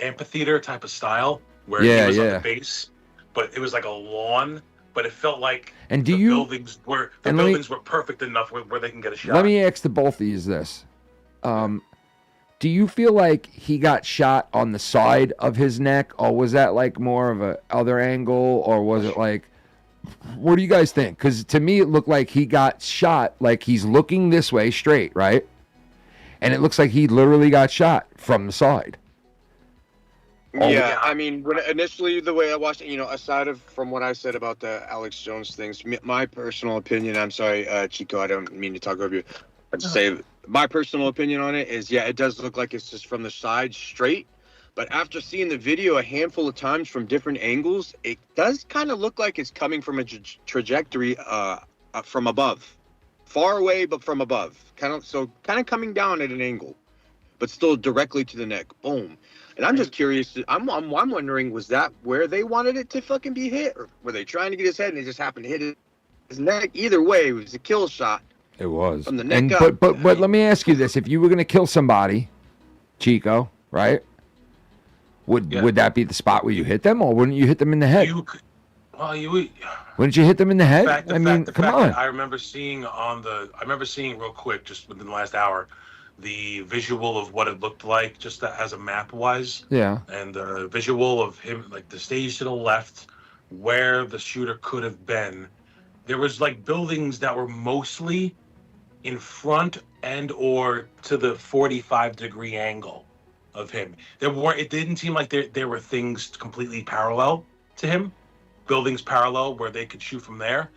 S3: amphitheater type of style where
S2: Yeah,
S3: he was on
S2: yeah.
S3: the base, but it was like a lawn. But it felt like
S2: And
S3: the buildings were perfect enough where they can get a shot.
S2: Let me ask the both of you this. Do you feel like he got shot on the side of his neck, or was that like more of a other angle, or was it like, what do you guys think? Because to me, it looked like he got shot, like he's looking this way straight, right? And it looks like he literally got shot from the side.
S11: Yeah, I mean, when initially the way I watched it, you know, aside from what I said about the Alex Jones things, my personal opinion, I'm sorry, Chico, I don't mean to talk over you. I'd say my personal opinion on it is, yeah, it does look like it's just from the side straight. But after seeing the video a handful of times from different angles, it does kind of look like it's coming from a trajectory from above. Far away, but from above. Kind of coming down at an angle, but still directly to the neck. Boom. And I'm just curious. I'm wondering, was that where they wanted it to fucking be hit, or were they trying to get his head and it just happened to hit his neck? Either way, it was a kill shot.
S2: It was.
S11: From the neck up.
S2: But let me ask you this: if you were going to kill somebody, Chico, right? Would that be the spot where you hit them, or wouldn't you hit them in the head? Wouldn't you hit them in the head? Come on.
S3: I remember seeing real quick, just within the last hour, the visual of what it looked like, just as a map wise.
S2: Yeah.
S3: And the visual of him, like the stage to the left, where the shooter could have been. There was like buildings that were mostly in front and or to the 45-degree angle of him. It didn't seem like there were things completely parallel to him, buildings parallel where they could shoot from there.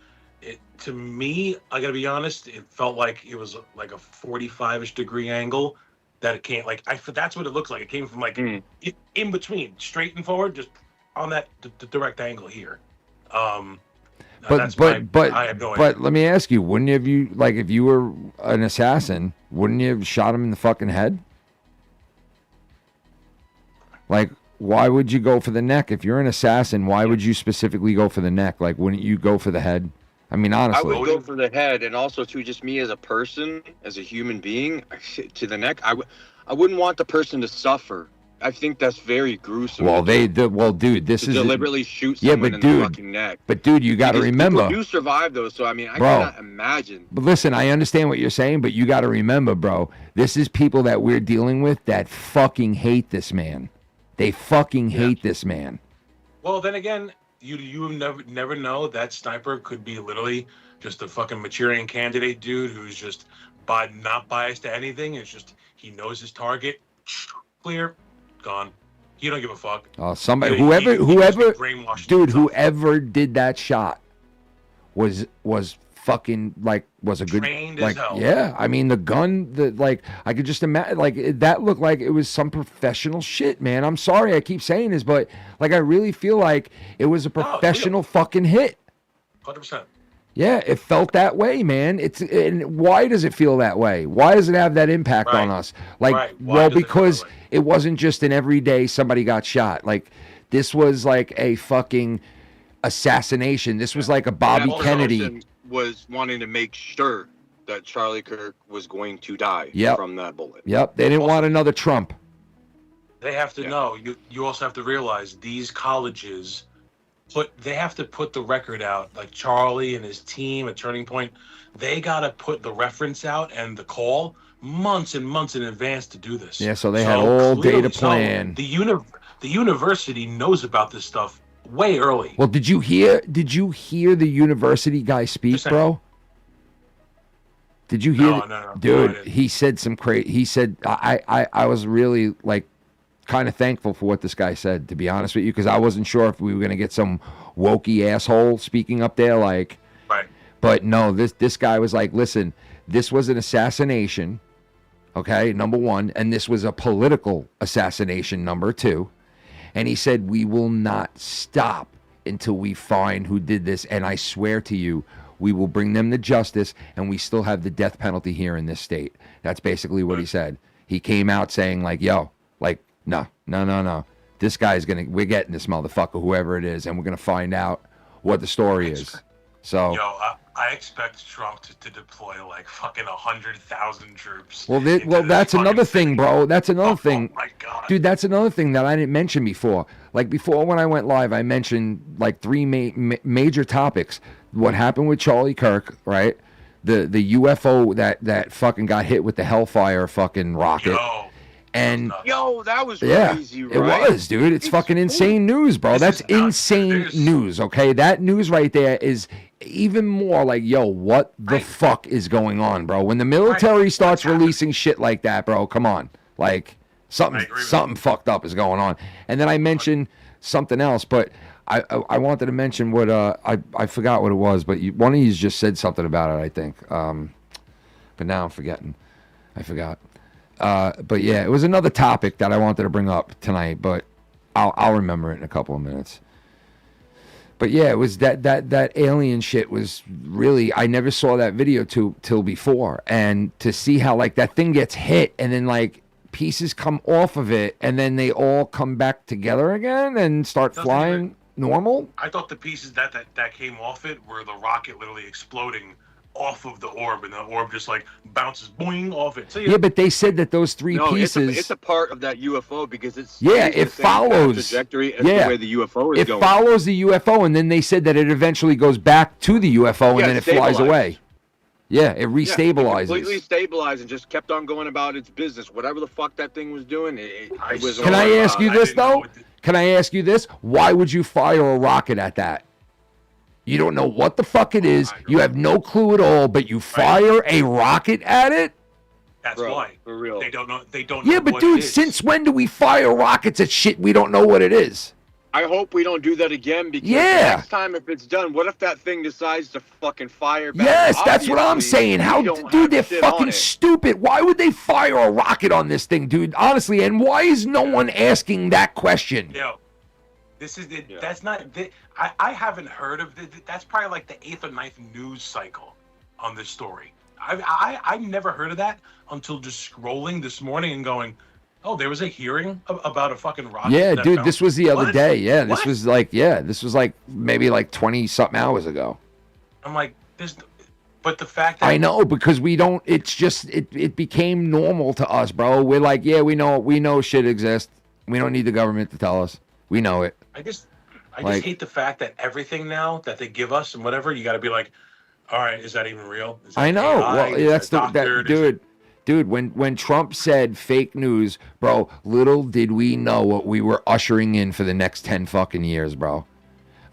S3: To me, I gotta be honest, it felt like it was like a 45-ish degree angle that it came, that's what it looks like. It came from like in between, straight and forward, just on that direct angle here.
S2: But
S3: I have no idea.
S2: let me ask you, wouldn't you, like, if you were an assassin, wouldn't you have shot him in the fucking head? Like, why would you go for the neck? If you're an assassin, why would you specifically go for the neck? Like, wouldn't you go for the head? I mean,
S11: I
S2: honestly.
S11: would go for the head, and also too, just me as a person, as a human being, to the neck. I wouldn't want the person to suffer. I think that's very gruesome.
S2: Well, dude, this
S11: to
S2: is
S11: deliberately shoot someone in the fucking neck.
S2: But dude, you got to remember.
S11: People do survive though, so I mean, I
S2: Bro,
S11: cannot imagine.
S2: But listen, I understand what you're saying, but you got to remember, bro. This is people that we're dealing with that fucking hate this man. They fucking hate this man.
S3: Well, then again, you never know. That sniper could be literally just a fucking Manchurian candidate dude who's just not biased to anything. It's just he knows his target. Clear, gone. He don't give a fuck.
S2: Somebody,
S3: He
S2: whoever did that shot was fucking was a good
S3: trained as hell.
S2: Yeah, I mean the gun, I could just imagine that looked like it was some professional shit, man. I'm sorry I keep saying this, but I really feel like it was a professional fucking hit.
S3: 100%.
S2: Yeah, it felt that way, man. And why does it feel that way? Why does it have that impact on us? Well, because it wasn't just an everyday somebody got shot. This was like a fucking assassination. This was like a Bobby Kennedy.
S11: Was wanting to make sure that Charlie Kirk was going to die from that bullet.
S2: Yep, they didn't want another Trump.
S3: They have to know. You also have to realize these colleges they have to put the record out. Like Charlie and his team at Turning Point, they got to put the reference out and the call months and months in advance to do this.
S2: Yeah, so they had all day to
S3: so
S2: plan.
S3: The university knows about this stuff way early.
S2: Well, did you hear the university guy speak, bro? Did you hear?
S3: No.
S2: Dude, he said some crazy. He said I was really kind of thankful for what this guy said, to be honest with you, because I wasn't sure if we were gonna get some wokey asshole speaking up there,
S3: Right.
S2: But no, this guy was like, listen, this was an assassination, okay, number one, and this was a political assassination, number two. And he said, we will not stop until we find who did this. And I swear to you, we will bring them to justice. And we still have the death penalty here in this state. That's basically what he said. He came out saying no. This guy's we're getting this motherfucker, whoever it is. And we're going to find out what the story is. So.
S3: I expect Trump to deploy fucking 100,000 troops.
S2: Well, that's another thing, bro. That's another thing.
S3: Oh my God.
S2: Dude, that's another thing that I didn't mention before. Before when I went live, I mentioned three major topics. What happened with Charlie Kirk, right? The UFO that fucking got hit with the Hellfire fucking rocket. And
S11: that was crazy, right?
S2: It was, dude. It's fucking insane news, bro. That's insane news, okay? That news right there is even more what the fuck is going on, bro? When the military starts releasing shit like that, bro, come on. Something fucked up is going on. And then I mentioned something else, but I wanted to mention what I forgot what it was, but one of you just said something about it, I think. But now I'm forgetting. I forgot. But yeah, it was another topic that I wanted to bring up tonight, but I'll remember it in a couple of minutes. But yeah, it was that alien shit was really, I never saw that video till before. And to see how that thing gets hit and then pieces come off of it and then they all come back together again and start flying normal.
S3: I thought the pieces that came off it were the rocket literally exploding off of the orb, and the orb just bounces boing off it. So
S2: yeah, but they said that those three pieces.
S11: It's a part of that UFO because it's
S2: it follows
S11: trajectory as the way the UFO is going.
S2: It follows the UFO, and then they said that it eventually goes back to the UFO, and then it flies away. Yeah, it restabilizes.
S11: It completely stabilized and just kept on going about its business. Whatever the fuck that thing was doing, it was.
S2: Can I ask you this though? Can I ask you this? Why would you fire a rocket at that? You don't know what the fuck it is. You have no clue at all, but you fire a rocket at it?
S3: That's why. For real. They don't know.
S2: Yeah, but dude, since when do we fire rockets at shit we don't know what it is?
S11: I hope we don't do that again because next time if it's done, what if that thing decides to fucking fire back?
S2: Yes, that's what I'm saying. Dude, they're fucking stupid. Why would they fire a rocket on this thing, dude? Honestly, and why is no one asking that question?
S3: Yo, this is that's not. I haven't heard of this. That's probably the 8th or 9th news cycle on this story. I've never heard of that until just scrolling this morning and going, oh, there was a hearing about a fucking rocket.
S2: Yeah, dude, this was the other day. Yeah, this was this was maybe 20 something hours ago.
S3: I'm like, but the fact that
S2: I know, because we don't. It's just it became normal to us, bro. We're like, yeah, we know shit exists. We don't need the government to tell us. We know it.
S3: I just hate the fact that everything now that they give us and whatever, you got to be like, all right, is that even real? Is that
S2: I know.
S3: AI?
S2: Well, that's dude. When Trump said fake news, bro, little did we know what we were ushering in for the next 10 fucking years, bro.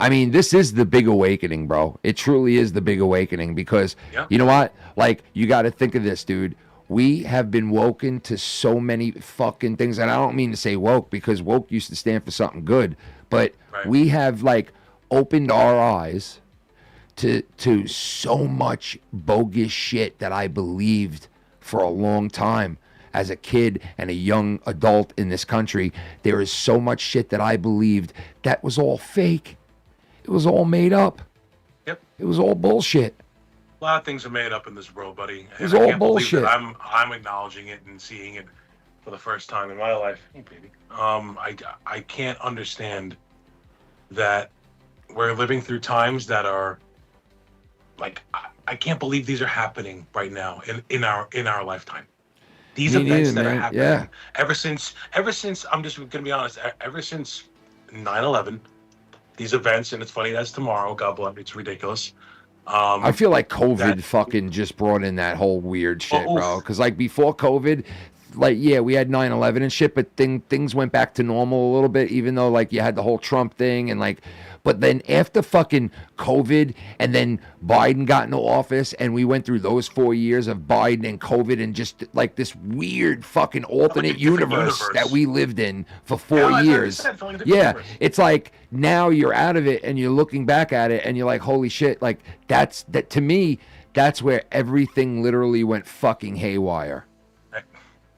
S2: I mean, this is the big awakening, bro. It truly is the big awakening because, you know what? Like, you got to think of this, dude. We have been woken to so many fucking things. And I don't mean to say woke because woke used to stand for something good. But we have, like, opened our eyes to so much bogus shit that I believed for a long time. As a kid and a young adult in this country, there is so much shit that I believed that was all fake. It was all made up.
S3: Yep.
S2: It was all bullshit.
S3: A lot of things are made up in this world, buddy.
S2: It was all bullshit.
S3: I'm acknowledging it and seeing it for the first time in my life. Hey, baby. I can't understand that we're living through times that are like I can't believe these are happening right now in our lifetime. These events that are happening ever since I'm just gonna be honest, ever since 9/11. These events, and it's funny that's tomorrow. God bless, it's ridiculous.
S2: I feel like COVID fucking just brought in that whole weird shit, bro. Because like before COVID, like we had 9/11 and shit, but things went back to normal a little bit. Even though like you had the whole Trump thing and like, but then after fucking COVID and then Biden got into office and we went through those 4 years of Biden and COVID and just like this weird fucking alternate universe that we lived in for 4 years. It's like now you're out of it and you're looking back at it and you're like, holy shit, like that to me, that's where everything literally went fucking haywire.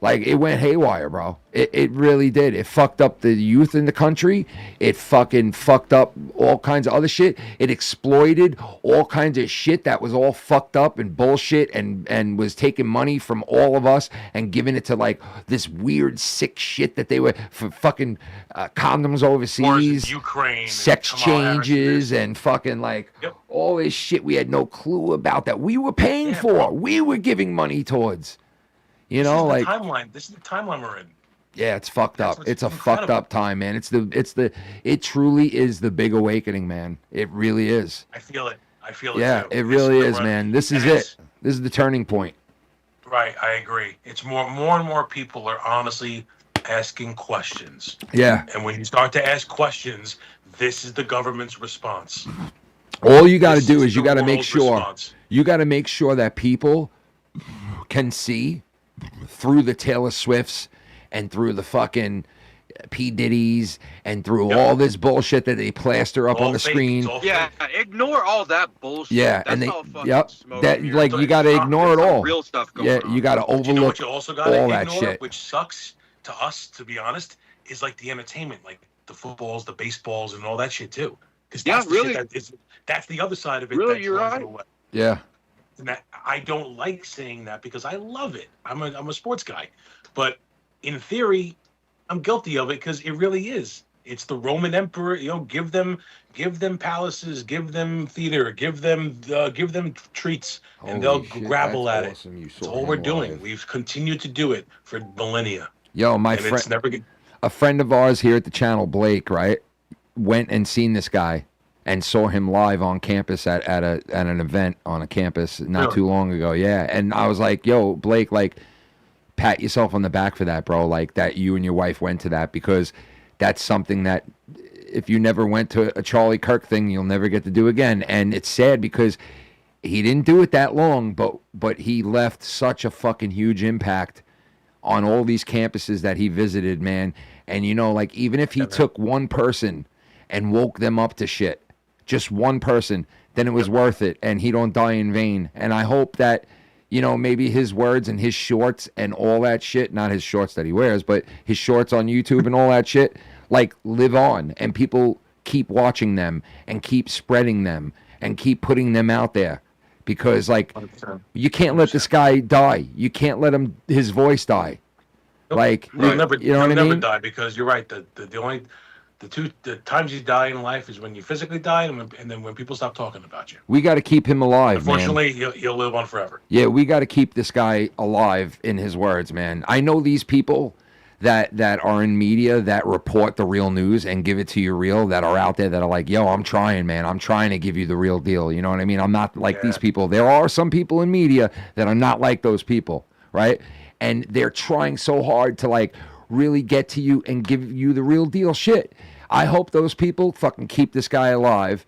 S2: Like, it went haywire, bro. It really did. It fucked up the youth in the country. It fucking fucked up all kinds of other shit. It exploited all kinds of shit that was all fucked up and bullshit and was taking money from all of us and giving it to, like, this weird, sick shit that they were for fucking condoms overseas,
S3: Ukraine,
S2: sex changes, and fucking, like, all this shit we had no clue about that we were paying for. Bro. We were giving money towards. You know, like
S3: this is the timeline we're in.
S2: Yeah, it's fucked up. It's a fucked up time, man. It truly is the big awakening, man. It really is.
S3: I feel it. Too.
S2: It really is, man. This is it. This is the turning point.
S3: Right, I agree. It's more and more people are honestly asking questions.
S2: Yeah.
S3: And when you start to ask questions, this is the government's response.
S2: All you got to do is you got to make sure that people can see through the Taylor Swifts and through the fucking P. Diddy's and through all this bullshit that they plaster up on the screen.
S11: Ignore all that bullshit.
S2: Yeah,
S11: that's
S2: and they,
S11: all fucking
S2: that like you got to ignore it all.
S11: Real stuff going on.
S2: You got to overlook
S3: you also
S2: all that shit.
S3: Which sucks to us, to be honest, is like the entertainment, like the footballs, the baseballs, and all that shit too. Because that's the other side of it.
S11: Really, you're right.
S2: Yeah.
S3: And that, I don't like saying that because I love it. I'm a sports guy, but in theory, I'm guilty of it because it really is. It's the Roman emperor. You know, give them palaces, give them theater, give them treats, and they'll grapple at it. That's all we're doing. We've continued to do it for millennia.
S2: Yo, my friend, a friend of ours here at the channel, Blake, right, went and seen this guy. And saw him live on campus at an event on a campus not too long ago. Yeah, and I was like, "Yo, Blake, like, pat yourself on the back for that, bro. Like that you and your wife went to that because that's something that if you never went to a Charlie Kirk thing, you'll never get to do again." And it's sad because he didn't do it that long, but he left such a fucking huge impact on all these campuses that he visited, man. And you know, like even if he took one person and woke them up to shit. Just one person, then it was worth it, and he don't die in vain. And I hope that, you know, maybe his words and his shorts and all that shit, not his shorts that he wears, but his shorts on YouTube and all that shit, like, live on, and people keep watching them and keep spreading them and keep putting them out there. Because, like, 100%. You can't let this guy die. You can't let his voice die. Like,
S3: you know what I mean?
S2: He'll
S3: never die because you're right. The the times you die in life is when you physically die, and then when people stop talking about you.
S2: We got to keep him alive, man.
S3: Unfortunately, he'll live on forever.
S2: Yeah, we got to keep this guy alive, in his words, man. I know these people that are in media that report the real news and give it to you real, that are out there that are like, yo, I'm trying, man. I'm trying to give you the real deal. You know what I mean? I'm not like these people. There are some people in media that are not like those people, right? And they're trying so hard to like really get to you and give you the real deal shit. I hope those people fucking keep this guy alive.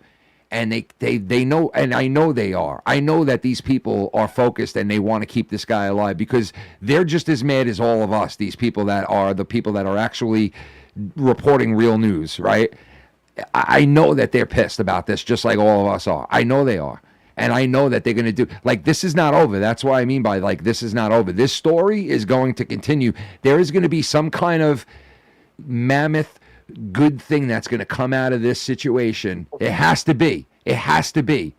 S2: And they know, and I know they are. I know that these people are focused and they want to keep this guy alive because they're just as mad as all of us, these people that are the people that are actually reporting real news, right? I know that they're pissed about this just like all of us are. I know they are. And I know that they're going to do, like, this is not over. That's what I mean by, like, this is not over. This story is going to continue. There is going to be some kind of mammoth good thing that's going to come out of this situation. It has to be. It has to be.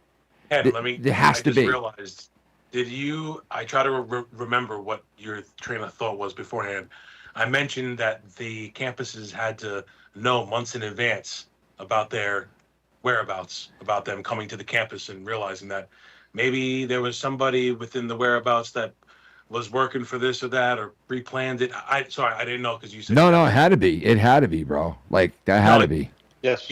S3: Ken,
S2: There has to be.
S3: Realized, I try to remember what your train of thought was beforehand. I mentioned that the campuses had to know months in advance about their whereabouts, about them coming to the campus and realizing that maybe there was somebody within the whereabouts that was working for this or that or pre-planned it. Sorry, I didn't know because you said
S2: No, it had to be. It had to be, bro. Like, that had to be.
S4: Yes.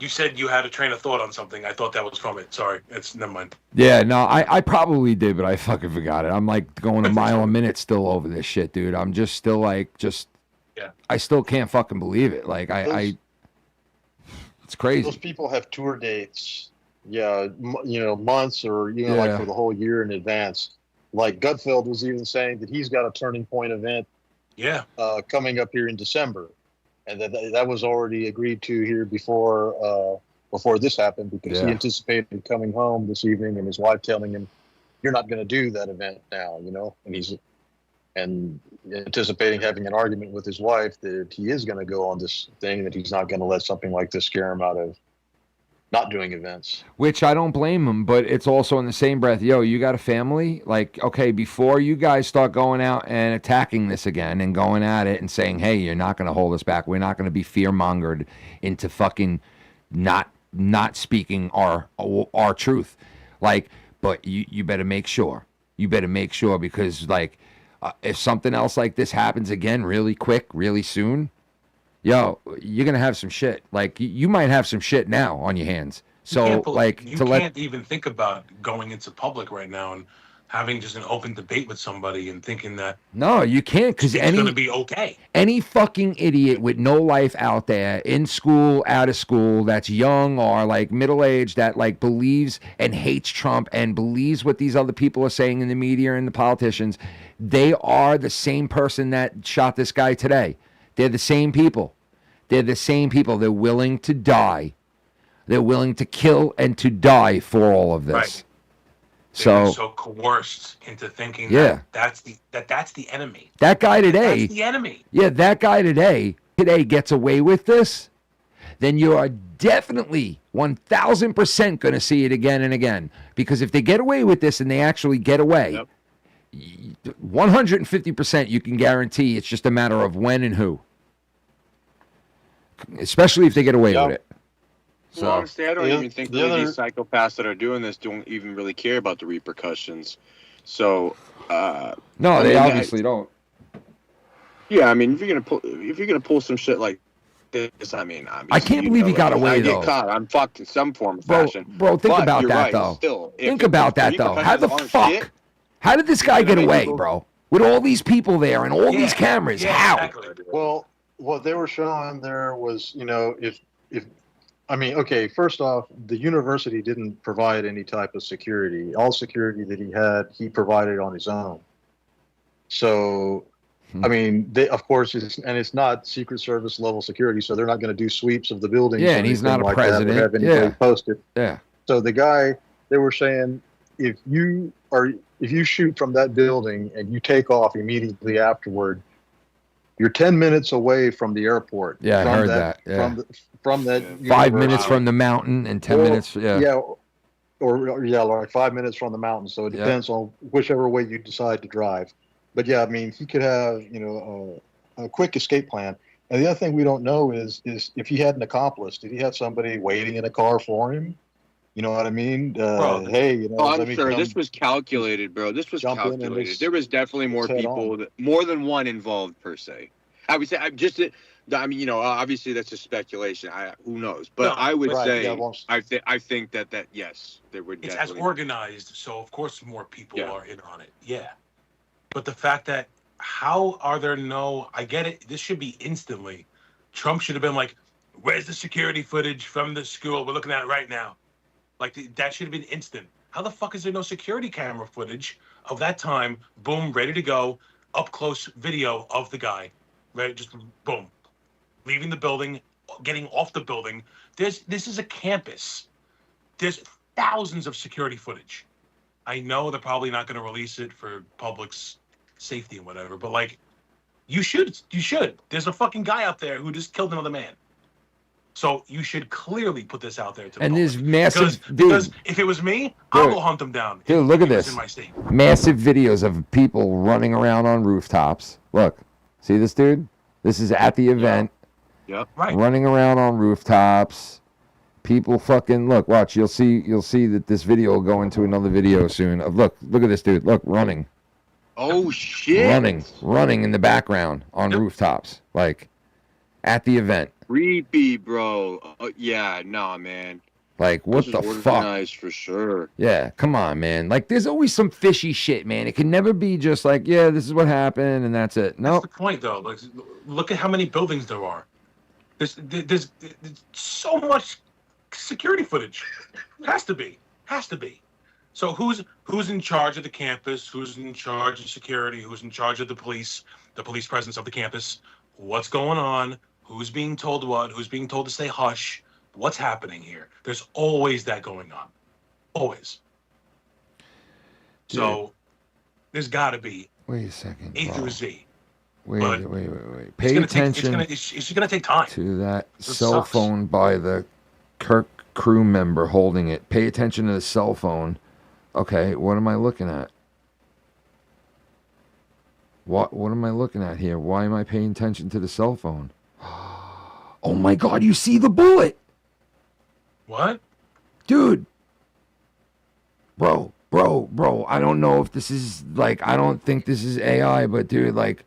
S3: You said you had a train of thought on something. I thought that was from it. Sorry, never mind.
S2: Yeah, no, I probably did, but I fucking forgot it. I'm like going a mile a minute still over this shit, dude. I'm just still like,
S3: yeah.
S2: I still can't fucking believe it. Like, it's crazy.
S4: Those people have tour dates, months or, like for the whole year in advance. Like Gutfeld was even saying that he's got a turning point event coming up here in December. And that was already agreed to here before this happened because he anticipated coming home this evening and his wife telling him, you're not going to do that event now, and he's anticipating having an argument with his wife that he is going to go on this thing, that he's not going to let something like this scare him out of not doing events.
S2: Which I don't blame him, but it's also in the same breath, yo, you got a family? Like, okay, before you guys start going out and attacking this again and going at it and saying, hey, you're not going to hold us back. We're not going to be fear-mongered into fucking not speaking our truth. Like, but you better make sure. You better make sure because, like, if something else like this happens again really quick, really soon, yo, you're gonna have some shit. Like you might have some shit now on your hands. So
S3: you can't even think about going into public right now and having just an open debate with somebody and thinking that
S2: no, you can't because
S3: it's gonna be okay.
S2: Any fucking idiot with no life out there, in school, out of school, that's young or like middle aged, that like believes and hates Trump and believes what these other people are saying in the media and the politicians, they are the same person that shot this guy today. They're the same people. They're the same people. They're willing to die. They're willing to kill and to die for all of this.
S3: Right. So coerced into thinking that that's the enemy.
S2: That guy today.
S3: That's the enemy.
S2: Yeah, that guy today gets away with this, then you are definitely 1,000% going to see it again and again. Because if they get away with this and they actually get away, 150% you can guarantee it's just a matter of when and who. Especially if they get away with it.
S11: So well, honestly, I don't even think these psychopaths that are doing this don't even really care about the repercussions. So
S2: no, they obviously don't.
S11: Yeah, I mean, if you're gonna pull some shit like this, I mean,
S2: I can't believe he got away though.
S11: I get caught, I'm fucked in some form of fashion.
S2: Bro, think about that though.
S11: Still,
S2: think about that though. How the fuck? How did this guy get away, bro? With all these people there and all these cameras, how?
S4: Exactly. Well, what they were showing there was, first off, the university didn't provide any type of security. All security that he had, he provided on his own. So, I mean, of course, it's not Secret Service level security, so they're not going to do sweeps of the building.
S2: Yeah, and he's not a president.
S4: Have anybody posted.
S2: Yeah.
S4: So the guy, they were saying, if you shoot from that building and you take off immediately afterward, you're 10 minutes away from the airport.
S2: Yeah, I heard that. Yeah.
S4: From that
S2: 5 minutes from the mountain and 10 minutes. Yeah.
S4: Like 5 minutes from the mountain. So it depends on whichever way you decide to drive. But yeah, I mean, he could have, a quick escape plan. And the other thing we don't know is if he had an accomplice, did he have somebody waiting in a car for him? You know what I mean? Hey, you know,
S11: Oh,
S4: let
S11: I'm
S4: me
S11: sure
S4: come
S11: this was calculated, bro. This was
S4: jump in and
S11: calculated.
S4: just-
S11: There was definitely more
S4: just head
S11: people,
S4: on.
S11: more than one involved per se. I would say, I mean, you know, obviously that's just speculation. Who knows? But
S3: No,
S11: I would
S4: right,
S11: say,
S4: yeah, well,
S11: I think that yes, there would
S3: It's as
S11: definitely.
S3: organized, so of course more people
S11: Yeah.
S3: are in on it. Yeah. But the fact that how are there no, I get it, this should be instantly. Trump should have been like, where's the security footage from the school? We're looking at it right now. Like that should have been instant. How the fuck is there no security camera footage of that time? Boom, ready to go, up close video of the guy, right? Just boom, leaving the building, getting off the building. This is a campus. There's thousands of security footage. I know they're probably not going to release it for public's safety and whatever, but like, you should. There's a fucking guy out there who just killed another man. So you should clearly put this out there to the
S2: And
S3: public.
S2: there's massive,
S3: because
S2: dude,
S3: if it was me, I'll
S2: Dude.
S3: go hunt them down.
S2: Dude,
S3: if
S2: look at
S3: he was
S2: this.
S3: in my state.
S2: Massive videos of people running around on rooftops. Look, see this dude? This is at the event.
S11: Yep.
S3: Right.
S2: Running around on rooftops. People fucking look. Watch. You'll see that this video will go into another video soon. Of look at this dude. Look, running,
S11: Oh shit!
S2: running in the background on rooftops, like at the event.
S11: Creepy, bro. Yeah, nah, man.
S2: Like what
S11: This
S2: the
S11: is
S2: fuck?
S11: organized for sure.
S2: Yeah, come on, man. Like there's always some fishy shit, man. It can never be just like, yeah, this is what happened and that's it. No.
S3: That's the point, though. Like, look at how many buildings there are. There's so much security footage. Has to be. So who's in charge of the campus? Who's in charge of security? Who's in charge of the police presence of the campus? What's going on? Who's being told what? Who's being told to stay hush? What's happening here? There's always that going on. Always. So there's got to be
S2: Wait a second.
S3: A
S2: bro.
S3: through Z.
S2: Wait.
S3: But
S2: Pay attention
S3: It's gonna take time.
S2: to that
S3: This
S2: cell
S3: sucks.
S2: phone by the Kirk crew member holding it. Pay attention to the cell phone. Okay, what am I looking at? What am I looking at here? Why am I paying attention to the cell phone? Oh my God, you see the bullet.
S3: What?
S2: Dude. Bro, I don't know if this is like, I don't think this is AI, but dude, like,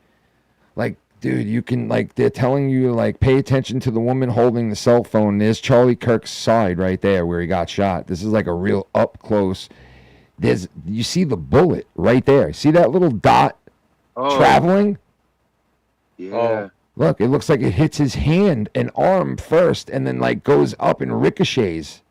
S2: dude, you can, like, they're telling you, like, pay attention to the woman holding the cell phone. There's Charlie Kirk's side right there where he got shot. This is like a real up close. You see the bullet right there. See that little dot traveling?
S11: Yeah.
S2: Look, it looks like it hits his hand and arm first and then, like, goes up and ricochets.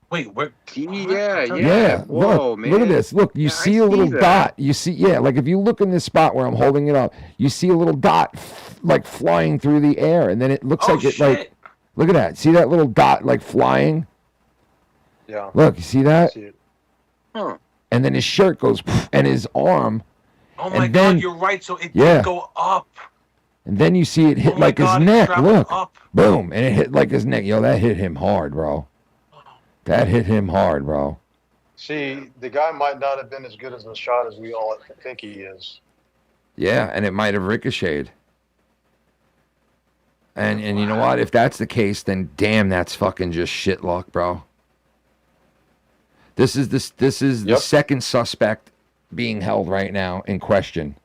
S3: Wait, what?
S2: Yeah,
S11: Whoa,
S2: look at this. Look, you see a little dot. You see, like if you look in this spot where I'm holding it up, you see a little dot like flying through the air, and then it looks like it like. Look at that. See that little dot like flying?
S4: Yeah.
S2: Look, you see that?
S4: I see it.
S11: Huh.
S2: And then his shirt goes, and his arm.
S3: Oh my
S2: and then,
S3: God, you're right. So it
S2: Yeah.
S3: did go up.
S2: And then you see it hit
S3: Oh my
S2: like
S3: God,
S2: his
S3: it
S2: neck.
S3: traveled
S2: Look,
S3: up.
S2: boom, and it hit like his neck. Yo, that hit him hard, bro. That hit him hard, bro.
S4: See, the guy might not have been as good as the shot as we all think he is.
S2: Yeah, and it might have ricocheted. And you know what? If that's the case, then damn, that's fucking just shit luck, bro. This is the second suspect being held right now in question.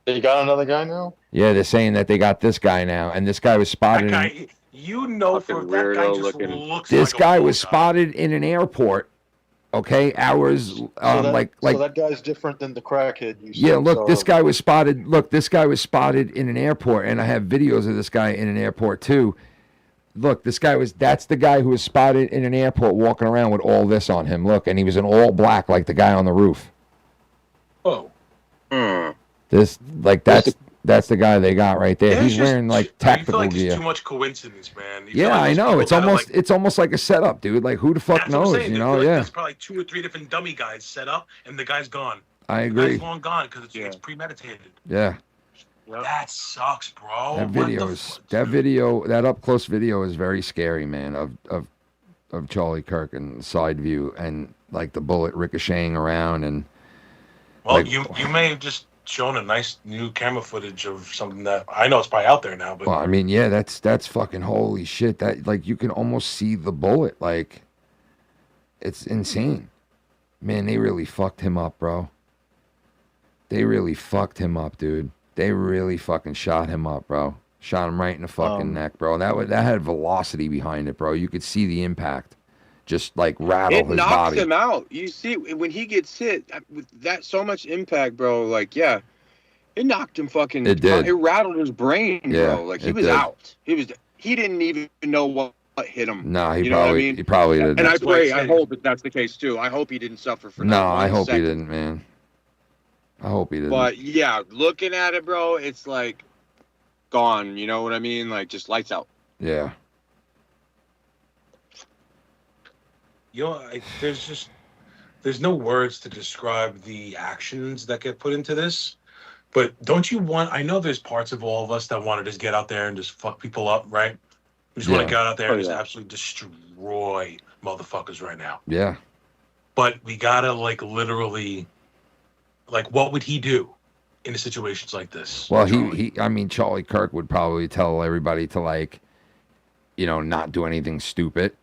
S4: They got another guy now?
S2: Yeah, they're saying that they got this guy now, and this guy was spotted.
S3: That guy, you know, for that guy just looks
S2: This
S3: like
S2: guy was spotted in an airport. Okay, hours
S4: So that
S2: like
S4: guy's different than the crackhead you
S2: yeah.
S4: said,
S2: Look,
S4: so-
S2: this guy was spotted. Look, this guy was spotted in an airport, and I have videos of this guy in an airport too. Look, that's the guy who was spotted in an airport walking around with all this on him. Look, and he was in all black like the guy on the roof.
S3: Oh.
S2: This that's the guy they got right there. He's wearing like
S3: I feel
S2: tactical
S3: like
S2: gear.
S3: it's too much coincidence, man. You feel
S2: Yeah,
S3: like
S2: I
S3: those
S2: know.
S3: people
S2: It's
S3: gotta,
S2: almost
S3: like,
S2: it's almost like a setup, dude. Like who the fuck
S3: that's what I'm
S2: knows,
S3: saying.
S2: you
S3: I
S2: know?
S3: feel like
S2: Yeah.
S3: There's probably 2 or 3 different dummy guys set up, and the guy's gone.
S2: I
S3: The
S2: agree.
S3: guy's long gone because it's premeditated.
S2: Yeah.
S3: That sucks, bro.
S2: That
S3: What
S2: video
S3: the
S2: is that up close video is very scary, man. Of Charlie Kirk and side view and like the bullet ricocheting around and
S3: Well,
S2: like,
S3: you may have just shown a nice new camera footage of something that I know it's probably out there now, but
S2: Well, I mean, yeah, that's fucking holy shit. That, like, you can almost see the bullet. Like, it's insane. Man, they really fucked him up, bro. They really fucked him up, dude. They really fucking shot him up, bro. Shot him right in the fucking neck, bro. That had velocity behind it, bro. You could see the impact, just like rattle
S11: It
S2: his
S11: knocks
S2: body.
S11: him out. You see, when he gets hit with that so much impact, bro. Like, yeah, it knocked him fucking.
S2: It did.
S11: It rattled his brain,
S2: Yeah,
S11: bro. Like he
S2: it
S11: was
S2: did.
S11: out. He didn't even know what hit him.
S2: Nah, he
S11: you know what I
S2: probably
S11: mean?
S2: he probably didn't.
S11: And I hope that that's the case too. I hope he didn't suffer for that.
S2: No, I
S11: one
S2: hope he
S11: second.
S2: didn't, man. I hope he didn't.
S11: But yeah, looking at it, bro, it's like gone. You know what I mean? Like just lights out.
S2: Yeah.
S3: you know, there's no words to describe the actions that get put into this. But don't you want? I know there's parts of all of us that want to just get out there and just fuck people up, right? We just want to get out there and just absolutely destroy motherfuckers right now.
S2: Yeah.
S3: But we gotta like literally, like, what would he do in situations like this?
S2: Well, I mean, Charlie Kirk would probably tell everybody to, like, you know, not do anything stupid.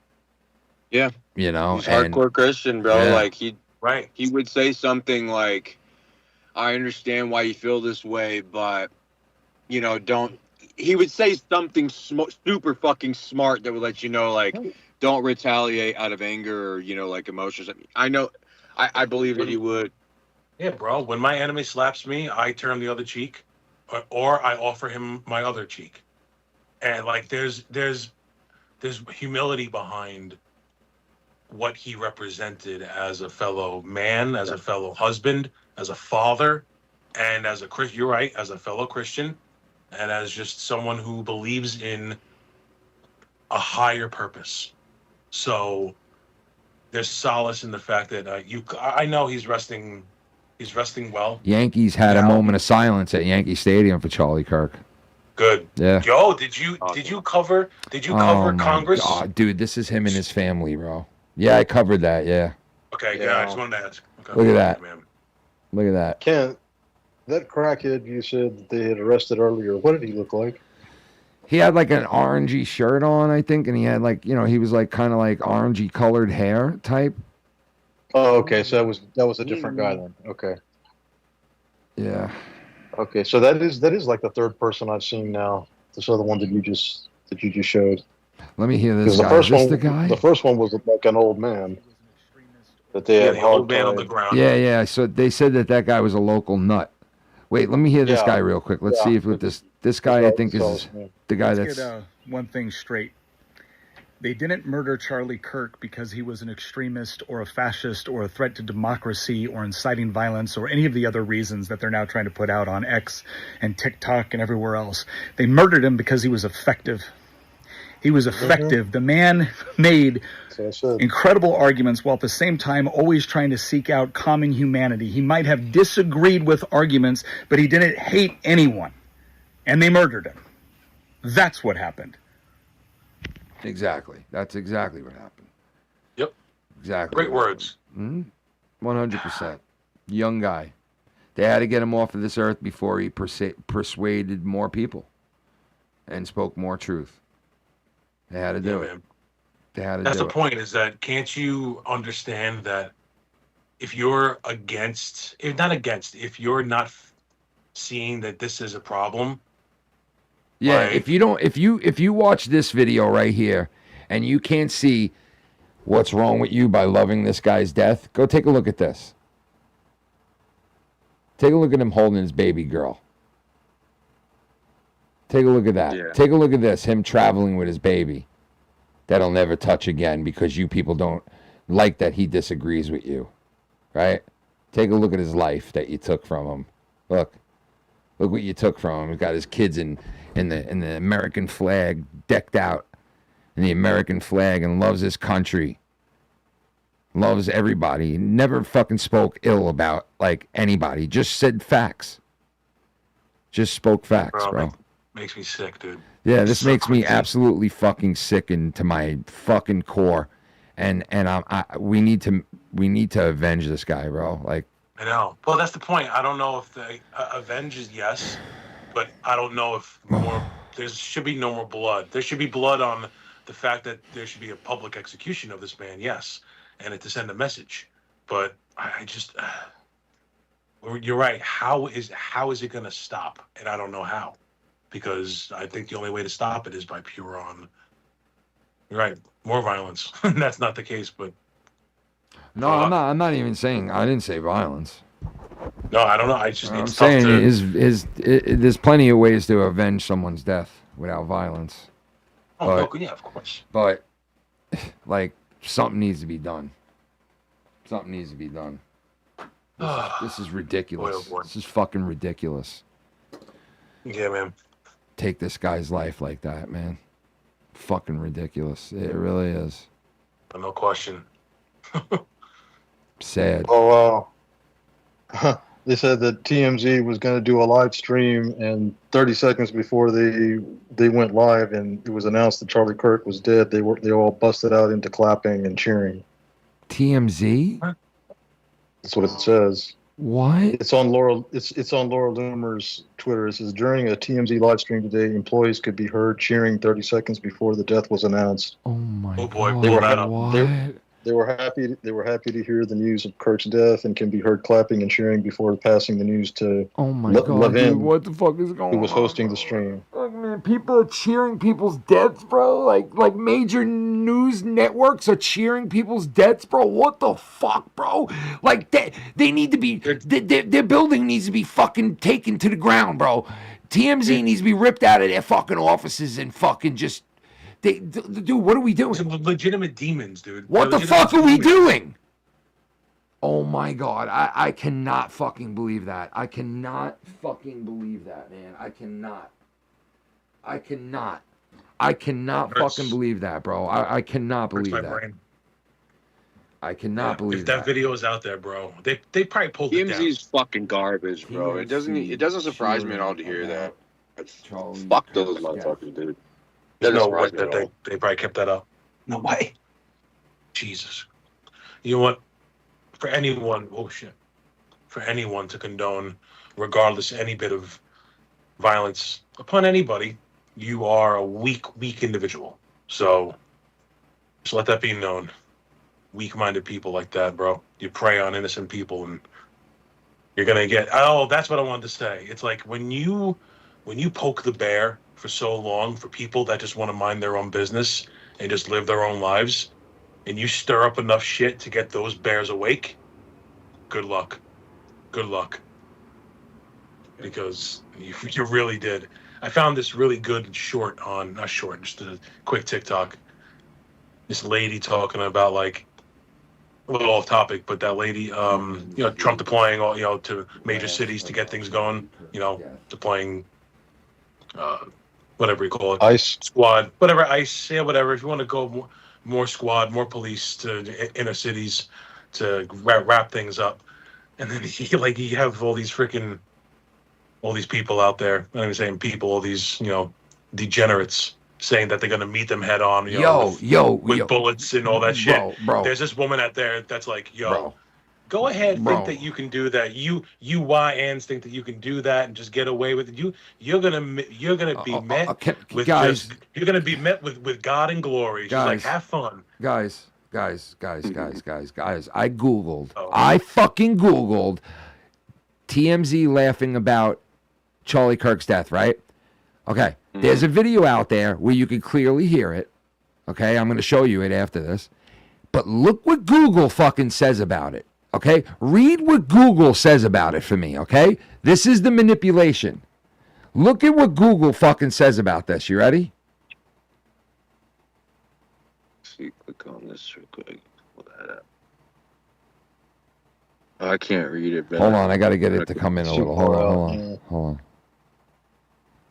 S11: Yeah.
S2: You know,
S11: He's hardcore Christian, bro.
S2: Yeah.
S11: Like he would say something like, "I understand why you feel this way, but you know, don't." He would say something super fucking smart that would let you know, like, don't retaliate out of anger or, you know, like emotions. I know, I believe that he would.
S3: Yeah, bro. When my enemy slaps me, I turn the other cheek, or I offer him my other cheek, and like there's humility behind what he represented as a fellow man, as a fellow husband, as a father, and as a Christian. You're right, as a fellow Christian, and as just someone who believes in a higher purpose. So there's solace in the fact that I know he's resting well.
S2: Yankees had a moment of silence at Yankee Stadium for Charlie Kirk.
S3: Good.
S2: Yeah.
S3: Yo, did you cover Congress?
S2: God, dude, this is him and his family, bro. Yeah, I covered that. Yeah.
S3: Okay, yeah, I just wanted to ask. Okay.
S2: Look at that. Look at that.
S4: Ken, that crackhead you said that they had arrested earlier, what did he look like?
S2: He had like an orangey shirt on, I think, and he had like, you know, he was like kind of like orangey colored hair type.
S4: Oh, okay. So that was a different guy then. Okay.
S2: Yeah.
S4: Okay, so that is like the third person I've seen now. This other one that you just showed.
S2: Let me hear this
S4: The
S2: guy.
S4: first
S2: Is this
S4: one,
S2: the guy?
S4: The first one was like an old man that they had
S3: the old man on the
S4: hogtied.
S3: ground.
S2: Yeah, yeah. So they said that guy was a local nut. Wait, let me hear this
S4: Yeah.
S2: guy real quick. Let's see if with this guy I think is the guy
S12: Let's
S2: that's.
S12: get one thing straight. They didn't murder Charlie Kirk because he was an extremist or a fascist or a threat to democracy or inciting violence or any of the other reasons that they're now trying to put out on X and TikTok and everywhere else. They murdered him because he was effective. He was effective. The man made incredible arguments while at the same time always trying to seek out common humanity. He might have disagreed with arguments, but he didn't hate anyone. And they murdered him. That's what happened.
S2: Exactly. That's exactly what happened.
S3: Yep.
S2: Exactly.
S3: Great words.
S2: 100%. Young guy. They had to get him off of this earth before he persuaded more people and spoke more truth. They had to do it.
S3: Man.
S2: They had to
S3: That's
S2: do
S3: the
S2: it.
S3: point, is that can't you understand that if you're if you're not seeing that this is a problem.
S2: Yeah,
S3: Like,
S2: if you watch this video right here and you can't see what's wrong with you by loving this guy's death, go take a look at this. Take a look at him holding his baby girl. Take a look at that.
S11: Yeah.
S2: Take a look at this, him traveling with his baby that he'll never touch again because you people don't like that he disagrees with you. Right? Take a look at his life that you took from him. Look what you took from him. He's got his kids in the American flag, decked out in the American flag, and loves his country. Loves everybody. Never fucking spoke ill about like anybody. Just said facts. Just spoke facts, bro.
S3: Makes me sick, dude.
S2: Yeah, this makes me absolutely fucking sick into my fucking core, and we need to avenge this guy, bro. Like,
S3: I know. Well, that's the point. I don't know if the avenge is yes, but I don't know if more. There should be no more blood. There should be blood on the fact that there should be a public execution of this man. Yes, and to send a message. But I just, you're right. How is it going to stop? And I don't know how, because I think the only way to stop it is by pure on. You're right. More violence. That's not the case, but.
S2: No, I'm not even saying. I didn't say violence.
S3: No, I don't know. I'm
S2: saying there's plenty of ways to avenge someone's death without violence.
S3: Oh, yeah, of course.
S2: But like something needs to be done. Something needs to be done. This is ridiculous.
S3: Boy, oh boy.
S2: This is fucking ridiculous.
S3: Yeah, man.
S2: Take this guy's life like that, man. Fucking ridiculous. It really is.
S3: No question.
S2: Sad.
S4: Oh, they said that TMZ was going to do a live stream, and 30 seconds before they went live, and it was announced that Charlie Kirk was dead. They all busted out into clapping and cheering.
S2: TMZ?
S4: That's what it says.
S2: What?
S4: It's on Laura. It's on Laura Loomer's Twitter. It says during a TMZ live stream today, employees could be heard cheering 30 seconds before the death was announced.
S2: Oh my
S3: boy,
S2: God.
S4: They were happy. They were happy to hear the news of Kirk's death and can be heard clapping and cheering before passing the news to
S2: God,
S4: Levin,
S2: dude, what the fuck is going on?
S4: who was hosting the stream.
S2: Like, man, people are cheering people's deaths, bro. Like major news networks are cheering people's deaths, bro. What the fuck, bro? Like they need to be their building needs to be fucking taken to the ground, bro. TMZ needs to be ripped out of their fucking offices and fucking just. Dude, what are we doing?
S3: Some legitimate demons, dude.
S2: What the fuck are we doing? Oh my God, I cannot fucking believe that. I cannot fucking believe that, man. I cannot fucking believe that, bro. I cannot believe that.
S3: Brain.
S2: I cannot believe
S3: if that video is out there, bro. They probably pulled it down.
S11: TMZ's fucking garbage, bro. It doesn't surprise me at all to hear that. Fuck those motherfuckers, dude.
S3: No way that they probably kept that up. No way. Jesus. You know what? For anyone to condone, regardless any bit of violence upon anybody, you are a weak individual. So just let that be known. Weak-minded people like that, bro. You prey on innocent people and you're gonna get. Oh, that's what I wanted to say. It's like when you poke the bear for so long for people that just want to mind their own business and just live their own lives, and you stir up enough shit to get those bears awake, good luck. Good luck. Because you really did. I found this really good short on, not short, just a quick TikTok. This lady talking about, like, a little off topic, but that lady, Trump deploying all, to major cities to get things going, deploying, whatever you call it,
S4: ICE
S3: squad, whatever, ICE, yeah, whatever. If you want to go more squad, more police to inner cities to wrap things up, and then you have all these people out there. I'm not even saying people, all these degenerates saying that they're gonna meet them head on, with bullets and all that shit.
S2: Bro.
S3: There's this woman out there that's like, go ahead, think that you can do that. You YNs think that you can do that and just get away with it. You're gonna be met with
S2: guys.
S3: You're gonna be met with God and glory. She's like, have fun,
S2: guys. I Googled. I fucking Googled TMZ laughing about Charlie Kirk's death. Right? Okay. There's a video out there where you can clearly hear it. Okay, I'm gonna show you it after this. But look what Google fucking says about it. Okay? Read what Google says about it for me, okay? This is the manipulation. Look at what Google fucking says about this. You ready?
S11: See, click on this real quick. Pull that up. I can't read it, man.
S2: Hold on, I gotta get it to come in a little.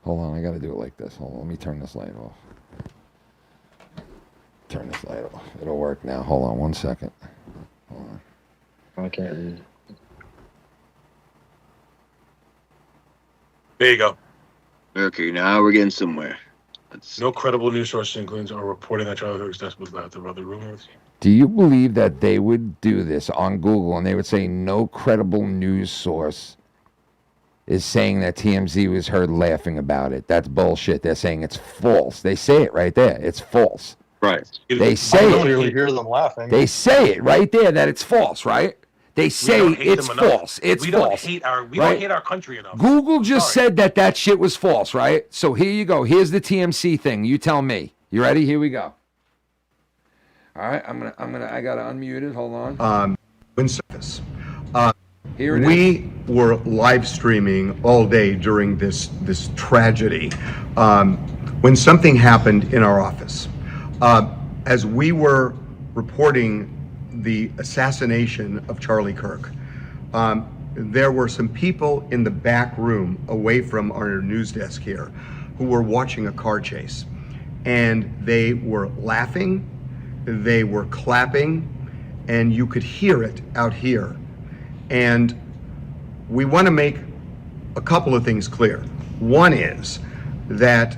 S2: Hold on, I gotta do it like this. Hold on, let me turn this light off. Turn this light off. It'll work now. Hold on 1 second. Hold on.
S4: I can't read.
S3: There you go.
S11: Okay, now we're getting somewhere.
S3: No credible news sources, including, are reporting that Charlie Kirk's death was left of other rumors.
S2: Do you believe that they would do this on Google and they would say no credible news source is saying that TMZ was heard laughing about it? That's bullshit. They're saying it's false. They say it right there. It's false.
S11: Right.
S2: They say
S4: I don't
S2: it.
S4: really hear them laughing.
S2: They say it right there that it's false, right? They say it's false. It's false.
S3: We don't hate our country enough.
S2: Google just said that that shit was false, right? So here you go. Here's the TMC thing. You tell me. You ready? Here we go. All right, I gotta unmute it. Hold on. Here it
S13: we were live streaming all day during this tragedy. When something happened in our office, as we were reporting the assassination of Charlie Kirk, there were some people in the back room away from our news desk here who were watching a car chase, and they were laughing, they were clapping, and you could hear it out here. And we want to make a couple of things clear. One is that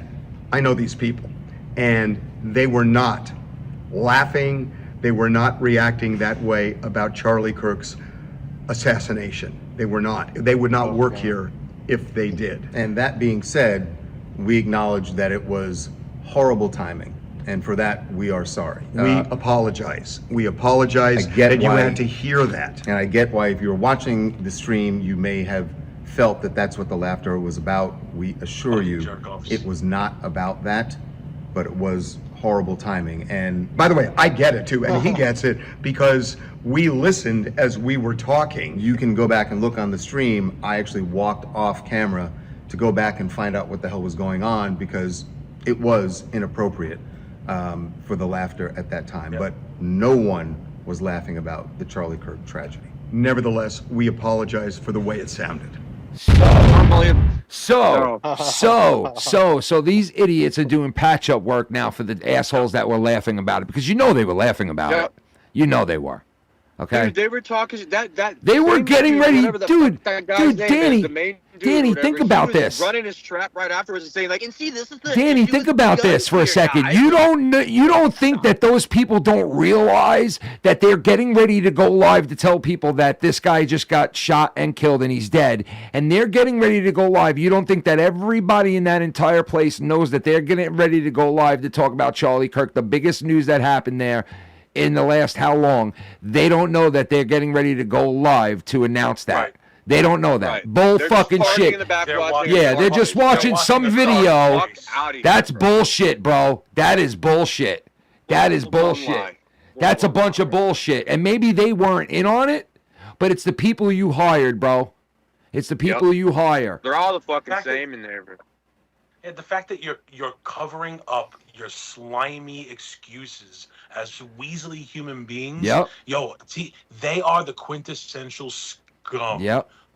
S13: I know these people, and they were not laughing, they were not reacting that way about Charlie Kirk's assassination. They were not. They would not work here if they did.
S14: And that being said, we acknowledge that it was horrible timing. And for that, we are sorry.
S13: We apologize. We apologize that you had to hear that.
S14: And I get why, if you were watching the stream, you may have felt that that's what the laughter was about. We assure you, it was not about that, but it was horrible timing. And
S13: by the way, I get it too, and he gets it because we listened as we were talking.
S14: You can go back and look on the stream. I actually walked off camera to go back and find out what the hell was going on, because it was inappropriate for the laughter at that time. But no one was laughing about the Charlie Kirk tragedy.
S13: Nevertheless, we apologize for the way it sounded.
S2: So these idiots are doing patch-up work now for the assholes that were laughing about it, because you know they were laughing about it. You know they were. Okay.
S11: Dude, they were talking that.
S2: They were getting ready, dude. Danny, think about this.
S11: Running his trap right afterwards and saying like, "And see, this is the."
S2: Danny, think about this for a second. You don't think that those people don't realize that they're getting ready to go live to tell people that this guy just got shot and killed and he's dead, and they're getting ready to go live. You don't think that everybody in that entire place knows that they're getting ready to go live to talk about Charlie Kirk, the biggest news that happened there in the last how long? They don't know that they're getting ready to go live to announce that. Right. They don't know that. Bull fucking shit. They're just watching some video. That's bullshit, bro. That is bullshit. That is bullshit. That's a bunch of bullshit. And maybe they weren't in on it, but it's the people you hired, bro. It's the people you hire.
S11: They're all the fucking same in there, bro.
S3: Yeah, the fact that you're covering up your slimy excuses as weaselly human beings.
S2: Yep.
S3: Yo, see, they are the quintessential scum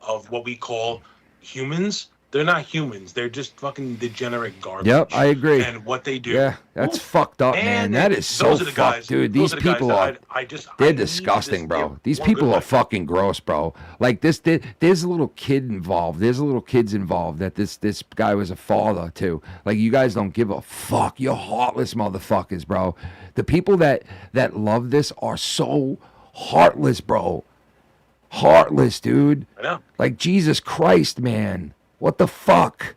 S3: of what we call humans. They're not humans. They're just fucking degenerate garbage.
S2: Yep, I agree.
S3: And what they do.
S2: Yeah, that's fucked up, man. That is so fucked, dude. These people are, they're disgusting, bro. These people are fucking gross, bro. Like this, there's a little kid involved. There's a little kids involved that this guy was a father to. Like, you guys don't give a fuck. You're heartless motherfuckers, bro. The people that love this are so heartless, bro. Heartless, dude.
S3: I know.
S2: Like, Jesus Christ, man. What the fuck?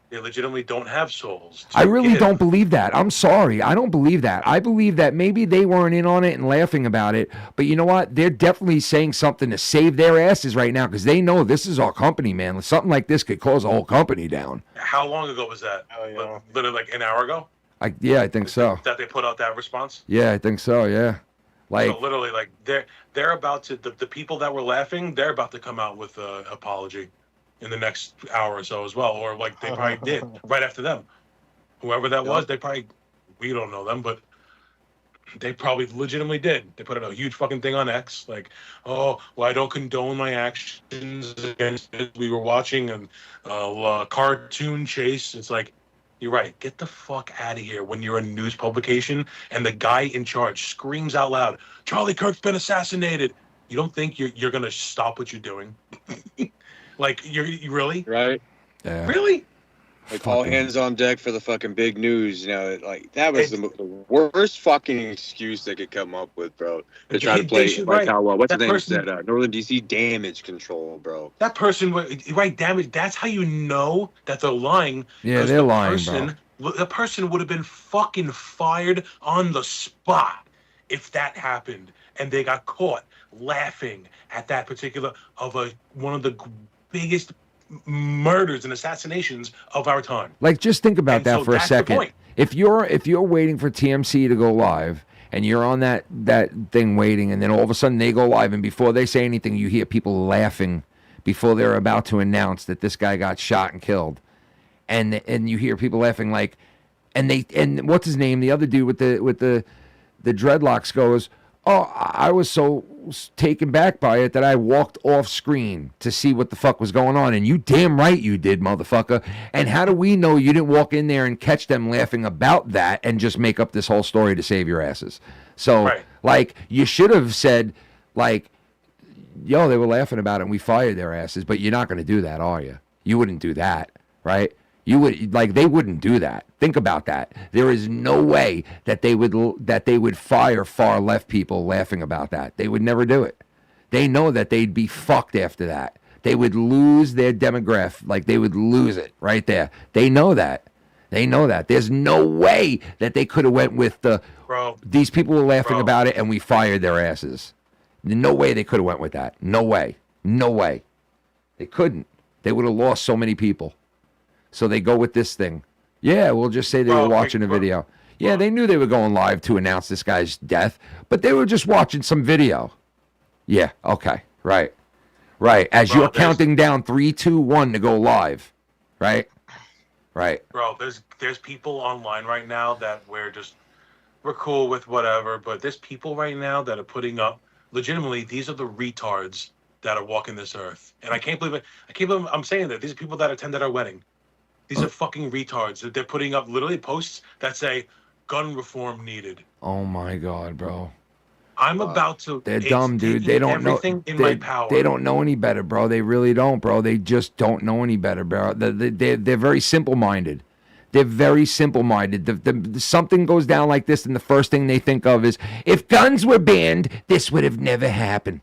S3: They legitimately don't have souls.
S2: I really don't believe that. I'm sorry. I don't believe that. I believe that maybe they weren't in on it and laughing about it. But you know what? They're definitely saying something to save their asses right now, because they know this is our company, man. Something like this could close the whole company down.
S3: How long ago was that? Literally like an hour ago?
S2: I think so.
S3: That they put out that response?
S2: Yeah, I think so, yeah. Like,
S3: so literally, like, they're about to, the people that were laughing, they're about to come out with an apology in the next hour or so as well, or like they probably did right after them. Whoever that was, they probably, we don't know them, but they probably legitimately did. They put out a huge fucking thing on X, like, oh, well, I don't condone my actions against it. We were watching a cartoon chase. It's like, you're right. Get the fuck out of here when you're a news publication and the guy in charge screams out loud, Charlie Kirk's been assassinated. You don't think you're going to stop what you're doing? Like, you really?
S11: Right.
S2: Yeah.
S3: Really?
S11: Like all hands on deck for the fucking big news. You know, like that was the worst fucking excuse they could come up with, bro. To try to play like how what's the name said, Northern DC damage control, bro.
S3: That person, right? Damage. That's how you know that they're lying.
S2: Yeah, they're lying, bro.
S3: The person would have been fucking fired on the spot if that happened, and they got caught laughing at that particular one of the biggest murders and assassinations of our time.
S2: Like, just think about that for a second. If you're waiting for TMC to go live and you're on that thing waiting, and then all of a sudden they go live, and before they say anything, you hear people laughing before they're about to announce that this guy got shot and killed, and you hear people laughing like, and what's his name, the other dude with the dreadlocks goes, oh, I was so taken back by it that I walked off screen to see what the fuck was going on. And you damn right you did, motherfucker. And how do we know you didn't walk in there and catch them laughing about that and just make up this whole story to save your asses? So, like, you should have said, like, yo, they were laughing about it and we fired their asses. But you're not going to do that, are you? You wouldn't do that, right? You would, like, they wouldn't do that. Think about that. There is no way that they would fire far left people laughing about that. They would never do it. They know that they'd be fucked after that. They would lose their demographic. Like, they would lose it right there. They know that. They know that. There's no way that they could have went with these people were laughing about it and we fired their asses. No way they could have went with that. No way. No way. They couldn't. They would have lost so many people. So they go with this thing. Yeah, we'll just say they were watching a video. Yeah, they knew they were going live to announce this guy's death, but they were just watching some video. Yeah, okay, right. Right, as you're counting down 3, 2, 1 to go live, right? Right.
S3: Bro, there's people online right now that we're cool with whatever, but there's people right now that are putting up, legitimately, these are the retards that are walking this earth. And I can't believe it. I'm saying that. These are people that attended our wedding. These are fucking retards. They're putting up literally posts that say gun reform needed.
S2: Oh my God, bro.
S3: I'm about to.
S2: They're dumb, dude. They don't know.
S3: My power.
S2: They don't know any better, bro. They really don't, bro. They just don't know any better, bro. They're very simple-minded. They're very simple-minded. Something goes down like this, and the first thing they think of is, if guns were banned, this would have never happened.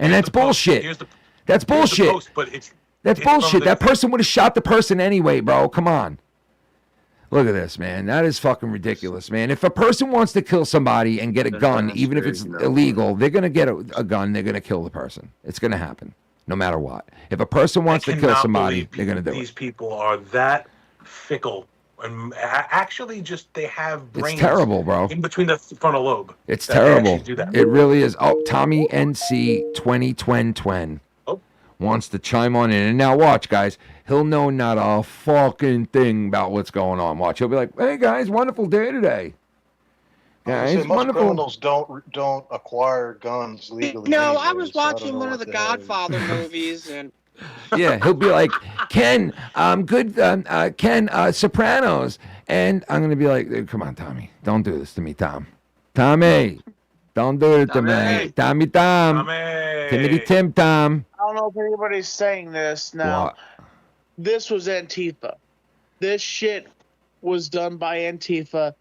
S2: And that's bullshit. That's bullshit. That's bullshit. That person would have shot the person anyway, bro. Come on. Look at this, man. That is fucking ridiculous, man. If a person wants to kill somebody and get a gun, even if it's illegal, they're going to get a gun. They're going to kill the person. It's going to happen, no matter what. If a person wants to kill somebody, they're going to do it.
S3: These people are that fickle. And actually, they have brains.
S2: It's terrible, bro.
S3: In between the frontal lobe.
S2: It's terrible. It really is. Oh, Tommy NC 2020 wants to chime on in. And now watch, guys. He'll know not a fucking thing about what's going on. Watch. He'll be like, hey, guys, wonderful day today. Guys,
S4: most criminals don't acquire guns legally.
S11: No, I was watching one of the Godfather movies, and
S2: yeah, he'll be like, Ken, Sopranos. And I'm going to be like, come on, Tommy. Don't do this to me, Tom. Tommy, don't do it to me. Tommy. Timothy Tim Tom.
S15: I don't know if anybody's saying this now.
S2: What?
S15: This was Antifa. This shit was done by Antifa,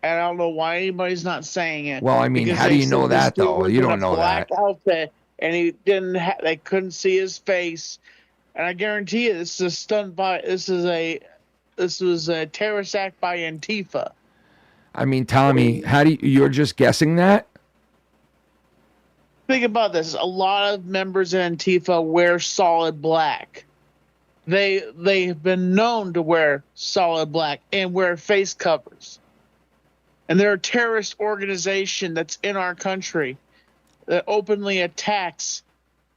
S15: and I don't know why anybody's not saying it.
S2: Well, I mean, how do you know that, though? You don't know that.
S15: Outfit, and he didn't. They couldn't see his face, and I guarantee you, this is a stunt by. This was a terrorist act by Antifa.
S2: I mean, Tommy, you're just guessing that?
S15: Think about this. A lot of members of Antifa wear solid black. They've been known to wear solid black and wear face covers. And they're a terrorist organization that's in our country that openly attacks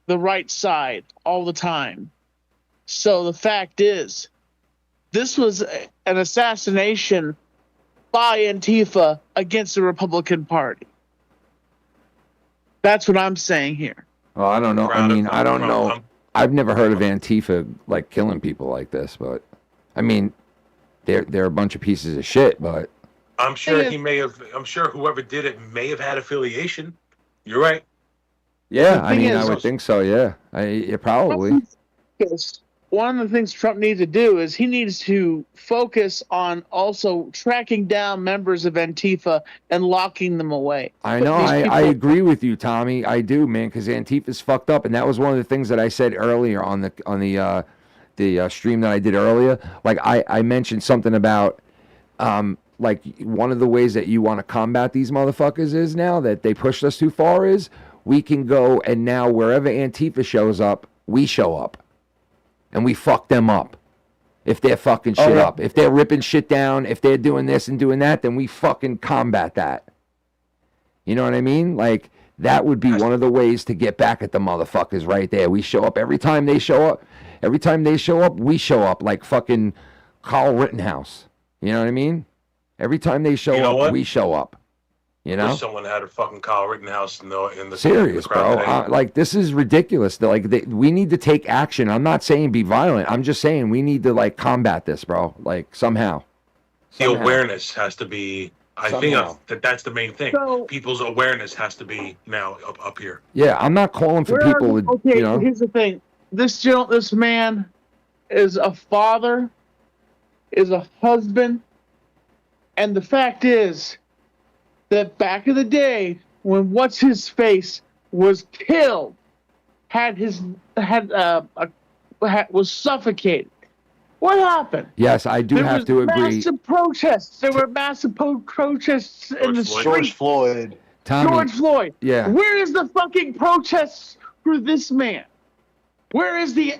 S15: the right side all the time. So the fact is, this was an assassination by Antifa against the Republican Party. That's what I'm saying here.
S2: Well, I don't know. I mean, I don't know. I've never heard of Antifa like killing people like this, but I mean, they're a bunch of pieces of shit. But
S3: I'm sure I'm sure whoever did it may have had affiliation. You're right.
S2: Yeah, I mean, I would think so. Yeah, probably.
S15: one of the things Trump needs to do is he needs to focus on also tracking down members of Antifa and locking them away.
S2: I know. I agree with you, Tommy. I do, man, because Antifa's fucked up, and that was one of the things that I said earlier on the stream that I did earlier. Like I mentioned something about like one of the ways that you want to combat these motherfuckers is now that they pushed us too far is we can go and now wherever Antifa shows up, we show up. And we fuck them up. If they're fucking shit up. If they're ripping shit down, if they're doing this and doing that, then we fucking combat that. You know what I mean? Like, that would be one of the ways to get back at the motherfuckers right there. We show up every time they show up. Every time they show up, we show up like fucking Carl Rittenhouse. You know what I mean? Every time they show up, we show up. You know?
S3: Wish someone had a fucking Kyle Rittenhouse in the
S2: serious,
S3: the crowd
S2: bro.
S3: today.
S2: Like, this is ridiculous. We need to take action. I'm not saying be violent. I'm just saying we need to like combat this, bro. Like somehow.
S3: The awareness has to be. I
S2: Somehow.
S3: think that's the main thing.
S15: So-
S3: People's awareness has to be now up here.
S2: Yeah, I'm not calling for
S15: Where
S2: people.
S15: okay,
S2: You know,
S15: here's the thing. This man is a father, is a husband, and the fact is that back in the day when what's his face was killed, was suffocated. What happened?
S2: yes, I do have to
S15: There
S2: agree.
S15: was massive protests. There were massive protests in the street.
S4: George Floyd.
S2: Tommy,
S15: George Floyd.
S2: yeah.
S15: Where is the fucking protests for this man? Where is the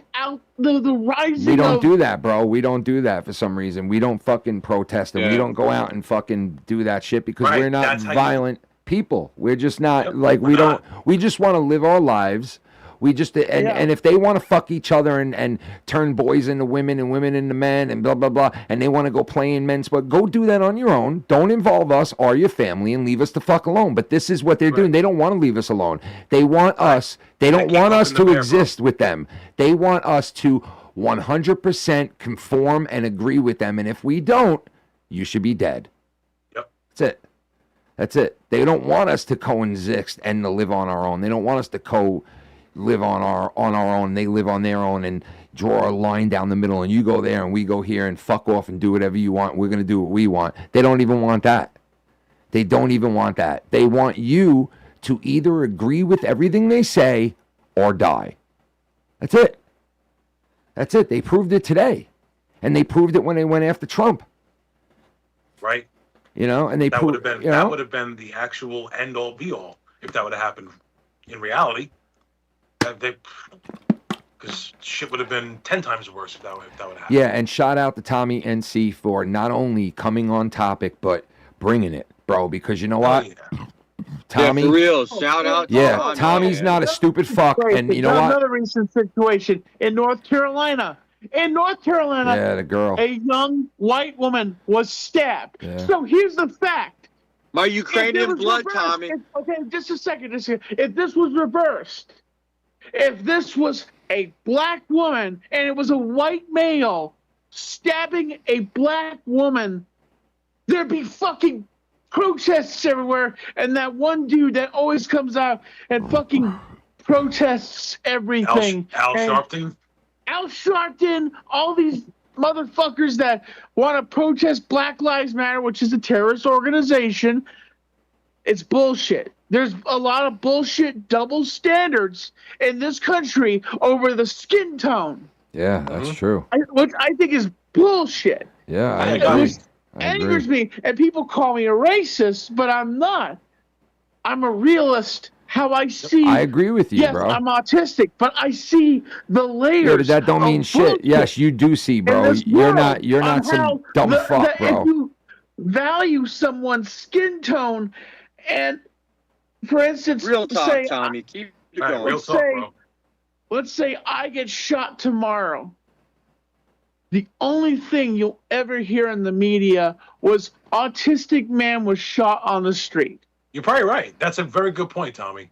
S15: rising?
S2: We don't
S15: of,
S2: do that, bro. We don't do that for some reason. We don't fucking protest and we
S11: Yeah.
S2: don't go out and fucking do that shit because
S3: Right,
S2: we're not
S3: that's how
S2: violent people. We're just not
S3: Yep,
S2: like
S3: we're
S2: we
S3: not.
S2: don't. We just want to live our lives. We just and if they want to fuck each other and turn boys into women and women into men and blah blah blah, and they want to go play in men's sport, go do that on your own. Don't involve us or your family and leave us the fuck alone. But this is what they're doing. They don't want to leave us alone. They want us. They don't
S3: keep
S2: want us
S3: flipping
S2: to
S3: the bear, bro.
S2: exist with them. They want us to 100% conform and agree with them. And if we don't, you should be dead.
S3: Yep.
S2: That's it. That's it. They don't want us to coexist and to live on our own. They don't want us to live on our own. They live on their own and draw a line down the middle. And you go there and we go here and fuck off and do whatever you want. We're going to do what we want. They don't even want that. They don't even want that. They want you to either agree with everything they say or die. That's it. That's it. They proved it today. And they proved it when they went after Trump.
S3: Right.
S2: You know, and they
S3: That would
S2: proved,
S3: have been the actual end all be all if that would have happened in reality. Because shit would have been 10 times worse if that would have happened.
S2: yeah, and shout out to Tommy NC for not only coming on topic, but bringing it, bro, because you know what? Tommy,
S11: yeah, for real. Shout out to
S2: yeah,
S11: Tommy.
S2: Tommy's not a stupid fuck, and you know what?
S15: Another recent situation in North Carolina. In North Carolina,
S2: Yeah, the girl.
S15: a young white woman was stabbed.
S2: Yeah.
S15: So here's the fact.
S11: My
S15: If
S11: Ukrainian
S15: it was
S11: blood,
S15: reversed-
S11: Tommy.
S15: Okay, just a second. If this was reversed, if this was a black woman and it was a white male stabbing a black woman, there'd be fucking protests everywhere. And that one dude that always comes out and fucking protests everything.
S3: Al
S15: And
S3: Sharpton?
S15: Al Sharpton, all these motherfuckers that want to protest Black Lives Matter, which is a terrorist organization. It's bullshit. There's a lot of bullshit double standards in this country over the skin tone,
S2: Yeah, that's true.
S15: which I think is bullshit.
S2: Yeah, I
S15: It
S2: agree.
S15: was-
S2: I
S15: angers
S2: agree.
S15: me, and people call me a racist, but I'm not. I'm a realist. How I see.
S2: I agree with you,
S15: yes,
S2: bro.
S15: I'm autistic, but I see the layers.
S2: Yeah, but that don't mean
S15: of
S2: shit.
S15: bullshit
S2: Yes, you do see,
S15: in
S2: bro.
S15: this
S2: You're
S15: world
S2: not
S15: on how
S2: some dumb fuck,
S15: If
S2: bro.
S15: you value someone's skin tone, and for instance,
S11: Real talk,
S15: say,
S11: Tommy. Keep it
S3: All right,
S11: going.
S3: real
S15: let's
S3: talk,
S15: say-
S3: bro.
S15: let's say I get shot tomorrow. The only thing you'll ever hear in the media was autistic man was shot on the street.
S3: You're probably right. That's a very good point, Tommy.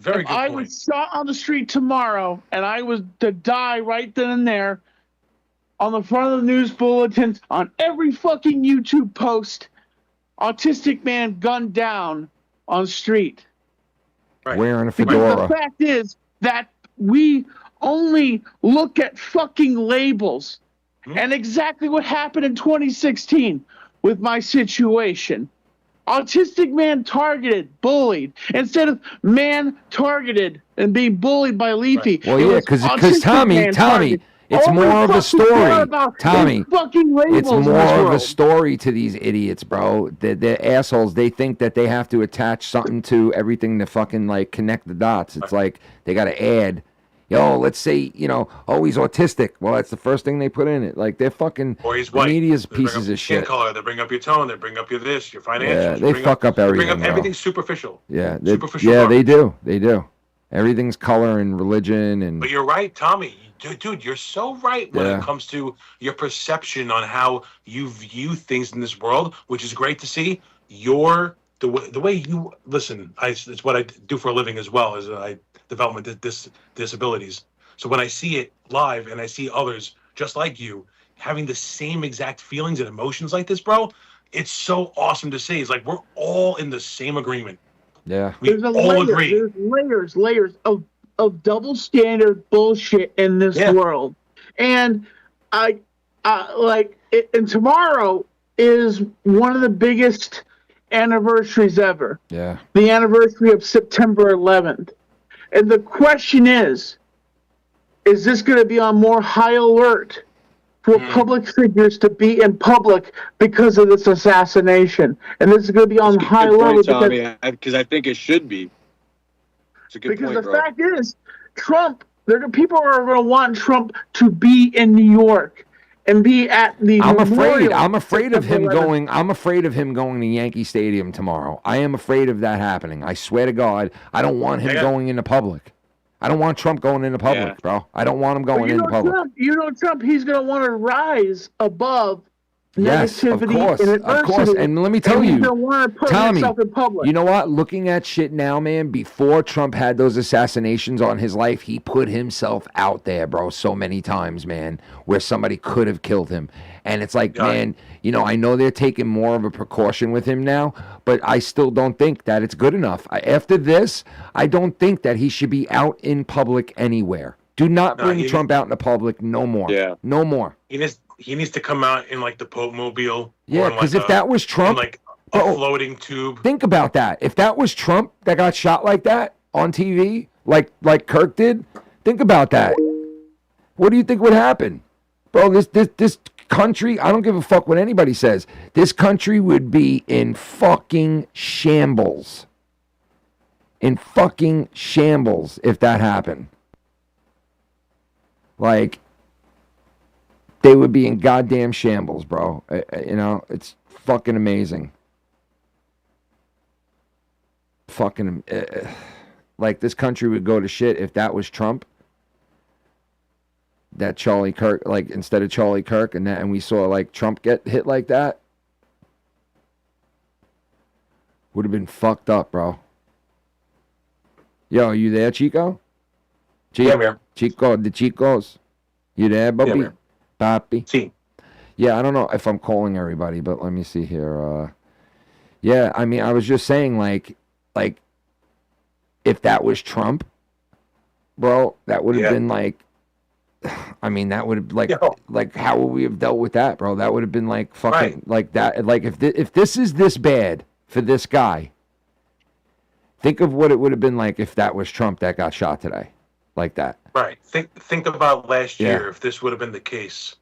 S3: Very
S15: If
S3: good
S15: I
S3: point.
S15: was shot on the street tomorrow and I was to die right then and there, on the front of the news bulletins, on every fucking YouTube post, autistic man gunned down on the street.
S3: Right.
S2: Wearing a
S15: Because
S2: fedora.
S15: the fact is that we only look at fucking labels. And exactly what happened in 2016 with my situation. Autistic man targeted, bullied. Instead of man targeted and being bullied by Leafy.
S2: Well,
S15: it
S2: yeah,
S15: was
S2: because
S15: autistic man
S2: Tommy,
S15: targeted.
S2: it's
S15: All we
S2: more of a
S15: fucking care
S2: story.
S15: about
S2: Tommy,
S15: is fucking
S2: it's
S15: labels in this
S2: more of a
S15: world.
S2: story to these idiots, bro. They're assholes. They think that they have to attach something to everything to fucking like connect the dots. It's like they got to add. Yo, let's say, oh, he's autistic. Well, that's the first thing they put in it. Like, they're fucking,
S3: Or he's
S2: the
S3: white.
S2: media's
S3: They bring
S2: pieces
S3: up
S2: of
S3: skin
S2: shit.
S3: color. They bring up your tone. They bring up your this, your financials.
S2: Yeah, they fuck up
S3: They
S2: everything,
S3: bring up
S2: bro.
S3: everything superficial.
S2: Yeah,
S3: Superficial
S2: yeah,
S3: garbage.
S2: they do. They do. Everything's color and religion and
S3: But you're right, Tommy. Dude, you're so right when
S2: Yeah.
S3: it comes to your perception on how you view things in this world, which is great to see. The way you listen, it's what I do for a living as well, as I development disabilities. So when I see it live and I see others just like you having the same exact feelings and emotions like this, bro, it's so awesome to see. It's like we're all in the same agreement.
S2: Yeah.
S3: We
S15: There's a
S3: all
S15: layer,
S3: agree.
S15: there's layers of double standard bullshit in this world. And and tomorrow is one of the biggest anniversaries ever.
S2: Yeah.
S15: The anniversary of September 11th. And the question is this going to be on more high alert for public figures to be in public because of this assassination? And this is going to be on high
S11: Good
S15: alert
S11: point, Tommy, because I think it should be. It's a good
S15: because
S11: point,
S15: the
S11: bro.
S15: fact is, Trump, people are going to want Trump to be in New York and be at the memorial.
S2: I'm afraid of him
S15: September 11th.
S2: going. I'm afraid of him going to Yankee Stadium tomorrow. I am afraid of that happening. I swear to God, I don't want him going into public. I don't want Trump going into public, bro. I don't want him
S15: But
S2: going into public.
S15: Trump, he's going to want to rise above
S2: Yes, of
S15: negativity
S2: course,
S15: and
S2: of
S15: adversity.
S2: course. And let me tell
S15: he's
S2: you,
S15: gonna wanna put
S2: Tommy,
S15: himself in public.
S2: you know what? Looking at shit now, man, before Trump had those assassinations on his life, he put himself out there, bro, so many times, man, where somebody could have killed him. And it's like, man, I know they're taking more of a precaution with him now, but I still don't think that it's good enough. After this, I don't think that he should be out in public anywhere. Do not bring Trump out in the public no more.
S11: Yeah.
S2: No more.
S3: He needs to come out in like the Pope Mobile.
S2: Yeah, because if that was Trump,
S3: like a floating tube.
S2: Think about that. If that was Trump that got shot like that on TV, like Kirk did, think about that. What do you think would happen? Bro, this country, I don't give a fuck what anybody says. This country would be in fucking shambles. In fucking shambles if that happened. Like, they would be in goddamn shambles, bro. It's fucking amazing. Fucking, like, this country would go to shit if that was Trump. That Charlie Kirk, like, instead of Charlie Kirk, and we saw, like, Trump get hit like that. Would have been fucked up, bro. Yo, are you there, Chico?
S3: Yeah, man.
S2: Chico, the Chicos. You there, Bobby?
S3: Yeah,
S2: Papi?
S3: See.
S2: Yeah, I don't know if I'm calling everybody, but let me see here. Yeah, I mean, I was just saying, like, if that was Trump, bro, that would have been like, I mean, that would have like, how would we have dealt with that, bro? That would have been like fucking like that. Like if this is this bad for this guy, think of what it would have been like if that was Trump that got shot today, like that.
S3: Right. Think about last year if this would have been the case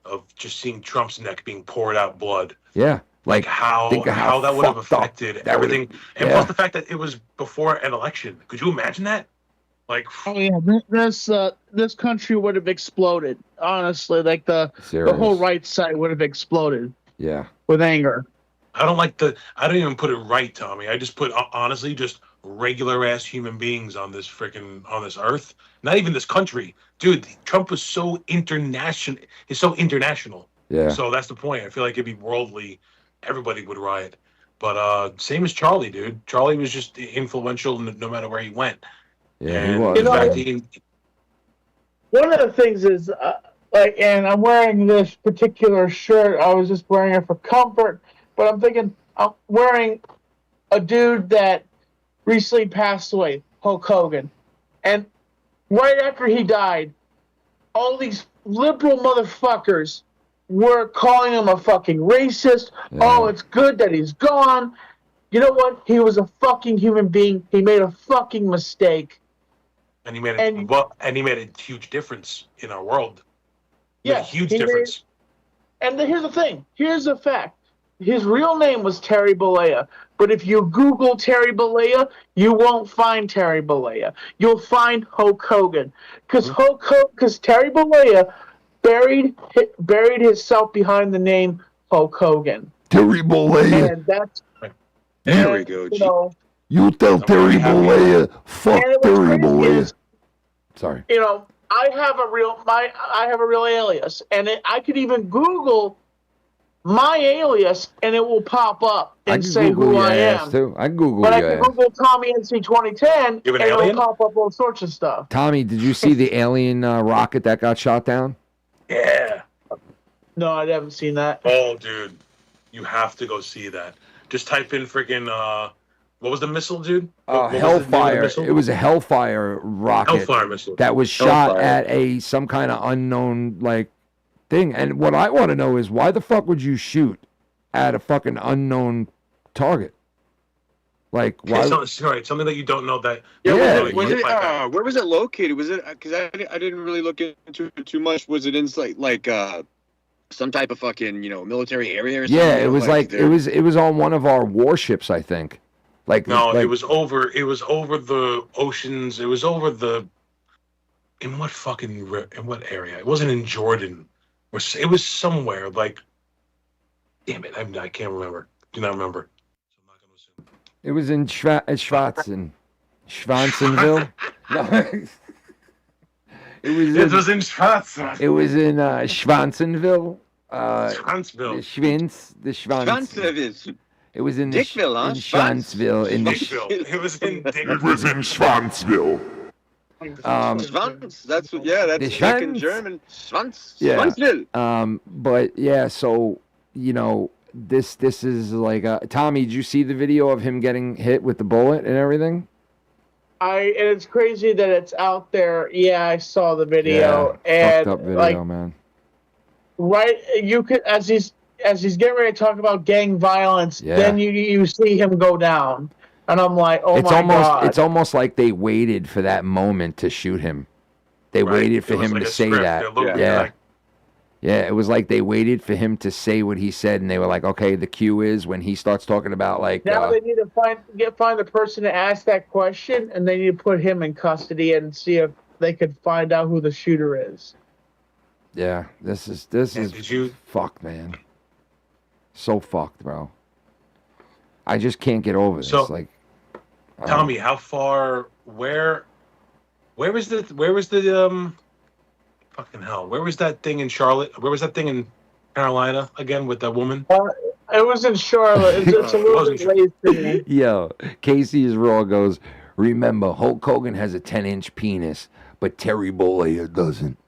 S3: of just seeing Trump's neck being poured out blood.
S2: Yeah.
S3: Like how that would have affected everything. And plus the fact that it was before an election. Could you imagine that? Like,
S15: oh yeah, this country would have exploded. Honestly, like the whole right side would have exploded.
S2: Yeah.
S15: With anger.
S3: I don't even put it right, Tommy. I just put honestly just regular ass human beings on this earth. Not even this country. Dude, Trump was so international. He's so international.
S2: Yeah.
S3: So that's the point. I feel like it'd be worldly. Everybody would riot. But same as Charlie, dude. Charlie was just influential no matter where he went.
S2: Yeah,
S3: he
S2: was.
S15: One of the things is, and I'm wearing this particular shirt. I was just wearing it for comfort, but I'm thinking I'm wearing a dude that recently passed away, Hulk Hogan. And right after he died, all these liberal motherfuckers were calling him a fucking racist.
S2: Yeah.
S15: Oh, it's good that he's gone. You know what? He was a fucking human being. He made a fucking mistake.
S3: And he made a huge difference in our world.
S15: Yeah,
S3: a huge difference.
S15: Here's the thing. Here's the fact. His real name was Terry Bollea. But if you Google Terry Bollea, you won't find Terry Bollea. You'll find Hulk Hogan. Because Terry Bollea buried himself behind the name Hulk Hogan.
S2: Terry Bollea.
S15: And that's...
S11: There we go.
S2: You tell Terry Bollea, fuck Terry Bollea. Sorry.
S15: You know, I have a real alias, and I could even Google my alias, and it will pop up and say who I am.
S2: Too. I Google
S15: but I
S2: your
S15: can
S2: ass.
S15: Google Tommy NC 2010, and it'll pop up all sorts of stuff.
S2: Tommy, did you see the alien rocket that got shot down?
S3: Yeah.
S15: No, I haven't seen that.
S3: Oh, dude, you have to go see that. Just type in freaking what was the missile, dude? What was the name of the
S2: Hellfire.
S3: missile?
S2: It was a Hellfire rocket.
S3: Hellfire missile.
S2: That was shot at some kind of unknown thing. And what I want to know is why the fuck would you shoot at a fucking unknown target? Like why?
S3: Sorry, something that you don't know that.
S2: Yeah.
S11: Was it? Where was it located? Was it? Because I didn't really look into it too much. Was it in like some type of fucking military area or something?
S2: Yeah, it was it was on one of our warships, I think.
S3: It was over the oceans. It was over the. In what area? It wasn't in Jordan. It was somewhere like. Damn it! I can't remember. Do not remember.
S2: It was in Schwarzensville. No. It was in Schwarzensville. It was in Schwanzenville. The Schwanz. It was in
S11: Dickville, huh?
S2: In Schwanzville.
S3: It was in Dickville.
S2: It was in Schwanzville.
S11: Schwanz. That's back in German. Schwanz.
S2: Yeah.
S11: Schwanzville.
S2: But yeah, so this is like Tommy. Did you see the video of him getting hit with the bullet and everything?
S15: And it's crazy that it's out there. Yeah, I saw the video. And
S2: fucked up video, man.
S15: Right, you could as he's getting ready to talk about gang violence, then you see him go down, and I'm like, oh my god!
S2: It's almost like they waited for that moment to shoot him. They waited for him to say that. Yeah, it was like they waited for him to say what he said, and they were like, okay, the cue is when he starts talking about
S15: now they need to find the person to ask that question, and they need to put him in custody and see if they could find out who the shooter is.
S2: Yeah, this is fucked, man. So fucked, bro. I just can't get over this.
S3: Tommy, how far? Where was the fucking hell? Where was that thing in Charlotte? Where was that thing in Carolina again with that woman?
S15: It was in Charlotte. It's a little bit late for me.
S2: Yo, Casey is raw. Goes. Remember, Hulk Hogan has a 10-inch penis, but Terry Bollea doesn't.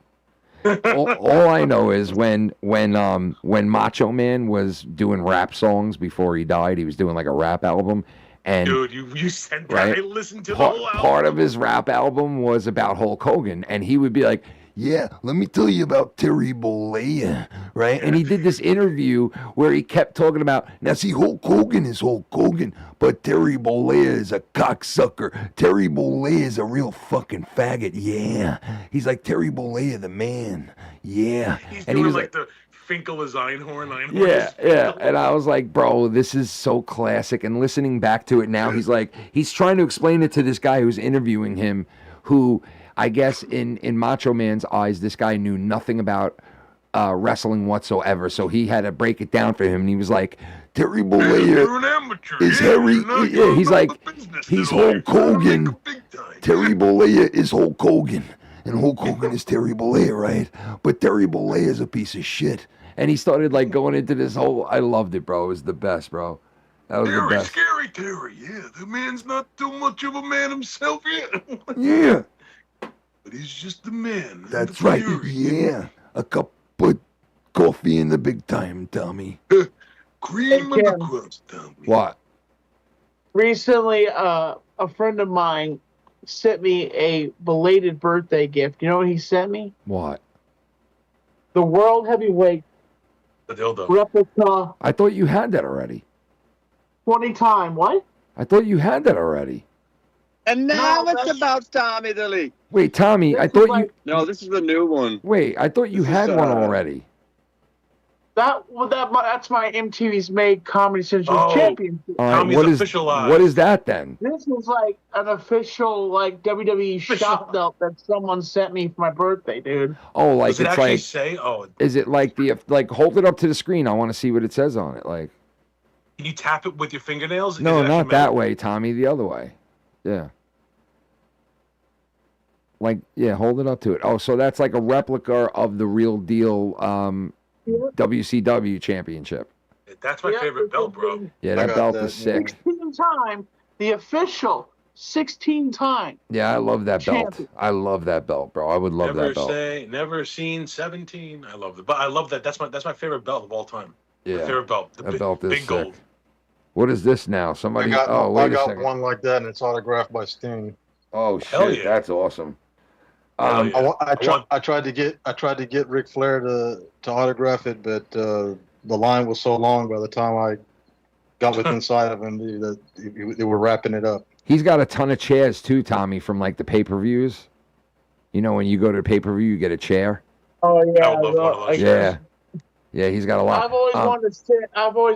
S2: all I know is when Macho Man was doing rap songs before he died, he was doing like a rap album. And
S3: dude, you sent that.
S2: Right?
S3: I listened to the whole album.
S2: Part of his rap album was about Hulk Hogan, and he would be like, yeah, let me tell you about Terry Bollea, right? And he did this interview where he kept talking about, now see, Hulk Hogan is Hulk Hogan, but Terry Bollea is a cocksucker. Terry Bollea is a real fucking faggot, yeah. He's like Terry Bollea, the man, yeah.
S3: He's
S2: and
S3: doing
S2: he was
S3: like the Finkel is Einhorn.
S2: Yeah. And I was like, bro, this is so classic. And listening back to it now, he's trying to explain it to this guy who's interviewing him, who I guess in Macho Man's eyes, this guy knew nothing about wrestling whatsoever. So he had to break it down for him. And he was like, Terry Bollea is Harry. Yeah, he's like, he's Hulk Hogan. Terry Bollea is Hulk Hogan. And Hulk Hogan is Terry Bollea, right? But Terry Bollea is a piece of shit. And he started like going into this whole, I loved it, bro. It was the best, bro. That was the best.
S3: Scary Terry, yeah. The man's not too much of a man himself yet.
S2: Yeah.
S3: But he's just a man.
S2: That's right. Yeah. A cup of coffee in the big time, Tommy.
S3: Cream in the crust, Tommy.
S2: What?
S15: Recently, a friend of mine sent me a belated birthday gift. You know what he sent me?
S2: What?
S15: The World Heavyweight
S3: The dildo.
S15: replica
S2: I thought you had that already.
S15: 20-time. What?
S2: I thought you had that already.
S11: And now
S15: No,
S11: it's
S15: that's-
S11: about Tommy the Leak.
S2: Wait, Tommy, I
S15: This is
S2: thought
S15: like-
S2: you.
S11: No, this is the new one.
S2: Wait, I thought you
S11: This
S2: had
S11: is,
S2: one already.
S15: That's my MTV's Made Comedy Central
S3: Oh.
S15: Championship.
S2: All right,
S3: Tommy's
S2: what is
S3: officialized.
S2: what is that then?
S15: This is like an official like WWE shop belt that someone sent me for my birthday, dude.
S2: Oh, like
S3: Does it
S2: it's
S3: actually
S2: like.
S3: say? Oh,
S2: Is it like the like? Hold it up to the screen. I want to see what it says on it. Like.
S3: can you tap it with your fingernails?
S2: No,
S3: Is it
S2: not
S3: actually
S2: that
S3: metal?
S2: way, Tommy. The other way. Yeah. Like, yeah, hold it up to it. Oh, so that's like a replica of the real deal WCW championship.
S3: That's my favorite belt, bro.
S2: Yeah,
S4: I
S2: that
S4: got
S2: belt
S4: that,
S2: is sick.
S15: 16-time, the official 16-time.
S2: Yeah, I love that belt.
S15: Champion.
S2: I love that belt, bro. I would love
S3: Never
S2: that belt.
S3: never seen 17. I love it, but I love that. That's my favorite belt of all time. My
S2: Yeah,
S3: favorite belt. The
S2: that belt is
S3: big
S2: sick.
S3: gold.
S2: What is this now?
S4: I
S2: Somebody.
S4: got,
S2: Oh,
S4: I
S2: wait a
S4: got
S2: second.
S4: one like that, and it's autographed by Sting.
S2: Oh
S3: Hell
S2: shit,
S3: yeah.
S2: that's awesome.
S3: Hell yeah.
S4: I tried to get Ric Flair to autograph it, but the line was so long by the time I got within sight of him that they were wrapping it up.
S2: He's got a ton of chairs too, Tommy, from like the pay-per-views. You know, when you go to the pay-per-view, you get a chair.
S15: Oh yeah,
S3: I would love one of those.
S2: Yeah, yeah, he's got a lot.
S15: I've always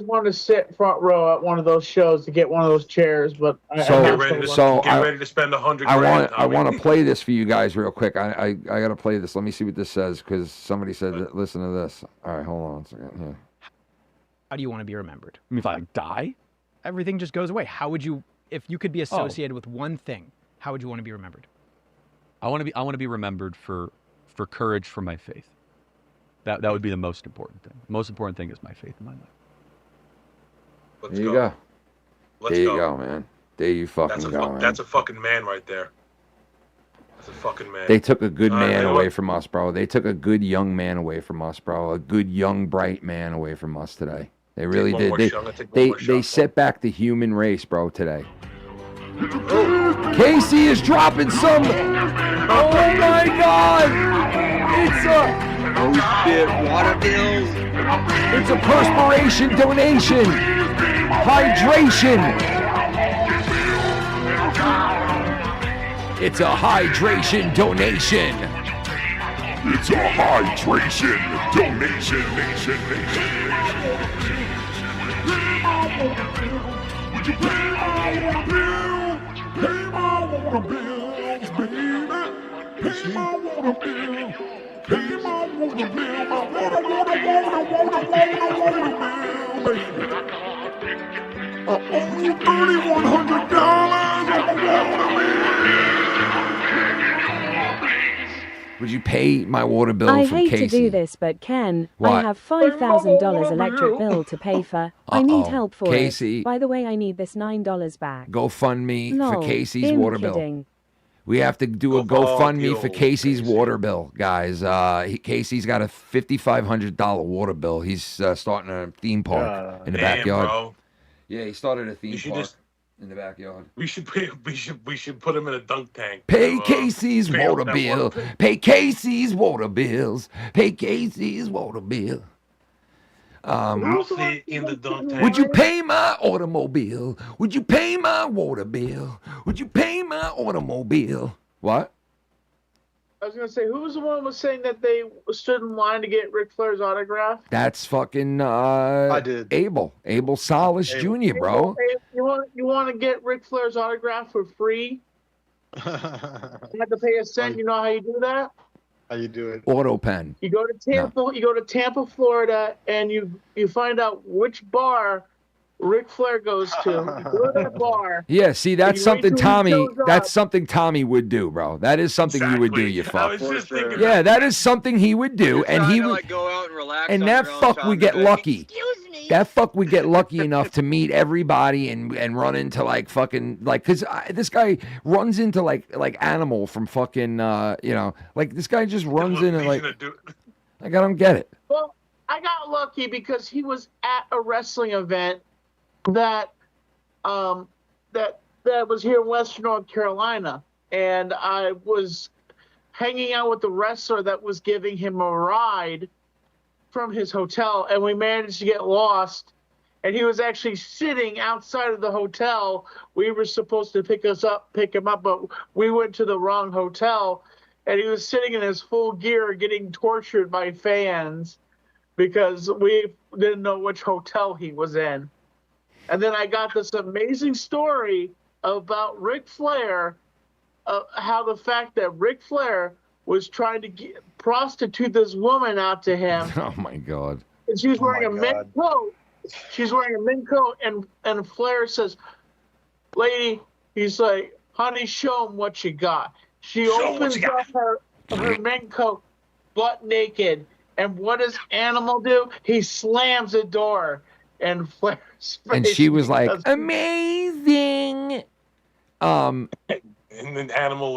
S15: wanted to sit front row at one of those shows to get one of those chairs, but
S2: So-
S3: Get ready to,
S2: so
S3: get
S2: I-
S3: ready to spend $100
S2: I
S3: grand.
S2: want to play this for you guys real quick. I got to play this. Let me see what this says because somebody said that, listen to this. All right, hold on a second here.
S16: How do you want to be remembered?
S1: I mean, if I die?
S16: Everything just goes away. How would you, if you could be associated with one thing, how would you want to be remembered?
S1: I want to be remembered for courage for my faith. That would be the most important thing. The most important thing is my faith in my life.
S3: Let's
S2: There you
S3: go.
S2: go.
S3: Let's
S2: There you
S3: go.
S2: go, man. There you fucking go, man.
S3: That's a fucking man right there. That's a fucking man.
S2: They took a good
S3: All right,
S2: man
S3: you know
S2: away
S3: what?
S2: from us, bro. They took a good young man away from us, bro. A good young bright man away from us today. They really
S3: one
S2: did.
S3: more
S2: They
S3: shot. I'm gonna take one
S2: they
S3: more
S2: they
S3: shot.
S2: set back the human race, bro, today. Casey is dropping some. Oh my God! It's a.
S11: Oh shit, water bills.
S2: It's a perspiration donation. Hydration. It's a hydration donation.
S17: It's a hydration donation, nation. Would you pay my water bill? Pay my water bills, baby. Pay my water bill. Pay my water bill. My water bill, baby. I owe you $3,100 on my water bill.
S2: Would you pay my water bill
S18: I
S2: from
S18: hate
S2: Casey?
S18: to do this, but Ken,
S2: What?
S18: I have $5,000 electric bill to pay for. I need
S2: Uh-oh.
S18: help for
S2: Casey.
S18: it. By the way, I need this $9 back.
S2: GoFundMe
S18: No,
S2: for Casey's
S18: I'm
S2: water bill.
S18: kidding.
S2: We have to do a
S3: Go for
S2: GoFundMe
S3: the
S2: for
S3: old
S2: Casey's water bill, guys. Casey's got a $5,500 water bill. He's starting a theme park in the
S3: Damn,
S2: backyard.
S3: bro.
S2: Yeah, he started a theme
S3: You should
S2: park
S3: just-
S2: in the backyard.
S3: We should put him in a dunk tank.
S2: Pay Casey's
S3: pay
S2: water
S3: off that
S2: bill.
S3: water bill.
S2: Pay Casey's water bills. Pay Casey's water bill.
S3: I'll sit in the dunk tank.
S2: Would you pay my automobile? Would you pay my water bill? Would you pay my automobile? What?
S15: I was gonna say, who was the one who was saying that they stood in line to get Ric Flair's autograph?
S2: That's fucking I
S4: did.
S2: Abel Salas Jr., bro.
S15: Hey, you want to get Ric Flair's autograph for free? You have to pay a cent. You know how you do that?
S4: How you do it?
S2: Auto pen.
S15: You go to Tampa. You go to Tampa, Florida, and you find out which bar Ric Flair goes to. You go to that bar.
S2: Yeah, see, that's
S15: you wait
S2: something
S15: till he
S2: Tommy.
S15: shows up.
S2: That's something Tommy would do, bro. That is something you would do. You
S3: I
S2: fuck.
S3: was just thinking.
S2: Yeah, that is something he would do, and he
S11: Trying to,
S2: would.
S11: like, go out and relax.
S2: And
S11: on
S2: that
S11: your own
S2: fuck
S11: time
S2: would get
S11: and be like,
S2: lucky. That fuck would get lucky enough to meet everybody and run into like fucking like because this guy runs into like Animal from fucking like this guy just runs in and like I don't get it.
S15: Well, I got lucky because he was at a wrestling event that that was here in Western North Carolina, and I was hanging out with the wrestler that was giving him a ride from his hotel, and we managed to get lost. And he was actually sitting outside of the hotel. We were supposed to pick him up, but we went to the wrong hotel. And he was sitting in his full gear getting tortured by fans because we didn't know which hotel he was in. And then I got this amazing story about Ric Flair, how the fact that Ric Flair was trying to prostitute this woman out to him.
S2: Oh, my God.
S15: And she was wearing a mint coat. She's wearing a mint coat, and Flair says, "Lady," he's like, "Honey, show him what you got." She opens up her mint coat, butt naked, and what does Animal do? He slams the door, and Flair's face.
S2: And she was like, amazing.
S3: And then Animal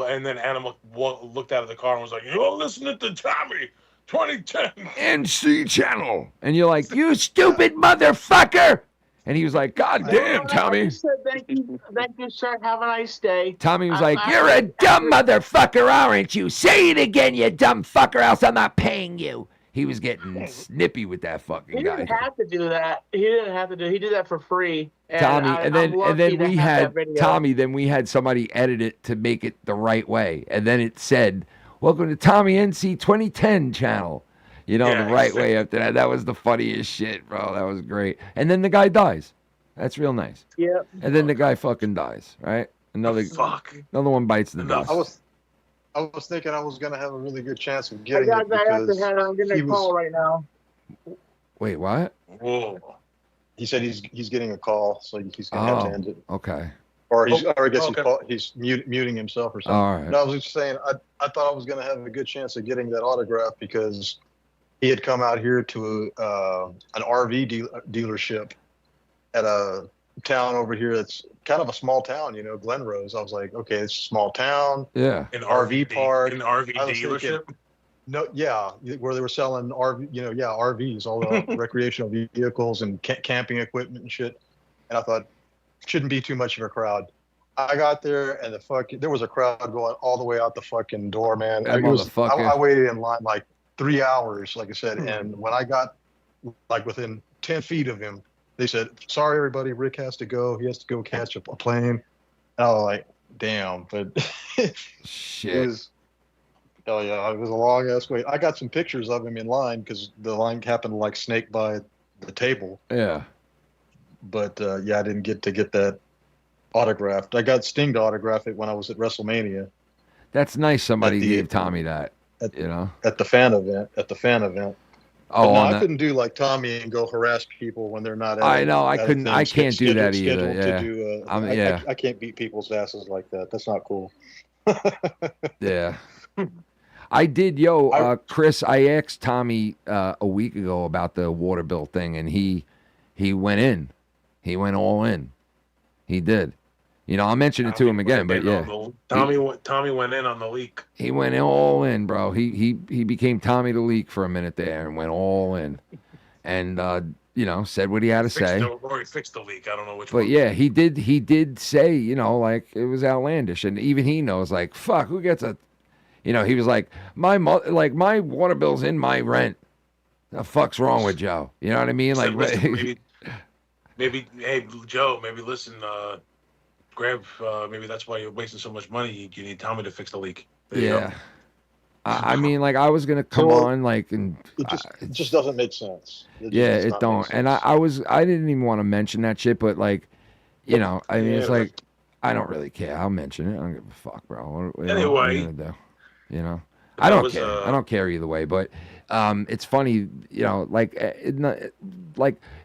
S3: looked out of the car and was like, "You're listening to Tommy, 2010
S2: NC Channel." And you're like, "You stupid motherfucker." And he was like, "God damn, Tommy."
S15: I said, thank you, sir. Have a nice day.
S2: Tommy was like, "You're a dumb motherfucker, aren't you? Say it again, you dumb fucker, else I'm not paying you." He was getting snippy with that fucking
S15: He
S2: guy.
S15: didn't have to do that. He did that for free. And
S2: Tommy, and then we had
S15: Tommy.
S2: Then we had somebody edit it to make it the right way, and then it said, "Welcome to Tommy NC 2010 channel." You know, the right way after that. That was the funniest shit, bro. That was great. And then the guy dies. That's real nice.
S15: Yeah.
S2: And then the guy fucking dies, right? Another one bites the dust.
S4: I was thinking I was gonna have a really good chance of
S15: I
S4: getting
S15: got
S4: it
S15: that after
S4: because
S15: that. I'm getting a call right now.
S2: Wait, what?
S3: Whoa.
S4: He said he's getting a call, so he's gonna have to end it.
S2: Okay.
S4: Or I guess he's muting himself or something.
S2: All right.
S4: No, I was just saying I thought I was gonna have a good chance of getting that autograph because he had come out here to an RV dealership at a town over here that's kind of a small town, you know, Glen Rose. I was like, okay, it's a small town.
S2: Yeah.
S3: An
S4: RV park.
S3: An RV dealership.
S4: No, yeah, where they were selling RVs, all the recreational vehicles and camping equipment and shit. And I thought, shouldn't be too much of a crowd. I got there and there was a crowd going all the way out the fucking door, man. I waited in line like 3 hours, like I said, and when I got like within 10 feet of him, they said, "Sorry, everybody, Rick has to go. He has to go catch a plane." And I was like, "Damn!" But
S2: shit.
S4: It was a long ass wait. I got some pictures of him in line because the line happened to like snake by the table.
S2: Yeah.
S4: But I didn't get to get that autographed. I got Sting to autograph it when I was at WrestleMania.
S2: That's nice. Somebody gave Tommy that. At
S4: the fan event.
S2: Oh,
S4: no, I couldn't do like Tommy and go harass people when they're not.
S2: I know. I couldn't. I can't do that either. Yeah.
S4: I can't beat people's asses like that. That's not cool.
S2: Yeah. I did, Chris. I asked Tommy a week ago about the water bill thing, and he went in. He went all in. He did. You know, I'll mention it to him again, but yeah.
S3: Tommy went in on the leak.
S2: He went all in, bro. He became Tommy the Leak for a minute there and went all in, and said what he had to say.
S3: Or he fixed the leak. I don't know which
S2: but
S3: one.
S2: But yeah, he did say, like it was outlandish, and even he knows, like, fuck, who gets a, he was like, my water bill's in my rent. The fuck's wrong with Joe? You know what I mean? Like,
S3: maybe, hey Joe, maybe listen. Maybe that's why you're wasting so much money. You need Tommy to fix the leak.
S2: Yeah. I mean, like, I was gonna come on, like, and
S4: it just doesn't make sense.
S2: It don't. And I didn't even want to mention that shit, but like, I mean, it's like, I don't really care. I'll mention it. I don't give a fuck, bro. What
S3: anyway,
S2: are you gonna do? I don't care. I don't care either way. But it's funny, like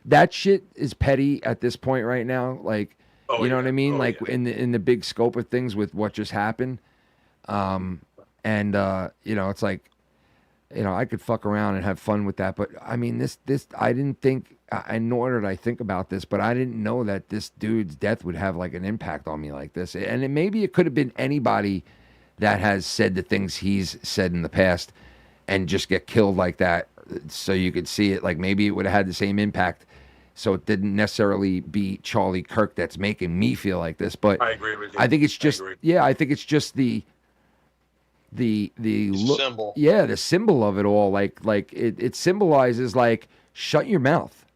S2: that shit is petty at this point right now. Like. You know what I mean? In the big scope of things with what just happened. It's like, I could fuck around and have fun with that. But I mean, this, I didn't think, nor did I think about this, but I didn't know that this dude's death would have like an impact on me like this. And maybe it could have been anybody that has said the things he's said in the past and just get killed like that. So you could see it, like maybe it would have had the same impact. so it didn't necessarily be Charlie Kirk that's making me feel like this. But
S3: I agree with you.
S2: I think it's just I think it's just the
S4: symbol.
S2: Yeah, the symbol of it all. Like it symbolizes like shut your mouth.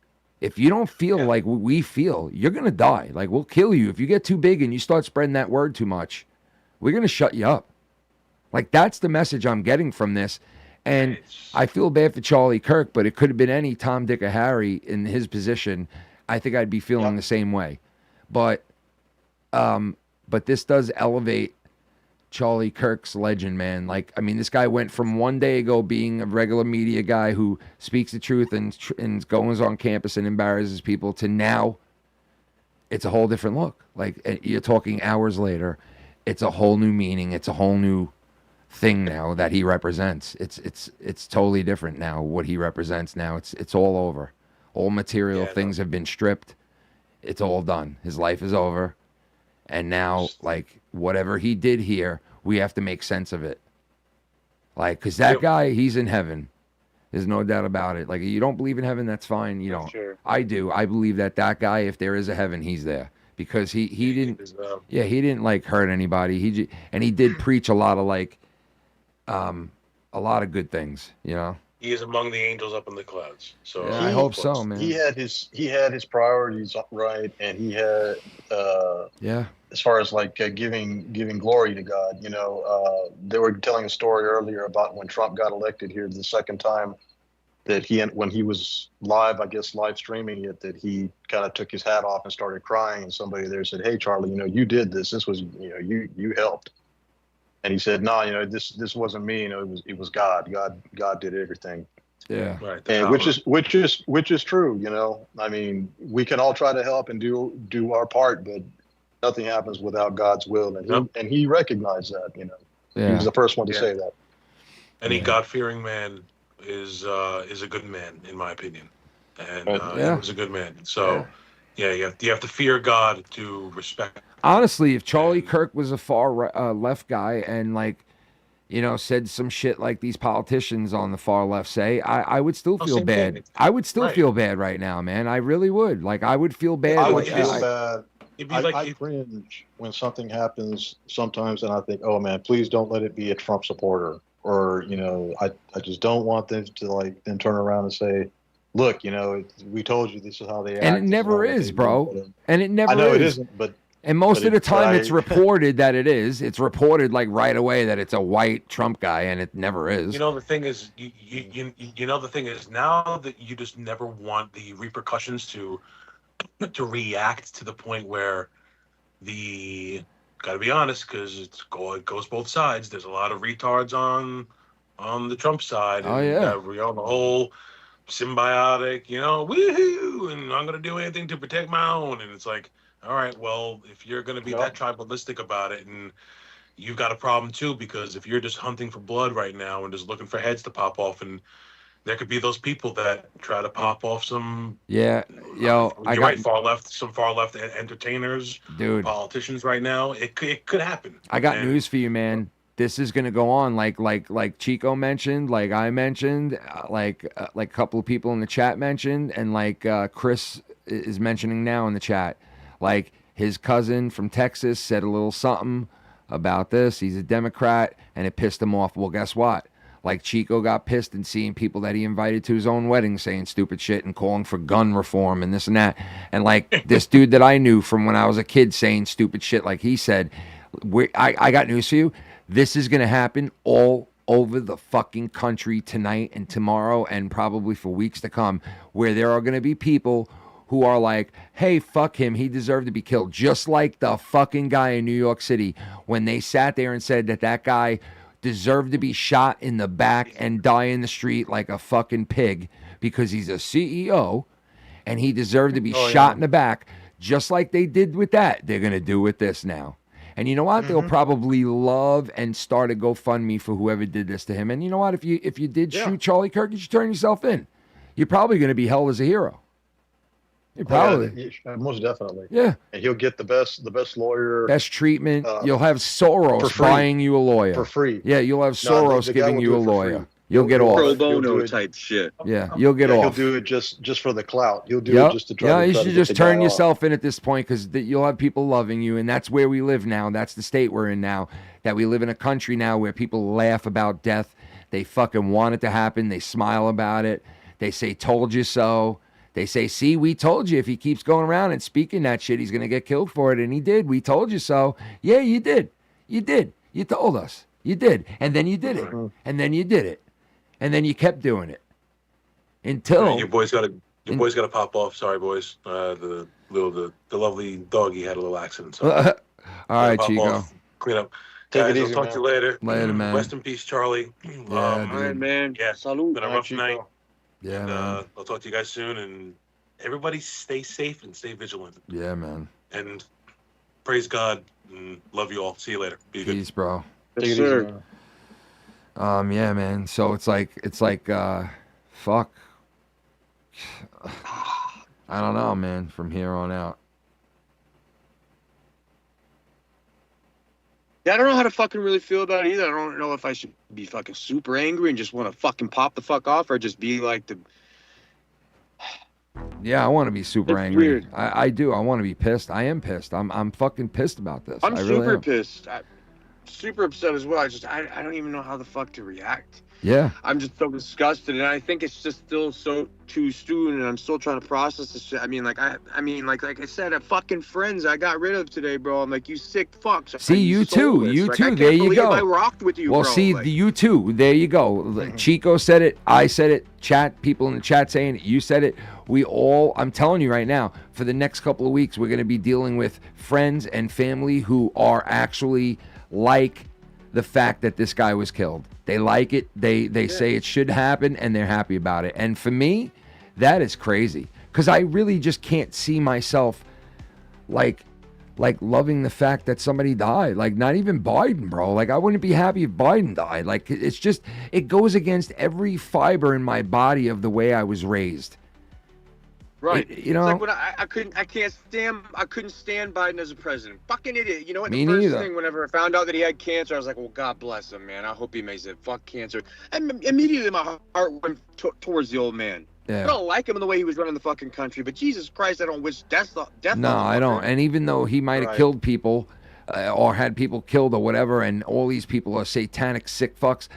S2: If you don't feel like we feel, you're gonna die. Like we'll kill you if you get too big and you start spreading that word too much. We're gonna shut you up. Like that's the message I'm getting from this. And I feel bad for Charlie Kirk, but it could have been any Tom, Dick, or Harry in his position. I think I'd be feeling the same way. But this does elevate Charlie Kirk's legend, man. Like, I mean, this guy went from one day ago being a regular media guy who speaks the truth and goes on campus and embarrasses people to now it's a whole different look. Like, you're talking hours later, it's a whole new meaning. It's a whole new thing now that he represents. It's totally different now what he represents now. It's all over. All material things have been stripped. It's all done. His life is over. And now like whatever he did here, we have to make sense of it. Like cuz that guy, he's in heaven. There's no doubt about it. Like you don't believe in heaven, that's fine, you don't.
S3: Sure.
S2: I do. I believe that guy, if there is a heaven, he's there because he didn't he didn't like hurt anybody. He did preach a lot of like a lot of good things, you know.
S3: He is among the angels up in the clouds. So
S2: I hope so, man.
S4: He had his priorities right, and he had as far as like giving glory to God. You know, they were telling a story earlier about when Trump got elected here the second time that when he was live, I guess live streaming it, that he kind of took his hat off and started crying, and somebody there said, "Hey, Charlie, you know, you did this. This was, you know, you helped." And he said, "No, you know, this wasn't me. You know, it was God. God did everything."
S2: Yeah,
S3: right.
S4: And which is true. You know, I mean, we can all try to help and do our part, but nothing happens without God's will, and he recognized that. You know, he was the first one to say that.
S3: Any God-fearing man is a good man, in my opinion, and he was a good man. So, you have to fear God to respect.
S2: Honestly, if Charlie Kirk was a far left guy and like, you know, said some shit like these politicians on the far left say, I would still feel bad. I would still feel bad right now, man. I really would. Like, I would feel bad.
S4: I would feel bad. I cringe when something happens sometimes, and I think, oh man, please don't let it be a Trump supporter, or you know, I just don't want them to like then turn around and say, look, you know, we told you this is how they act.
S2: And it never is, bro. And it never is.
S4: I know it isn't, but.
S2: And most of the time, it's reported that it is. It's reported like right away that it's a white Trump guy, and it never is.
S3: You know, the thing is, you know, the thing is now that you just never want the repercussions to react to the point where gotta be honest, because it goes both sides. There's a lot of retards on the Trump side.
S2: Oh yeah,
S3: we all the whole symbiotic, you know, woohoo, and I'm gonna do anything to protect my own, and it's like. All right, well, if you're going to be that tribalistic about it, and you've got a problem too, because if you're just hunting for blood right now and just looking for heads to pop off, and there could be those people that try to pop off some far left entertainers,
S2: dude,
S3: politicians right now. It could happen.
S2: I got news for you, man. This is going to go on like Chico mentioned, like I mentioned, like a couple of people in the chat mentioned, and like Chris is mentioning now in the chat. Like his cousin from Texas said a little something about this. He's a Democrat, and it pissed him off. Well, guess what? Like Chico got pissed and seeing people that he invited to his own wedding saying stupid shit and calling for gun reform and this and that. And like this dude that I knew from when I was a kid saying stupid shit like he said, I got news for you. This is going to happen all over the fucking country tonight and tomorrow and probably for weeks to come, where there are going to be people who are like, hey, fuck him, he deserved to be killed. Just like the fucking guy in New York City when they sat there and said that guy deserved to be shot in the back and die in the street like a fucking pig because he's a CEO and he deserved to be shot in the back, just like they did with that. They're going to do with this now. And you know what? They'll probably love and start a GoFundMe for whoever did this to him. And you know what? If you did shoot Charlie Kirk, you should turn yourself in. You're probably going to be held as a hero. You probably.
S4: Most definitely.
S2: Yeah.
S4: And he'll get the best lawyer.
S2: Best treatment. You'll have Soros buying you a lawyer.
S4: For free.
S2: Yeah, you'll have Soros giving you a lawyer. You'll get off.
S11: Pro bono
S4: do it.
S11: type shit.
S2: Yeah, you'll get
S4: Yeah,
S2: off.
S4: He'll do it just for the clout. He'll do
S2: Yep.
S4: it just to try
S2: Yeah,
S4: to
S2: you
S4: try
S2: should
S4: to
S2: just
S4: get the
S2: turn
S4: guy off.
S2: yourself in at this point because you'll have people loving you, and that's where we live now. That's the state we're in now. That we live in a country now where people laugh about death. They fucking want it to happen. They smile about it. They say, "Told you so." They say, "See, we told you. If he keeps going around and speaking that shit, he's gonna get killed for it." And he did. We told you so. Yeah, you did. You did. You told us. You did. And then you did it. And then you did it. And then you kept doing it until
S3: Your boy's got to pop off. Sorry, boys. The lovely doggy had a little accident. So
S2: all right,
S3: pop
S2: Chico.
S3: off, clean up.
S4: Take
S3: Guys,
S4: it
S3: I'll
S4: easy,
S3: talk
S4: man.
S3: to you later.
S2: Later, man.
S3: Rest in peace, Charlie.
S2: Yeah,
S11: All right, man.
S3: Yeah,
S11: Salute.
S3: been a rough night.
S2: Yeah,
S3: And,
S2: man.
S3: I'll talk to you guys soon. And everybody stay safe and stay vigilant.
S2: Yeah, man.
S3: And praise God. And love you all. See you later. Be good.
S2: Peace, bro.
S4: Take it easy, man.
S2: Yeah, man. So it's like, fuck. I don't know, man. From here on out.
S11: Yeah, I don't know how to fucking really feel about it either. I don't know if I should be fucking super angry and just want to fucking pop the fuck off, or just be like the.
S2: Yeah, I want to be super
S11: It's
S2: angry.
S11: weird.
S2: I do. I want to be pissed. I am pissed. I'm fucking pissed about this.
S11: I'm
S2: I really
S11: super
S2: am.
S11: pissed. I'm super upset as well. I don't even know how the fuck to react.
S2: Yeah.
S11: I'm just so disgusted, and I think it's just still so too soon, and I'm still trying to process this shit. I mean, like I said, fucking friends I got rid of today, bro. I'm like, you sick fucks.
S2: See, you too. You
S11: Like, I
S2: too.
S11: can't
S2: There you
S11: believe
S2: go.
S11: I rocked with you,
S2: well,
S11: bro.
S2: see,
S11: Like,
S2: you too. There you go. Chico said it. I said it. Chat, people in the chat saying it. You said it. We all, I'm telling you right now, for the next couple of weeks, we're going to be dealing with friends and family who are actually like the fact that this guy was killed. They like it. They say it should happen, and they're happy about it. And for me, that is crazy, because I really just can't see myself like loving the fact that somebody died. Like, not even Biden, bro. Like, I wouldn't be happy if Biden died. Like, it's just, it goes against every fiber in my body of the way I was raised.
S11: right.
S2: You know,
S11: it's like when I couldn't stand Biden as a president. Fucking idiot. You know what?
S2: Me
S11: The first
S2: neither.
S11: thing, whenever I found out that he had cancer, I was like, well, God bless him, man. I hope he makes it. Fuck cancer. And immediately my heart went towards the old man.
S2: Yeah.
S11: I don't like him in the way he was running the fucking country, but Jesus Christ, I don't wish death
S2: no,
S11: on
S2: I
S11: him.
S2: don't. And even though he might have
S11: Right.
S2: killed people or had people killed or whatever, and all these people are satanic sick fucks,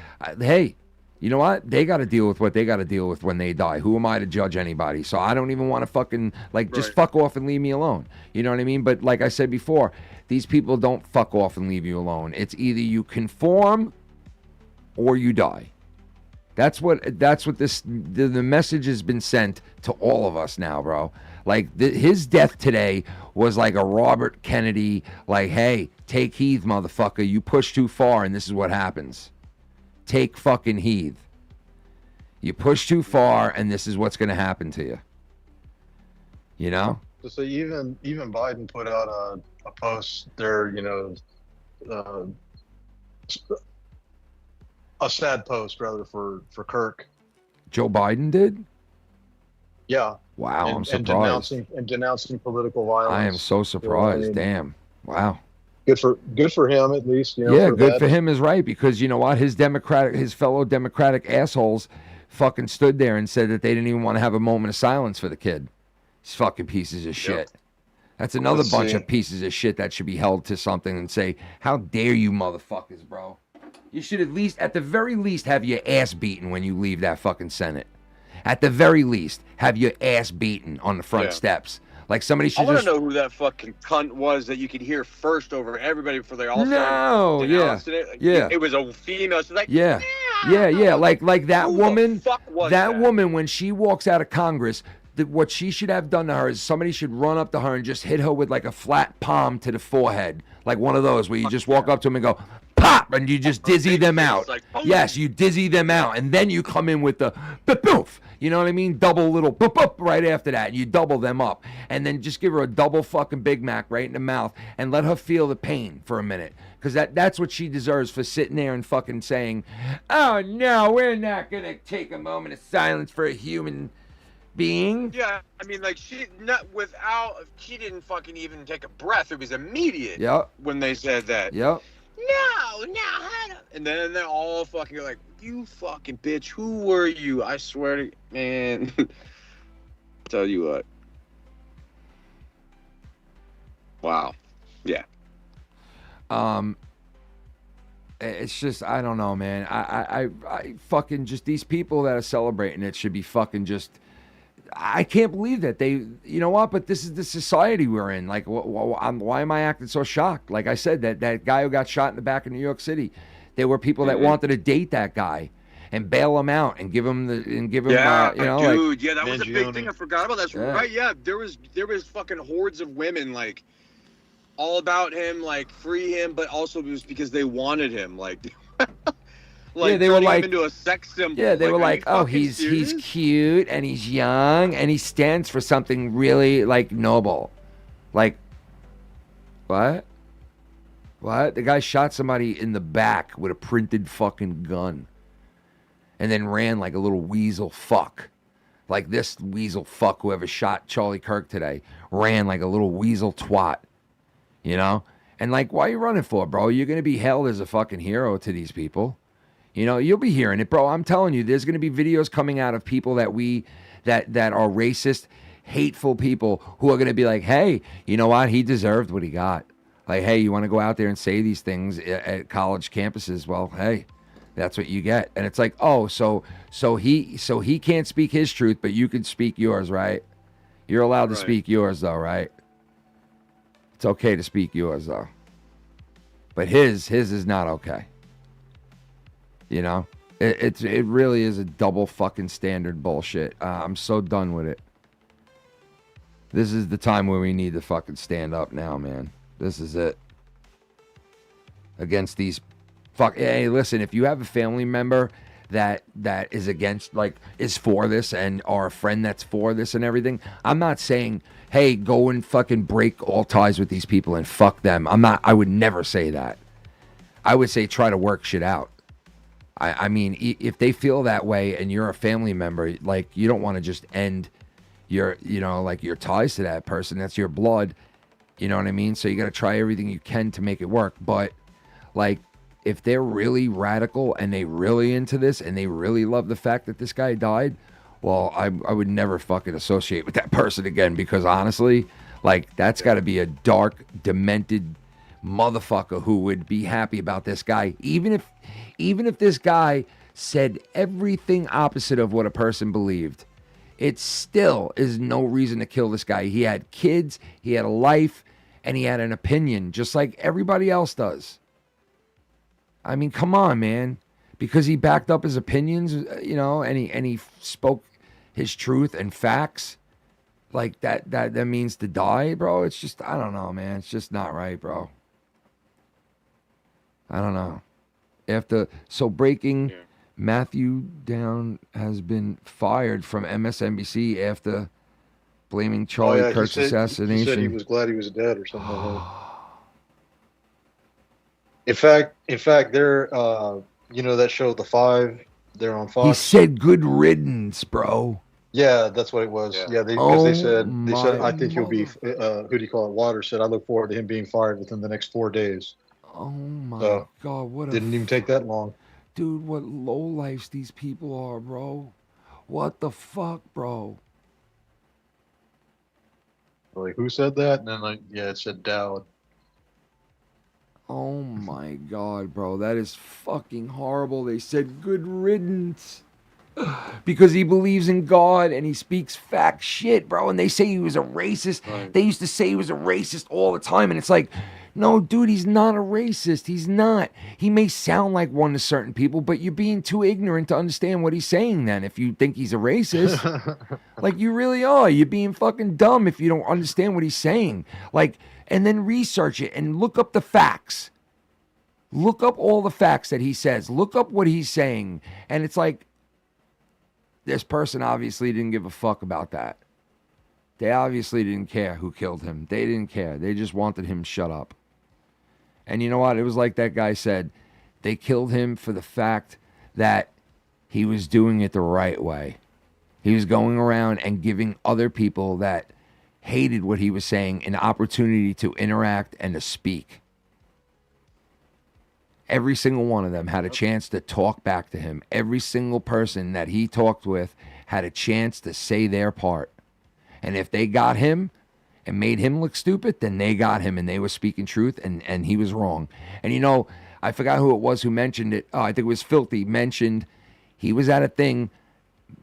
S2: hey, you know what? They got to deal with what they got to deal with when they die. Who am I to judge anybody? So I don't even want to fucking, like, just fuck off and leave me alone. You know what I mean? But like I said before, these people don't fuck off and leave you alone. It's either you conform or you die. That's what the message has been sent to all of us now, bro. Like, his death today was like a Robert Kennedy, like, hey, take heed, motherfucker. You push too far, and this is what happens. Take fucking heed. You push too far, and this is what's going to happen to you. You know?
S4: So even Biden put out a post there, you know, a sad post rather for Kirk.
S2: Joe Biden did?
S4: Yeah.
S2: Wow, I'm
S4: and
S2: surprised.
S4: denouncing political violence.
S2: I am so surprised. Damn. Wow.
S4: Good for him, at least. You know,
S2: Yeah, good
S4: that.
S2: for him is right, because you know what? His fellow Democratic assholes fucking stood there and said that they didn't even want to have a moment of silence for the kid. These fucking pieces of shit. That's another
S4: Let's
S2: bunch
S4: see.
S2: of pieces of shit that should be held to something and say, how dare you motherfuckers, bro? You should at the very least, have your ass beaten when you leave that fucking Senate. At the very least, have your ass beaten on the front
S11: Yeah.
S2: steps. Like, somebody
S11: I
S2: should
S11: want
S2: just...
S11: to know who that fucking cunt was that you could hear first over everybody before they all
S2: No,
S11: started
S2: yeah,
S11: denouncing it. Like,
S2: yeah.
S11: It was a female. She's like,
S2: Yeah. Like that woman.
S11: was
S2: That woman, when she walks out of Congress, what she should have done to her is somebody should run up to her and just hit her with like a flat palm to the forehead, like one of those where you just walk up to them and go pop, and you just dizzy them out.
S11: like, oh.
S2: Yes, you dizzy them out, and then you come in with the poof. You know what I mean? Double little boop boop right after that. You double them up, and then just give her a double fucking Big Mac right in the mouth, and let her feel the pain for a minute, because that's what she deserves for sitting there and fucking saying, "Oh no, we're not gonna take a moment of silence for a human being."
S11: Yeah, I mean, like, she didn't fucking even take a breath. It was immediate.
S2: Yep.
S11: When they said that.
S2: Yep.
S11: And then they're all fucking like, you fucking bitch, who were you? I swear to man. Tell you what. Wow. Yeah.
S2: It's just, I don't know, man. I fucking just, these people that are celebrating it should be fucking just, I can't believe that they, you know what, but this is the society we're in. Like, why am I acting so shocked? Like I said, that guy who got shot in the back of New York City, there were people that wanted to date that guy and bail him out and give him
S11: yeah,
S2: you know,
S11: dude,
S2: like,
S11: yeah, that was a big thing. I forgot about that.
S2: Yeah.
S11: Right, yeah, there was fucking hordes of women, like, all about him, like, free him, but also it was because they wanted him, like, like
S2: yeah, they were
S11: turning
S2: like
S11: him into a sex symbol.
S2: Yeah, they were
S11: are
S2: like,
S11: you
S2: oh,
S11: fucking
S2: he's
S11: serious?
S2: cute and he's young and he stands for something really like noble. Like, what? What? The guy shot somebody in the back with a printed fucking gun and then ran like a little weasel fuck. Like this weasel fuck, whoever shot Charlie Kirk today, ran like a little weasel twat. You know? And like, why are you running for, bro? You're going to be hailed as a fucking hero to these people. You know, you'll be hearing it, bro. I'm telling you, there's going to be videos coming out of people that are racist, hateful people who are going to be like, hey, you know what? He deserved what he got. Like, hey, you want to go out there and say these things at college campuses? Well, hey, that's what you get. And it's like, oh, so he can't speak his truth, but you can speak yours, right? You're allowed to speak yours, though, right? It's okay to speak yours, though. But his is not okay. You know? It really is a double fucking standard bullshit. I'm so done with it. This is the time where we need to fucking stand up now, man. This is it. Against these hey, listen, if you have a family member that is against, like, is for this and or a friend that's for this and everything, I'm not saying, hey, go and fucking break all ties with these people and fuck them. I would never say that. I would say try to work shit out. I mean, if they feel that way and you're a family member, like, you don't want to just end your, you know, like, your ties to that person. That's your blood. You know what I mean? So you got to try everything you can to make it work. But, like, if they're really radical and they really into this and they really love the fact that this guy died, well, I would never fucking associate with that person again, because honestly, like, that's got to be a dark, demented motherfucker who would be happy about this guy. Even if this guy said everything opposite of what a person believed, it still is no reason to kill this guy. He had kids, he had a life, and he had an opinion, just like everybody else does. I mean, come on, man. Because he backed up his opinions, you know, and he spoke his truth and facts, like that means to die, bro. It's just, I don't know, man. It's just not right, bro. I don't know. So breaking, Matthew Down has been fired from MSNBC after blaming Charlie Kirk's assassination.
S4: He said he was glad he was dead or something like that. In fact, they're, you know, that show, The Five, they're on Fox.
S2: He said good riddance, bro.
S4: Yeah, that's what it was. Yeah, because they said, I think he'll be, who do you call it? Waters said, I look forward to him being fired within the next 4 days.
S2: Oh my God, what
S4: didn't even take that long.
S2: Dude, what lowlifes these people are, bro. What the fuck, bro?
S4: Like, who said that? And then, like, yeah, it said Dowd.
S2: Oh my God, bro. That is fucking horrible. They said good riddance. Because he believes in God and he speaks fact shit, bro. And they say he was a racist. Right. They used to say he was a racist all the time. And it's like, no, dude, he's not a racist. He's not. He may sound like one to certain people, but you're being too ignorant to understand what he's saying then if you think he's a racist. Like, you really are. You're being fucking dumb if you don't understand what he's saying. Like, and then research it and look up the facts. Look up all the facts that he says. Look up what he's saying. And it's like, this person obviously didn't give a fuck about that. They obviously didn't care who killed him. They didn't care. They just wanted him shut up. And you know what? It was like that guy said. They killed him for the fact that he was doing it the right way. He was going around and giving other people that hated what he was saying an opportunity to interact and to speak. Every single one of them had a chance to talk back to him. Every single person that he talked with had a chance to say their part. And if they got him and made him look stupid, then they got him and they were speaking truth, and he was wrong. And you know, I forgot who it was who mentioned it. Oh, I think it was Filthy mentioned he was at a thing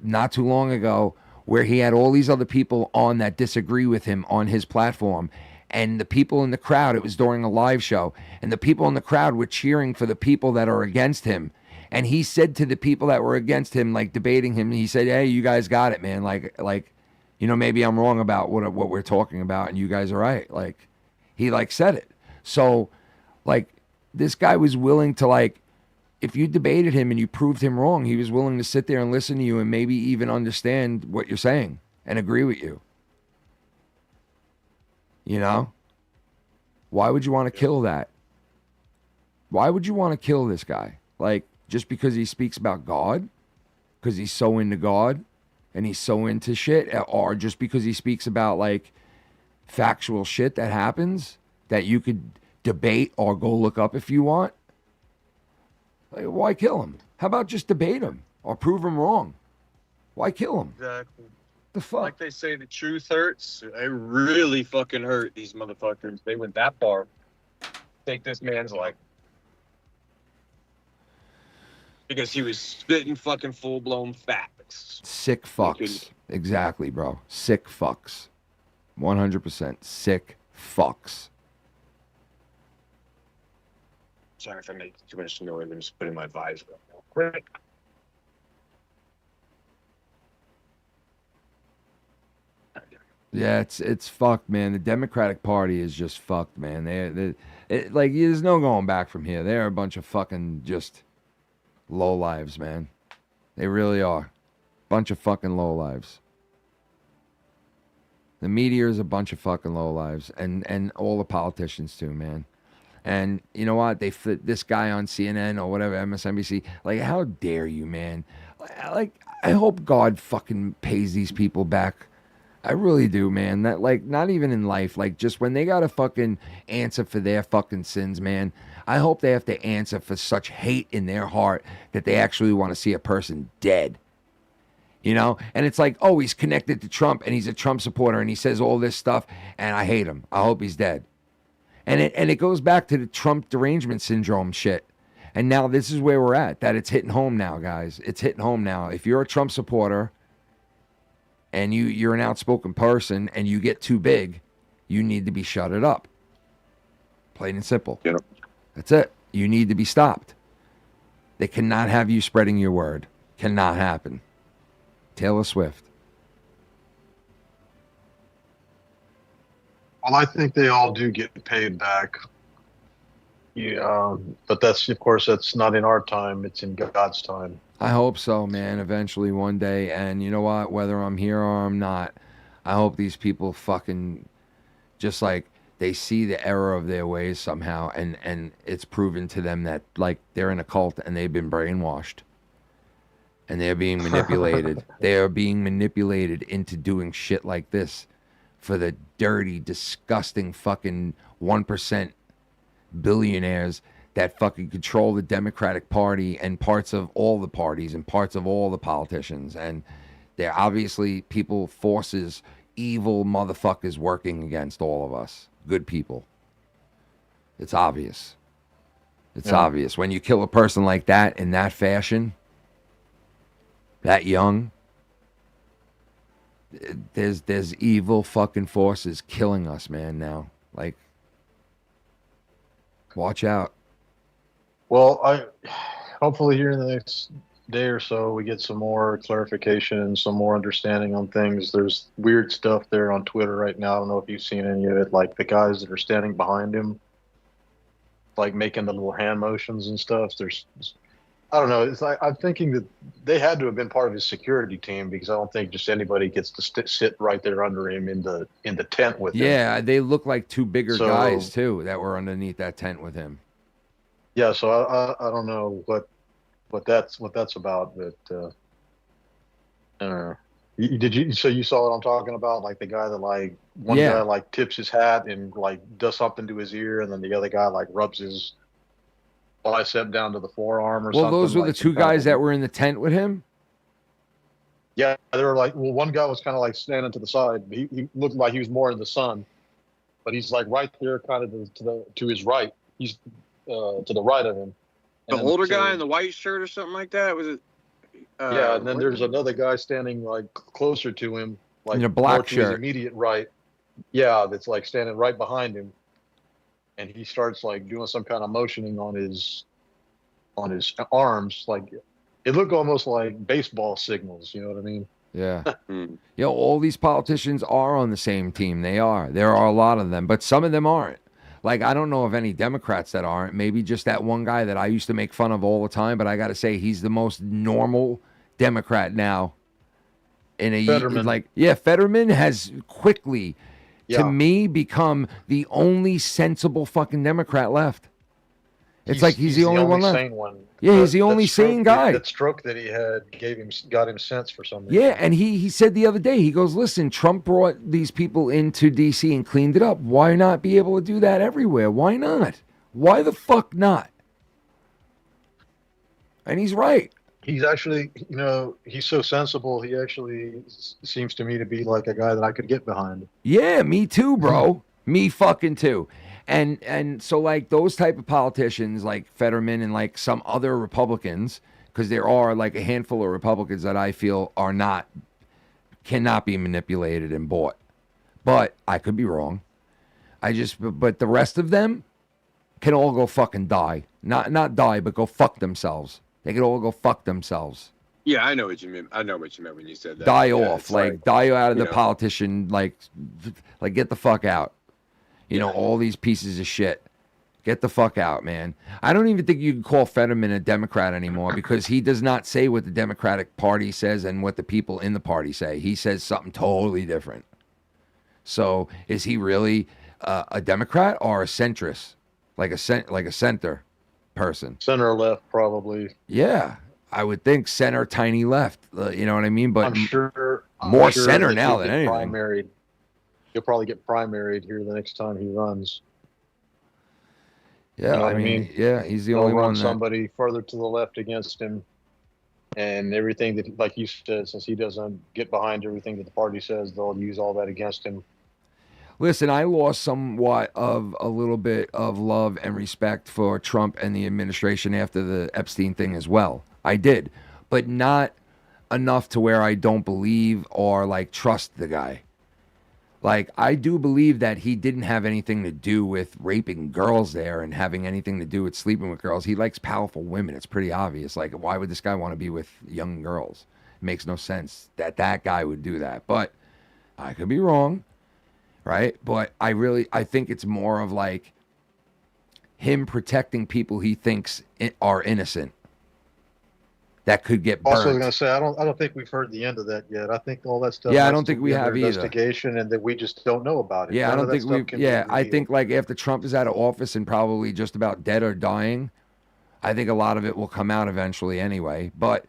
S2: not too long ago where he had all these other people on that disagree with him on his platform. And the people in the crowd, it was during a live show, and the people in the crowd were cheering for the people that are against him. And he said to the people that were against him, like debating him, he said, hey, you guys got it, man. Like, you know, maybe I'm wrong about what we're talking about, and you guys are right. Like, he like said it. So, like, this guy was willing to, like, if you debated him and you proved him wrong, he was willing to sit there and listen to you and maybe even understand what you're saying and agree with you. You know? Why would you want to kill that? Why would you want to kill this guy? Like, just because he speaks about God? Because he's so into God and he's so into shit? Or just because he speaks about, like, factual shit that happens that you could debate or go look up if you want? Like, why kill him? How about just debate him or prove him wrong? Why kill him?
S11: Exactly.
S2: The fuck?
S11: Like they say, the truth hurts. It really fucking hurt, these motherfuckers. They went that far. Take this man's life. Because he was spitting fucking full-blown facts.
S2: Sick fucks. Exactly, bro. Sick fucks. 100% sick fucks.
S11: Sorry if I make too much noise. I'm just putting my visor up real quick.
S2: Yeah, it's fucked, man. The Democratic Party is just fucked, man. Like, there's no going back from here. They're a bunch of fucking just lowlives, man. They really are. Bunch of fucking lowlives. The media is a bunch of fucking lowlives, and all the politicians too, man. And you know what? They fit this guy on CNN or whatever, MSNBC. Like, how dare you, man? Like, I hope God fucking pays these people back. I really do, man. That, like, not even in life, like, just when they gotta fucking answer for their fucking sins, man. I hope they have to answer for such hate in their heart that they actually want to see a person dead. You know? And it's like, oh, he's connected to Trump and he's a Trump supporter and he says all this stuff and I hate him. I hope he's dead. And it goes back to the Trump derangement syndrome shit. And now this is where we're at, that it's hitting home now, guys. It's hitting home now. If you're a Trump supporter and you're an outspoken person and you get too big, you need to be shutted up. Plain and simple.
S11: Yeah.
S2: That's it. You need to be stopped. They cannot have you spreading your word. Cannot happen. Taylor Swift.
S4: Well, I think they all do get paid back. Yeah, but that's, of course, that's not in our time. It's in God's time.
S2: I hope so, man, eventually one day. And you know what? Whether I'm here or I'm not, I hope these people fucking just, like, they see the error of their ways somehow, and it's proven to them that, like, they're in a cult and they've been brainwashed. And they're being manipulated. They are being manipulated into doing shit like this for the dirty, disgusting fucking 1% billionaires that fucking control the Democratic Party and parts of all the parties and parts of all the politicians. And they're obviously people, forces, evil motherfuckers working against all of us. Good people. It's obvious. It's obvious. When you kill a person like that in that fashion, that young, there's evil fucking forces killing us, man, now. Like, watch out.
S4: Well, hopefully here in the next day or so we get some more clarification and some more understanding on things. There's weird stuff there on Twitter right now. I don't know if you've seen any of it, like the guys that are standing behind him, like making the little hand motions and stuff. I don't know. It's like, I'm thinking that they had to have been part of his security team, because I don't think just anybody gets to sit right there under him in the tent with him.
S2: Yeah, they look like two bigger guys too that were underneath that tent with him.
S4: Yeah, so I don't know what that's about, but I don't know. So you saw what I'm talking about? Like the guy that, like, one guy like tips his hat and like does something to his ear, and then the other guy like rubs his bicep down to the forearm or
S2: Well,
S4: something.
S2: those were the
S4: like,
S2: two guys that were in the tent with him.
S4: Yeah, they were like, well, one guy was kind of like standing to the side. He looked like he was more in the sun, but he's like right there, kind of to his right. He's to the right of him.
S11: The older guy in the white shirt or something like that, was it?
S4: Yeah, and then there's another guy standing like closer to him, like
S2: in a black
S4: more to his
S2: shirt.
S4: immediate right. Yeah, that's like standing right behind him, and he starts like doing some kind of motioning on his arms, like it looked almost like baseball signals. You know what I mean?
S2: Yeah. All these politicians are on the same team. They are. There are a lot of them, but some of them aren't. Like, I don't know of any Democrats that aren't. Maybe just that one guy that I used to make fun of all the time, but I got to say he's the most normal Democrat now.
S4: Fetterman.
S2: Fetterman has quickly, to me, become the only sensible fucking Democrat left. It's like he's the only one left.
S4: Sane one.
S2: Yeah, he's the only sane guy.
S4: That stroke that he had got him sense for some reason.
S2: Yeah, and he said the other day, he goes, listen, Trump brought these people into D.C. and cleaned it up. Why not be able to do that everywhere? Why not? Why the fuck not? And he's right.
S4: He's actually, he's so sensible. He actually seems to me to be like a guy that I could get behind.
S2: Yeah, me too, bro. Me fucking too. And so like those type of politicians like Fetterman and like some other Republicans, because there are like a handful of Republicans that I feel cannot be manipulated and bought. But I could be wrong. But the rest of them can all go fucking die. Not die, but go fuck themselves. They could all go fuck themselves.
S11: Yeah, I know what you mean. I know what you meant when you said that.
S2: Die
S11: Yeah,
S2: off,
S11: it's
S2: like die out of the politician, like get the fuck out. All these pieces of shit. Get the fuck out, man. I don't even think you can call Fetterman a Democrat anymore because he does not say what the Democratic Party says and what the people in the party say. He says something totally different. So is he really a Democrat or a centrist? Like a center person?
S4: Center left, probably.
S2: Yeah, I would think center, tiny left. You know what I mean? But
S4: I'm sure
S2: center
S4: that
S2: now
S4: he'll
S2: than
S4: get
S2: anything.
S4: primaried. He'll probably get primaried here the next time he runs.
S2: Yeah,
S4: You know
S2: I
S4: what
S2: mean, yeah, he's the
S4: They'll
S2: only
S4: run
S2: one.
S4: somebody further to the left against him, and everything that, like you said, since he doesn't get behind everything that the party says, they'll use all that against him.
S2: Listen, I lost somewhat of a little bit of love and respect for Trump and the administration after the Epstein thing as well. I did, but not enough to where I don't believe or like trust the guy. Like, I do believe that he didn't have anything to do with raping girls there and having anything to do with sleeping with girls. He likes powerful women. It's pretty obvious. Like, why would this guy want to be with young girls? It makes no sense that that guy would do that. But I could be wrong, right? But I think it's more of like him protecting people he thinks are innocent that could get burnt.
S4: Also, I was going to say, I don't think we've heard the end of that yet. I think all that stuff.
S2: Yeah, I
S4: has
S2: don't
S4: to
S2: think
S4: be
S2: we
S4: under
S2: have either.
S4: investigation, and that we just don't know about it.
S2: Yeah, I
S4: None
S2: don't
S4: of that
S2: think
S4: stuff
S2: we.
S4: can be
S2: Yeah, I
S4: revealed.
S2: think like after Trump is out of office and probably just about dead or dying, I think a lot of it will come out eventually anyway. But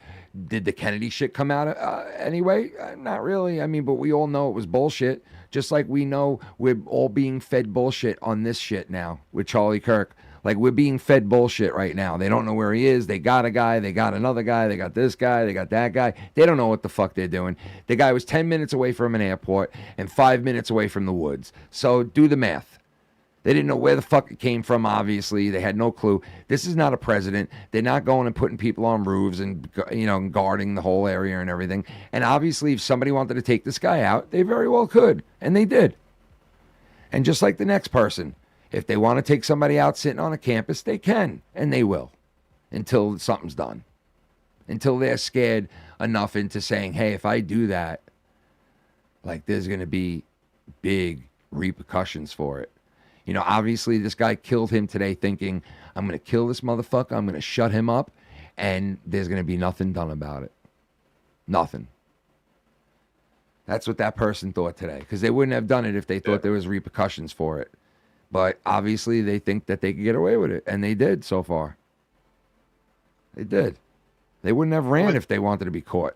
S2: did the Kennedy shit come out anyway? Not really. I mean, but we all know it was bullshit. Just like we know we're all being fed bullshit on this shit now with Charlie Kirk. Like, we're being fed bullshit right now. They don't know where he is. They got a guy. They got another guy. They got this guy. They got that guy. They don't know what the fuck they're doing. The guy was 10 minutes away from an airport and 5 minutes away from the woods. So do the math. They didn't know where the fuck it came from, obviously. They had no clue. This is not a president. They're not going and putting people on roofs and, guarding the whole area and everything. And obviously, if somebody wanted to take this guy out, they very well could. And they did. And just like the next person, if they want to take somebody out sitting on a campus, they can, and they will, until something's done. Until they're scared enough into saying, hey, if I do that, like, there's going to be big repercussions for it. Obviously, this guy killed him today thinking, I'm going to kill this motherfucker, I'm going to shut him up, and there's going to be nothing done about it. Nothing. That's what that person thought today, because they wouldn't have done it if they thought there was repercussions for it. But obviously, they think that they could get away with it, and they did so far. They did. They wouldn't have ran if they wanted to be caught,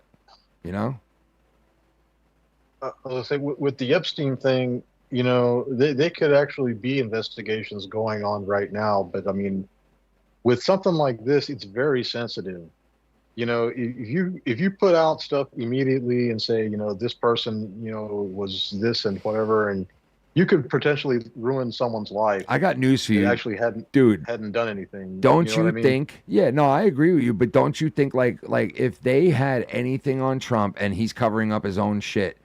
S2: I was
S4: going to say, with the Epstein thing, they could actually be investigations going on right now. But, I mean, with something like this, it's very sensitive. You know, if you put out stuff immediately and say, you know, this person, you know, was this and whatever, and you could potentially ruin someone's life.
S2: I got news for
S4: that
S2: you.
S4: Actually hadn't done anything.
S2: Don't
S4: know
S2: you,
S4: what I mean?
S2: think? Yeah, no, I agree with you. But don't you think like if they had anything on Trump and he's covering up his own shit,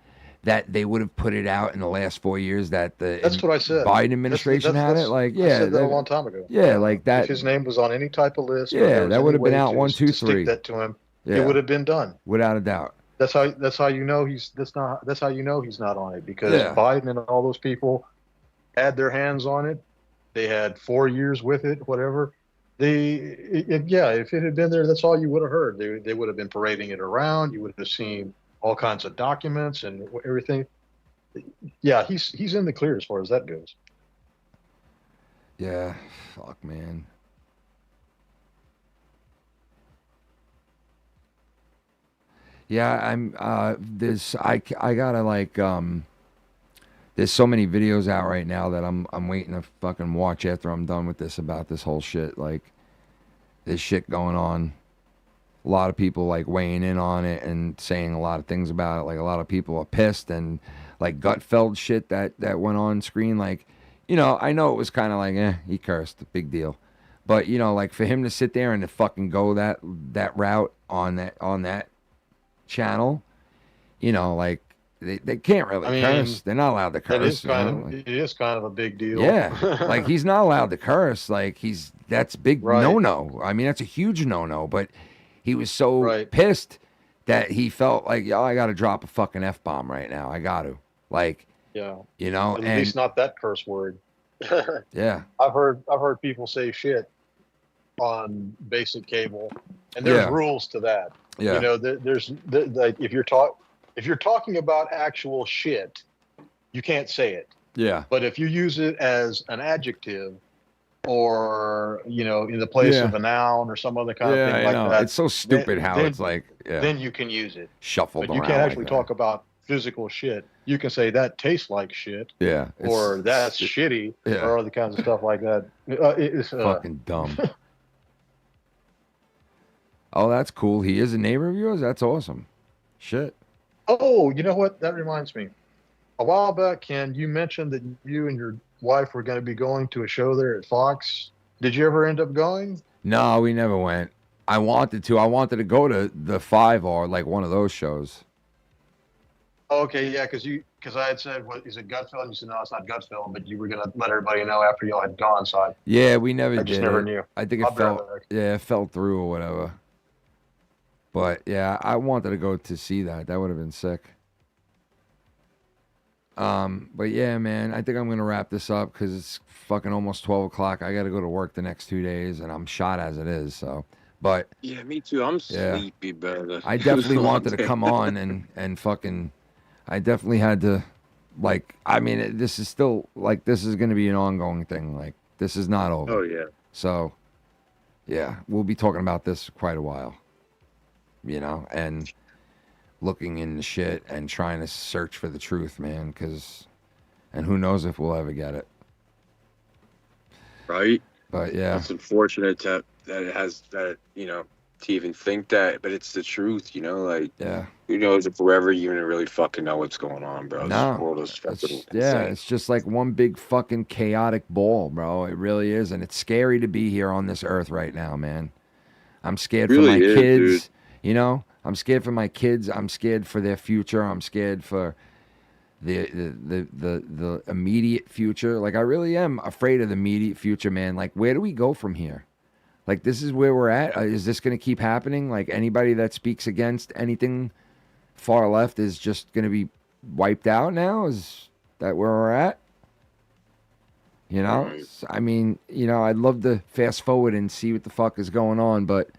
S2: that they would have put it out in the last 4 years that the
S4: That's what I said.
S2: Biden administration had it? Like, yeah,
S4: I said that a long time ago.
S2: Yeah, like that.
S4: If his name was on any type of list, or
S2: Yeah,
S4: there was
S2: that
S4: any
S2: would have been
S4: way
S2: out
S4: to-
S2: 1, 2,
S4: to
S2: 3.
S4: Stick that to him.
S2: Yeah.
S4: It would have been done
S2: without a doubt.
S4: That's how you know that's how you know he's not on it, because
S2: Yeah.
S4: Biden and all those people had their hands on it. They had 4 years with it, whatever. If it had been there, that's all you would have heard. They would have been parading it around. You would have seen all kinds of documents and everything. Yeah, he's in the clear as far as that goes.
S2: Yeah, fuck, man. Yeah, I gotta like there's so many videos out right now that I'm waiting to fucking watch after I'm done with this about this whole shit. Like, there's shit going on. A lot of people like weighing in on it and saying a lot of things about it. Like, a lot of people are pissed and like gut-felt shit that went on screen. Like, you know, I know it was kind of like, he cursed, big deal. But, you know, like, for him to sit there and to fucking go that route on that channel, you know, like, they can't really curse. They're not allowed to curse.
S4: It is kind of a big deal.
S2: Yeah, like, he's not allowed to curse. Like, that's big no-no. I mean, that's a huge no-no. But he was so pissed that he felt like, yo, I got to drop a fucking F-bomb right now. I got to. Like,
S4: yeah,
S2: you know,
S4: at least not that curse word.
S2: Yeah,
S4: I've heard people say shit on basic cable, and there's rules to that.
S2: Yeah,
S4: you know, there's like if you're talking about actual shit, you can't say it.
S2: Yeah.
S4: But if you use it as an adjective, or, you know, in the place of a noun or some other kind of thing like that,
S2: it's so stupid how it's like,
S4: then you can use it.
S2: Shuffled
S4: But you
S2: around
S4: can't
S2: like
S4: actually
S2: that.
S4: talk about physical shit. You can say that tastes like shit.
S2: Yeah.
S4: Or that's shitty.
S2: Yeah.
S4: Or other kinds of stuff like that. It's
S2: fucking dumb. Oh, that's cool. He is a neighbor of yours? That's awesome. Shit.
S4: Oh, you know what? That reminds me. A while back, Ken, you mentioned that you and your wife were going to be going to a show there at Fox. Did you ever end up going?
S2: No, we never went. I wanted to. I wanted to go to the 5 or like one of those shows.
S4: Okay, yeah, because I had said, "What is it, Gutville?" And you said, "No, it's not Gutville," but you were gonna let everybody know after y'all had gone. So
S2: Yeah, we never did.
S4: just never knew.
S2: I think
S4: I'll
S2: it
S4: be right
S2: fell.
S4: back.
S2: Yeah, it fell through or whatever. But yeah, I wanted to go to see that. That would have been sick. But yeah, man, I think I'm gonna wrap this up because it's fucking almost 12 o'clock. I got to go to work the next 2 days, and I'm shot as it is. So, but
S11: Yeah, me too. I'm
S2: Yeah.
S11: sleepy, brother.
S2: I definitely wanted to come on and fucking. I definitely had to, like. I mean, this is still like this is gonna be an ongoing thing. Like, this is not over.
S11: Oh yeah.
S2: So, yeah, we'll be talking about this quite a while. You know, and looking into shit and trying to search for the truth, man, and who knows if we'll ever get it.
S11: Right.
S2: But yeah,
S11: it's unfortunate that it has that, you know, to even think that, but it's the truth, you know, like,
S2: yeah,
S11: who knows if we're ever even really fucking know what's going on, bro.
S2: No,
S11: This world is fucking
S2: yeah,
S11: insane.
S2: it's just like one big fucking chaotic ball, bro. It really is, and it's scary to be here on this earth right now, man. I'm scared for my
S11: Really is,
S2: kids.
S11: dude.
S2: You know, I'm scared for my kids. I'm scared for their future. I'm scared for the immediate future. Like, I really am afraid of the immediate future, man. Like, where do we go from here? Like, this is where we're at. Is this going to keep happening? Like, anybody that speaks against anything far left is just going to be wiped out now? Is that where we're at? You know? I mean, you know, I'd love to fast forward and see what the fuck is going on, but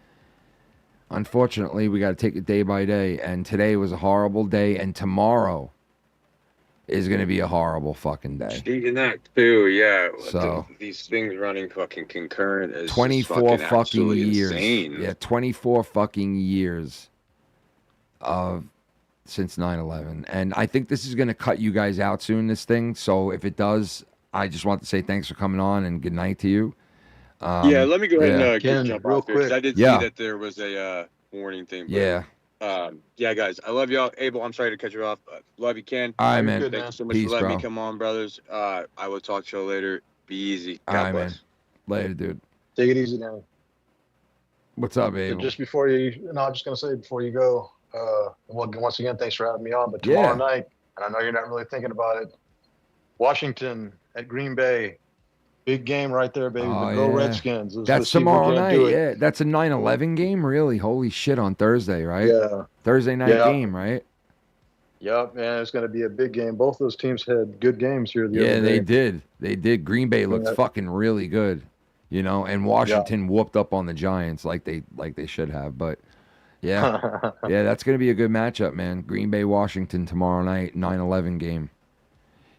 S2: unfortunately, we got to take it day by day. And today was a horrible day, and tomorrow is going to be a horrible fucking day.
S11: Speaking that too, yeah.
S2: So-
S11: These things running fucking concurrent is
S2: 24
S11: just
S2: fucking
S11: absolutely
S2: years.
S11: insane.
S2: Yeah, 24 fucking years since 9/11. And I think this is going to cut you guys out soon, this thing. So if it does, I just want to say thanks for coming on and good night to you.
S11: Yeah, let me go ahead and
S2: Ken,
S11: jump
S2: real
S11: off here because
S2: quick.
S11: I did
S2: Yeah.
S11: see that there was a warning thing. But,
S2: Yeah.
S11: yeah, guys, I love y'all. Abel, I'm sorry to cut you off. Love you, Ken.
S2: All right, man.
S11: Thank you so much
S2: Peace,
S11: for letting
S2: bro.
S11: me come on, brothers. I will talk to you later. Be easy.
S2: All
S11: God
S2: right,
S11: bless.
S2: man. Later, dude.
S4: Take it easy now.
S2: What's up, Abel?
S4: Just before you, no, I'm just gonna say before you go. Well, once again, thanks for having me on. But tomorrow night, and I know you're not really thinking about it. Washington at Green Bay, big game right there, baby.
S2: Oh,
S4: Go
S2: yeah.
S4: Redskins. Let's
S2: That's
S4: see if we
S2: tomorrow
S4: can't
S2: night.
S4: do it.
S2: Yeah, that's a 9/11 game. Really? Holy shit! On Thursday, right?
S4: Yeah.
S2: Thursday night game, right?
S4: Yep, man, it's going to be a big game. Both those teams had good games here the
S2: Yeah,
S4: other day.
S2: they did. They did. Green Bay looked fucking really good, you know, and Washington whooped up on the Giants like they should have. But yeah, yeah, that's gonna be a good matchup, man. Green Bay, Washington tomorrow night, 9/11 game.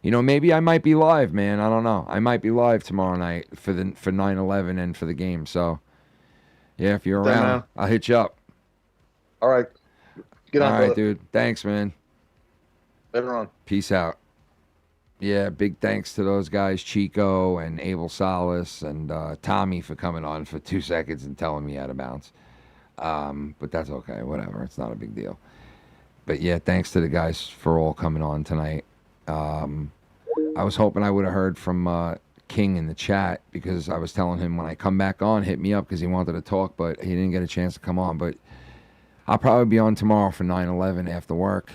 S2: You know, maybe I might be live, man. I don't know. I might be live tomorrow night for 9/11 and for the game. So yeah, if you're
S4: Then,
S2: around, I'll hit you up.
S4: All right. Get on,
S2: All right,
S4: brother.
S2: dude. Thanks, man.
S4: Later on.
S2: Peace out. Yeah, big thanks to those guys, Chico and Abel Salas and Tommy for coming on for 2 seconds and telling me how to bounce. But that's okay, whatever. It's not a big deal. But yeah, thanks to the guys for all coming on tonight. I was hoping I would have heard from King in the chat because I was telling him when I come back on, hit me up because he wanted to talk, but he didn't get a chance to come on. But I'll probably be on tomorrow for 9/11 after work.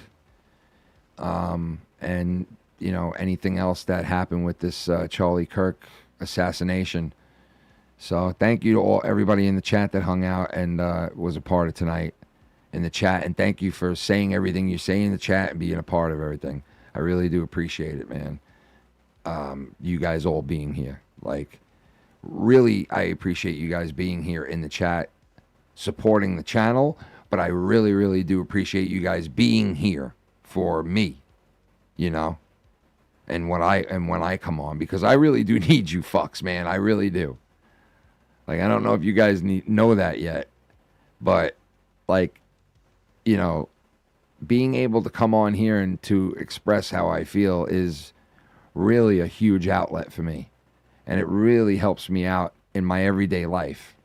S2: And, you know, anything else that happened with this Charlie Kirk assassination. So thank you to everybody in the chat that hung out and was a part of tonight in the chat. And thank you for saying everything you say in the chat and being a part of everything. I really do appreciate it, man. You guys all being here. Like, really, I appreciate you guys being here in the chat, supporting the channel. But I really, really do appreciate you guys being here for me, you know, and when I come on, because I really do need you fucks, man. I really do. Like, I don't know if you guys know that yet, but like, you know, being able to come on here and to express how I feel is really a huge outlet for me, and it really helps me out in my everyday life.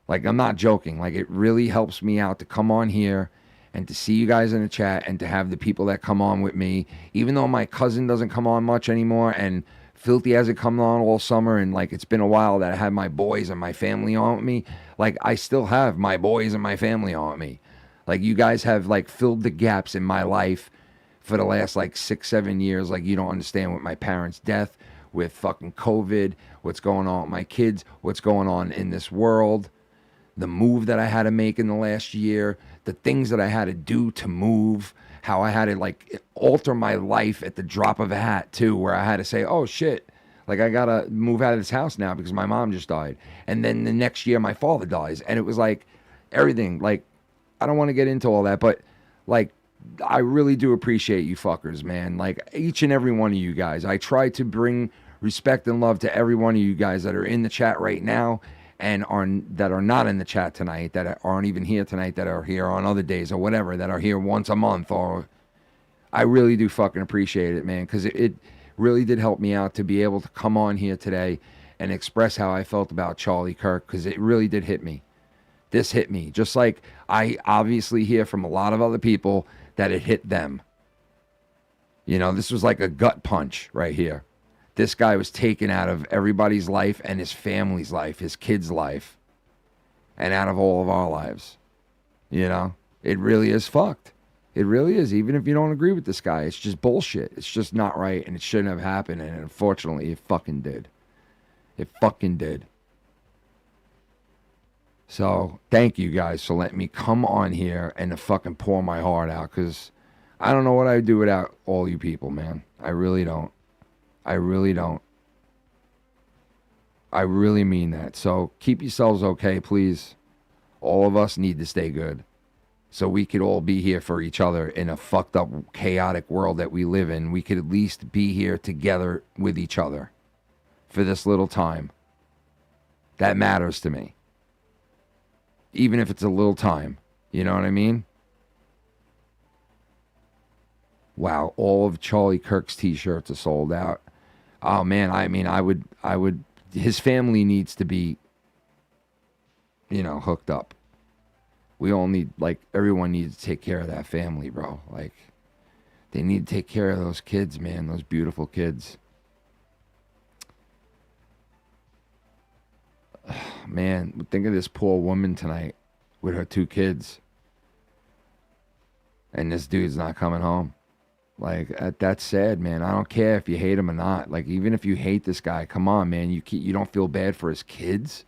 S2: Like, I'm not joking. Like, it really helps me out to come on here and to see you guys in the chat and to have the people that come on with me, even though my cousin doesn't come on much anymore and Filthy hasn't come on all summer, and like it's been a while that I had my boys and my family on with me. Like, I still have my boys and my family on with me. Like, you guys have like filled the gaps in my life for the last like 6-7 years. Like, you don't understand with my parents' death, with fucking COVID, what's going on with my kids, what's going on in this world. The move that I had to make in the last year, the things that I had to do to move, how I had to like alter my life at the drop of a hat too, where I had to say, oh shit, like I gotta move out of this house now because my mom just died. And then the next year my father dies. And it was like everything, like, I don't want to get into all that, but like, I really do appreciate you fuckers, man. Like, each and every one of you guys. I try to bring respect and love to every one of you guys that are in the chat right now and that are not in the chat tonight, that aren't even here tonight, that are here on other days or whatever, that are here once a month. Or I really do fucking appreciate it, man, because it really did help me out to be able to come on here today and express how I felt about Charlie Kirk, because it really did hit me. This hit me, just like I obviously hear from a lot of other people that it hit them. You know, this was like a gut punch right here. This guy was taken out of everybody's life and his family's life, his kid's life, and out of all of our lives. You know, it really is fucked. It really is. Even if you don't agree with this guy, it's just bullshit. It's just not right, and it shouldn't have happened, and unfortunately, it fucking did. It fucking did. So, thank you guys for letting me come on here and to fucking pour my heart out, because I don't know what I'd do without all you people, man. I really don't. I really don't. I really mean that. So keep yourselves okay, please. All of us need to stay good, so we could all be here for each other in a fucked up, chaotic world that we live in. We could at least be here together with each other for this little time. That matters to me. Even if it's a little time. You know what I mean? Wow, all of Charlie Kirk's t-shirts are sold out. Oh man, I mean, I would his family needs to be, you know, hooked up. We all need, like, everyone needs to take care of that family, bro. Like, they need to take care of those kids, man, those beautiful kids. Man, think of this poor woman tonight with her 2 kids. And this dude's not coming home. Like, that's sad, man. I don't care if you hate him or not. Like, even if you hate this guy, come on, man. You don't feel bad for his kids?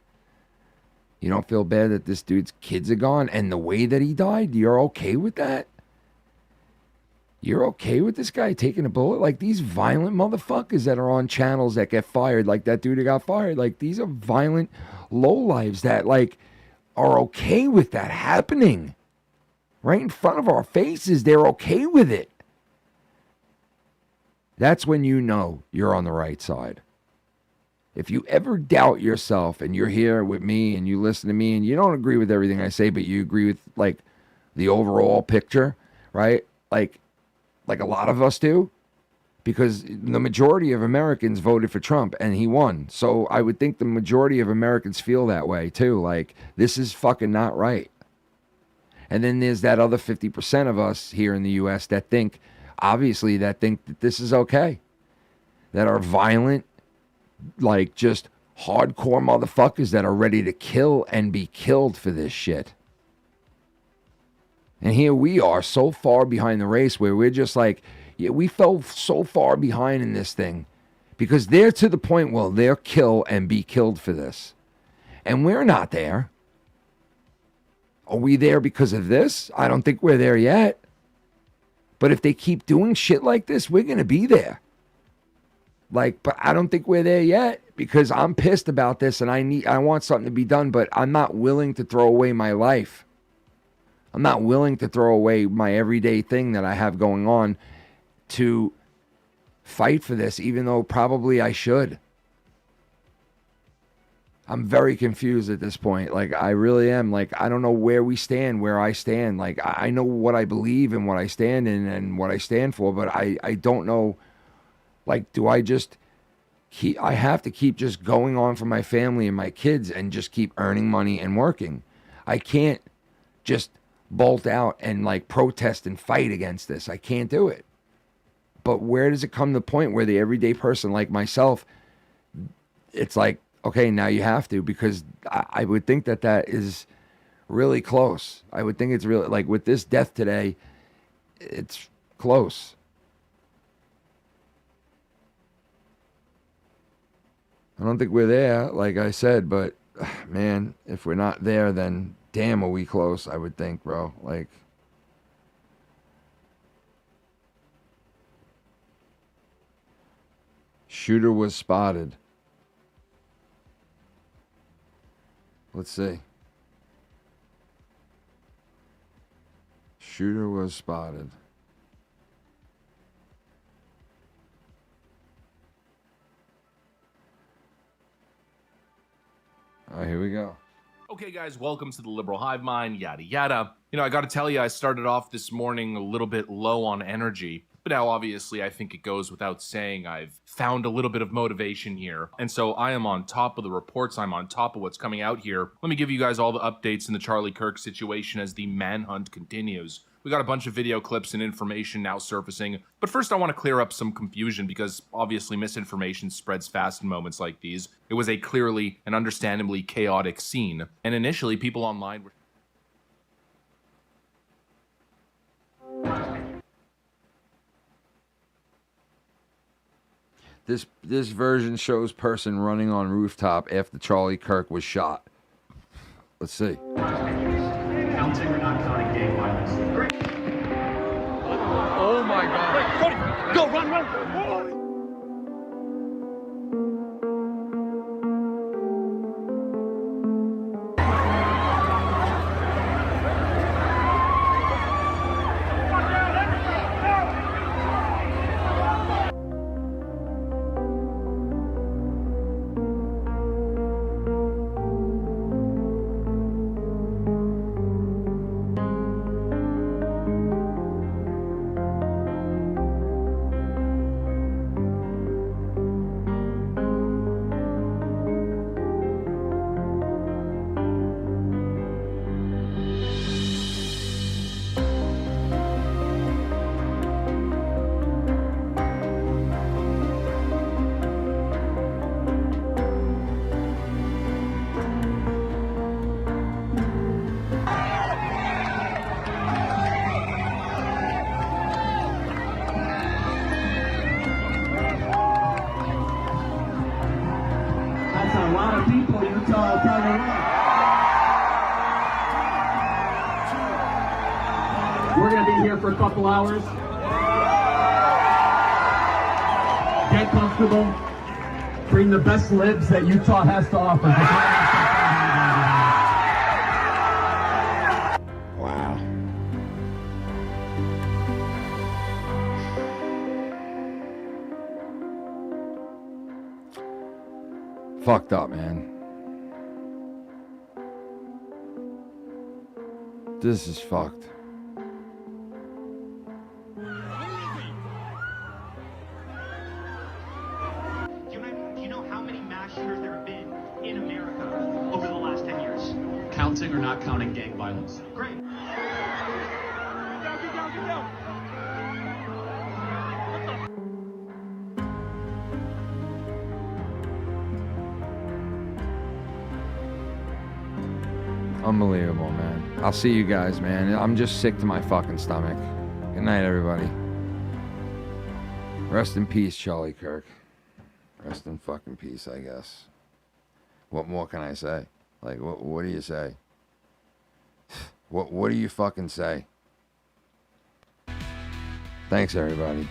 S2: You don't feel bad that this dude's kids are gone? And the way that he died, you're okay with that? You're okay with this guy taking a bullet? Like, these violent motherfuckers that are on channels that get fired, like that dude who got fired, like, these are violent lowlives that, like, are okay with that happening. Right in front of our faces, they're okay with it. That's when you know you're on the right side. If you ever doubt yourself and you're here with me and you listen to me and you don't agree with everything I say, but you agree with, like, the overall picture, right? Like a lot of us do, because the majority of Americans voted for Trump and he won. So I would think the majority of Americans feel that way too. Like, this is fucking not right. And then there's that other 50% of us here in the U.S. that think that this is okay. That are violent, like, just hardcore motherfuckers that are ready to kill and be killed for this shit. And here we are so far behind the race where we're just like, yeah, we fell so far behind in this thing because they're to the point where they'll kill and be killed for this. And we're not there. Are we there because of this? I don't think we're there yet. But if they keep doing shit like this, we're going to be there. Like, but I don't think we're there yet because I'm pissed about this and I want something to be done, but I'm not willing to throw away my life. I'm not willing to throw away my everyday thing that I have going on to fight for this, even though probably I should. I'm very confused at this point. Like, I really am. Like, I don't know where we stand, where I stand. Like, I know what I believe and what I stand in and what I stand for, but I don't know. Like, do I just I have to keep just going on for my family and my kids and just keep earning money and working. I can't just bolt out and, like, protest and fight against this. I can't do it. But where does it come to the point where the everyday person like myself, it's like, okay, now you have to, because I would think that is really close. I would think it's really, like, with this death today, it's close. I don't think we're there, like I said, but, man, if we're not there, then damn, are we close, I would think, bro. Like, shooter was spotted. Let's see. Shooter was spotted. All right, here we go.
S19: Okay, guys, welcome to the Liberal Hive Mind, yada yada. You know, I got to tell you, I started off this morning a little bit low on energy. But now, obviously, I think it goes without saying I've found a little bit of motivation here. And so I am on top of the reports. I'm on top of what's coming out here. Let me give you guys all the updates in the Charlie Kirk situation as the manhunt continues. We got a bunch of video clips and information now surfacing. But first, I want to clear up some confusion because obviously misinformation spreads fast in moments like these. It was a clearly and understandably chaotic scene. And initially, people online were...
S2: This version shows person running on rooftop after Charlie Kirk was shot. Let's see.
S17: Counting or not counting gang violence?
S19: Oh my God.
S17: Go, run.
S20: We're going to be here for a couple hours. Get comfortable. Bring the best libs that Utah has to offer.
S2: Wow. Fucked up, man. This is fucked.
S20: Do you know how many mass shooters there have been in America over the last 10 years? Counting or not counting gang violence? Great.
S2: Unbelievable, man. I'll see you guys, man. I'm just sick to my fucking stomach. Good night, everybody. Rest in peace, Charlie Kirk. Rest in fucking peace, I guess. What more can I say? Like, what do you say? What do you fucking say? Thanks, everybody.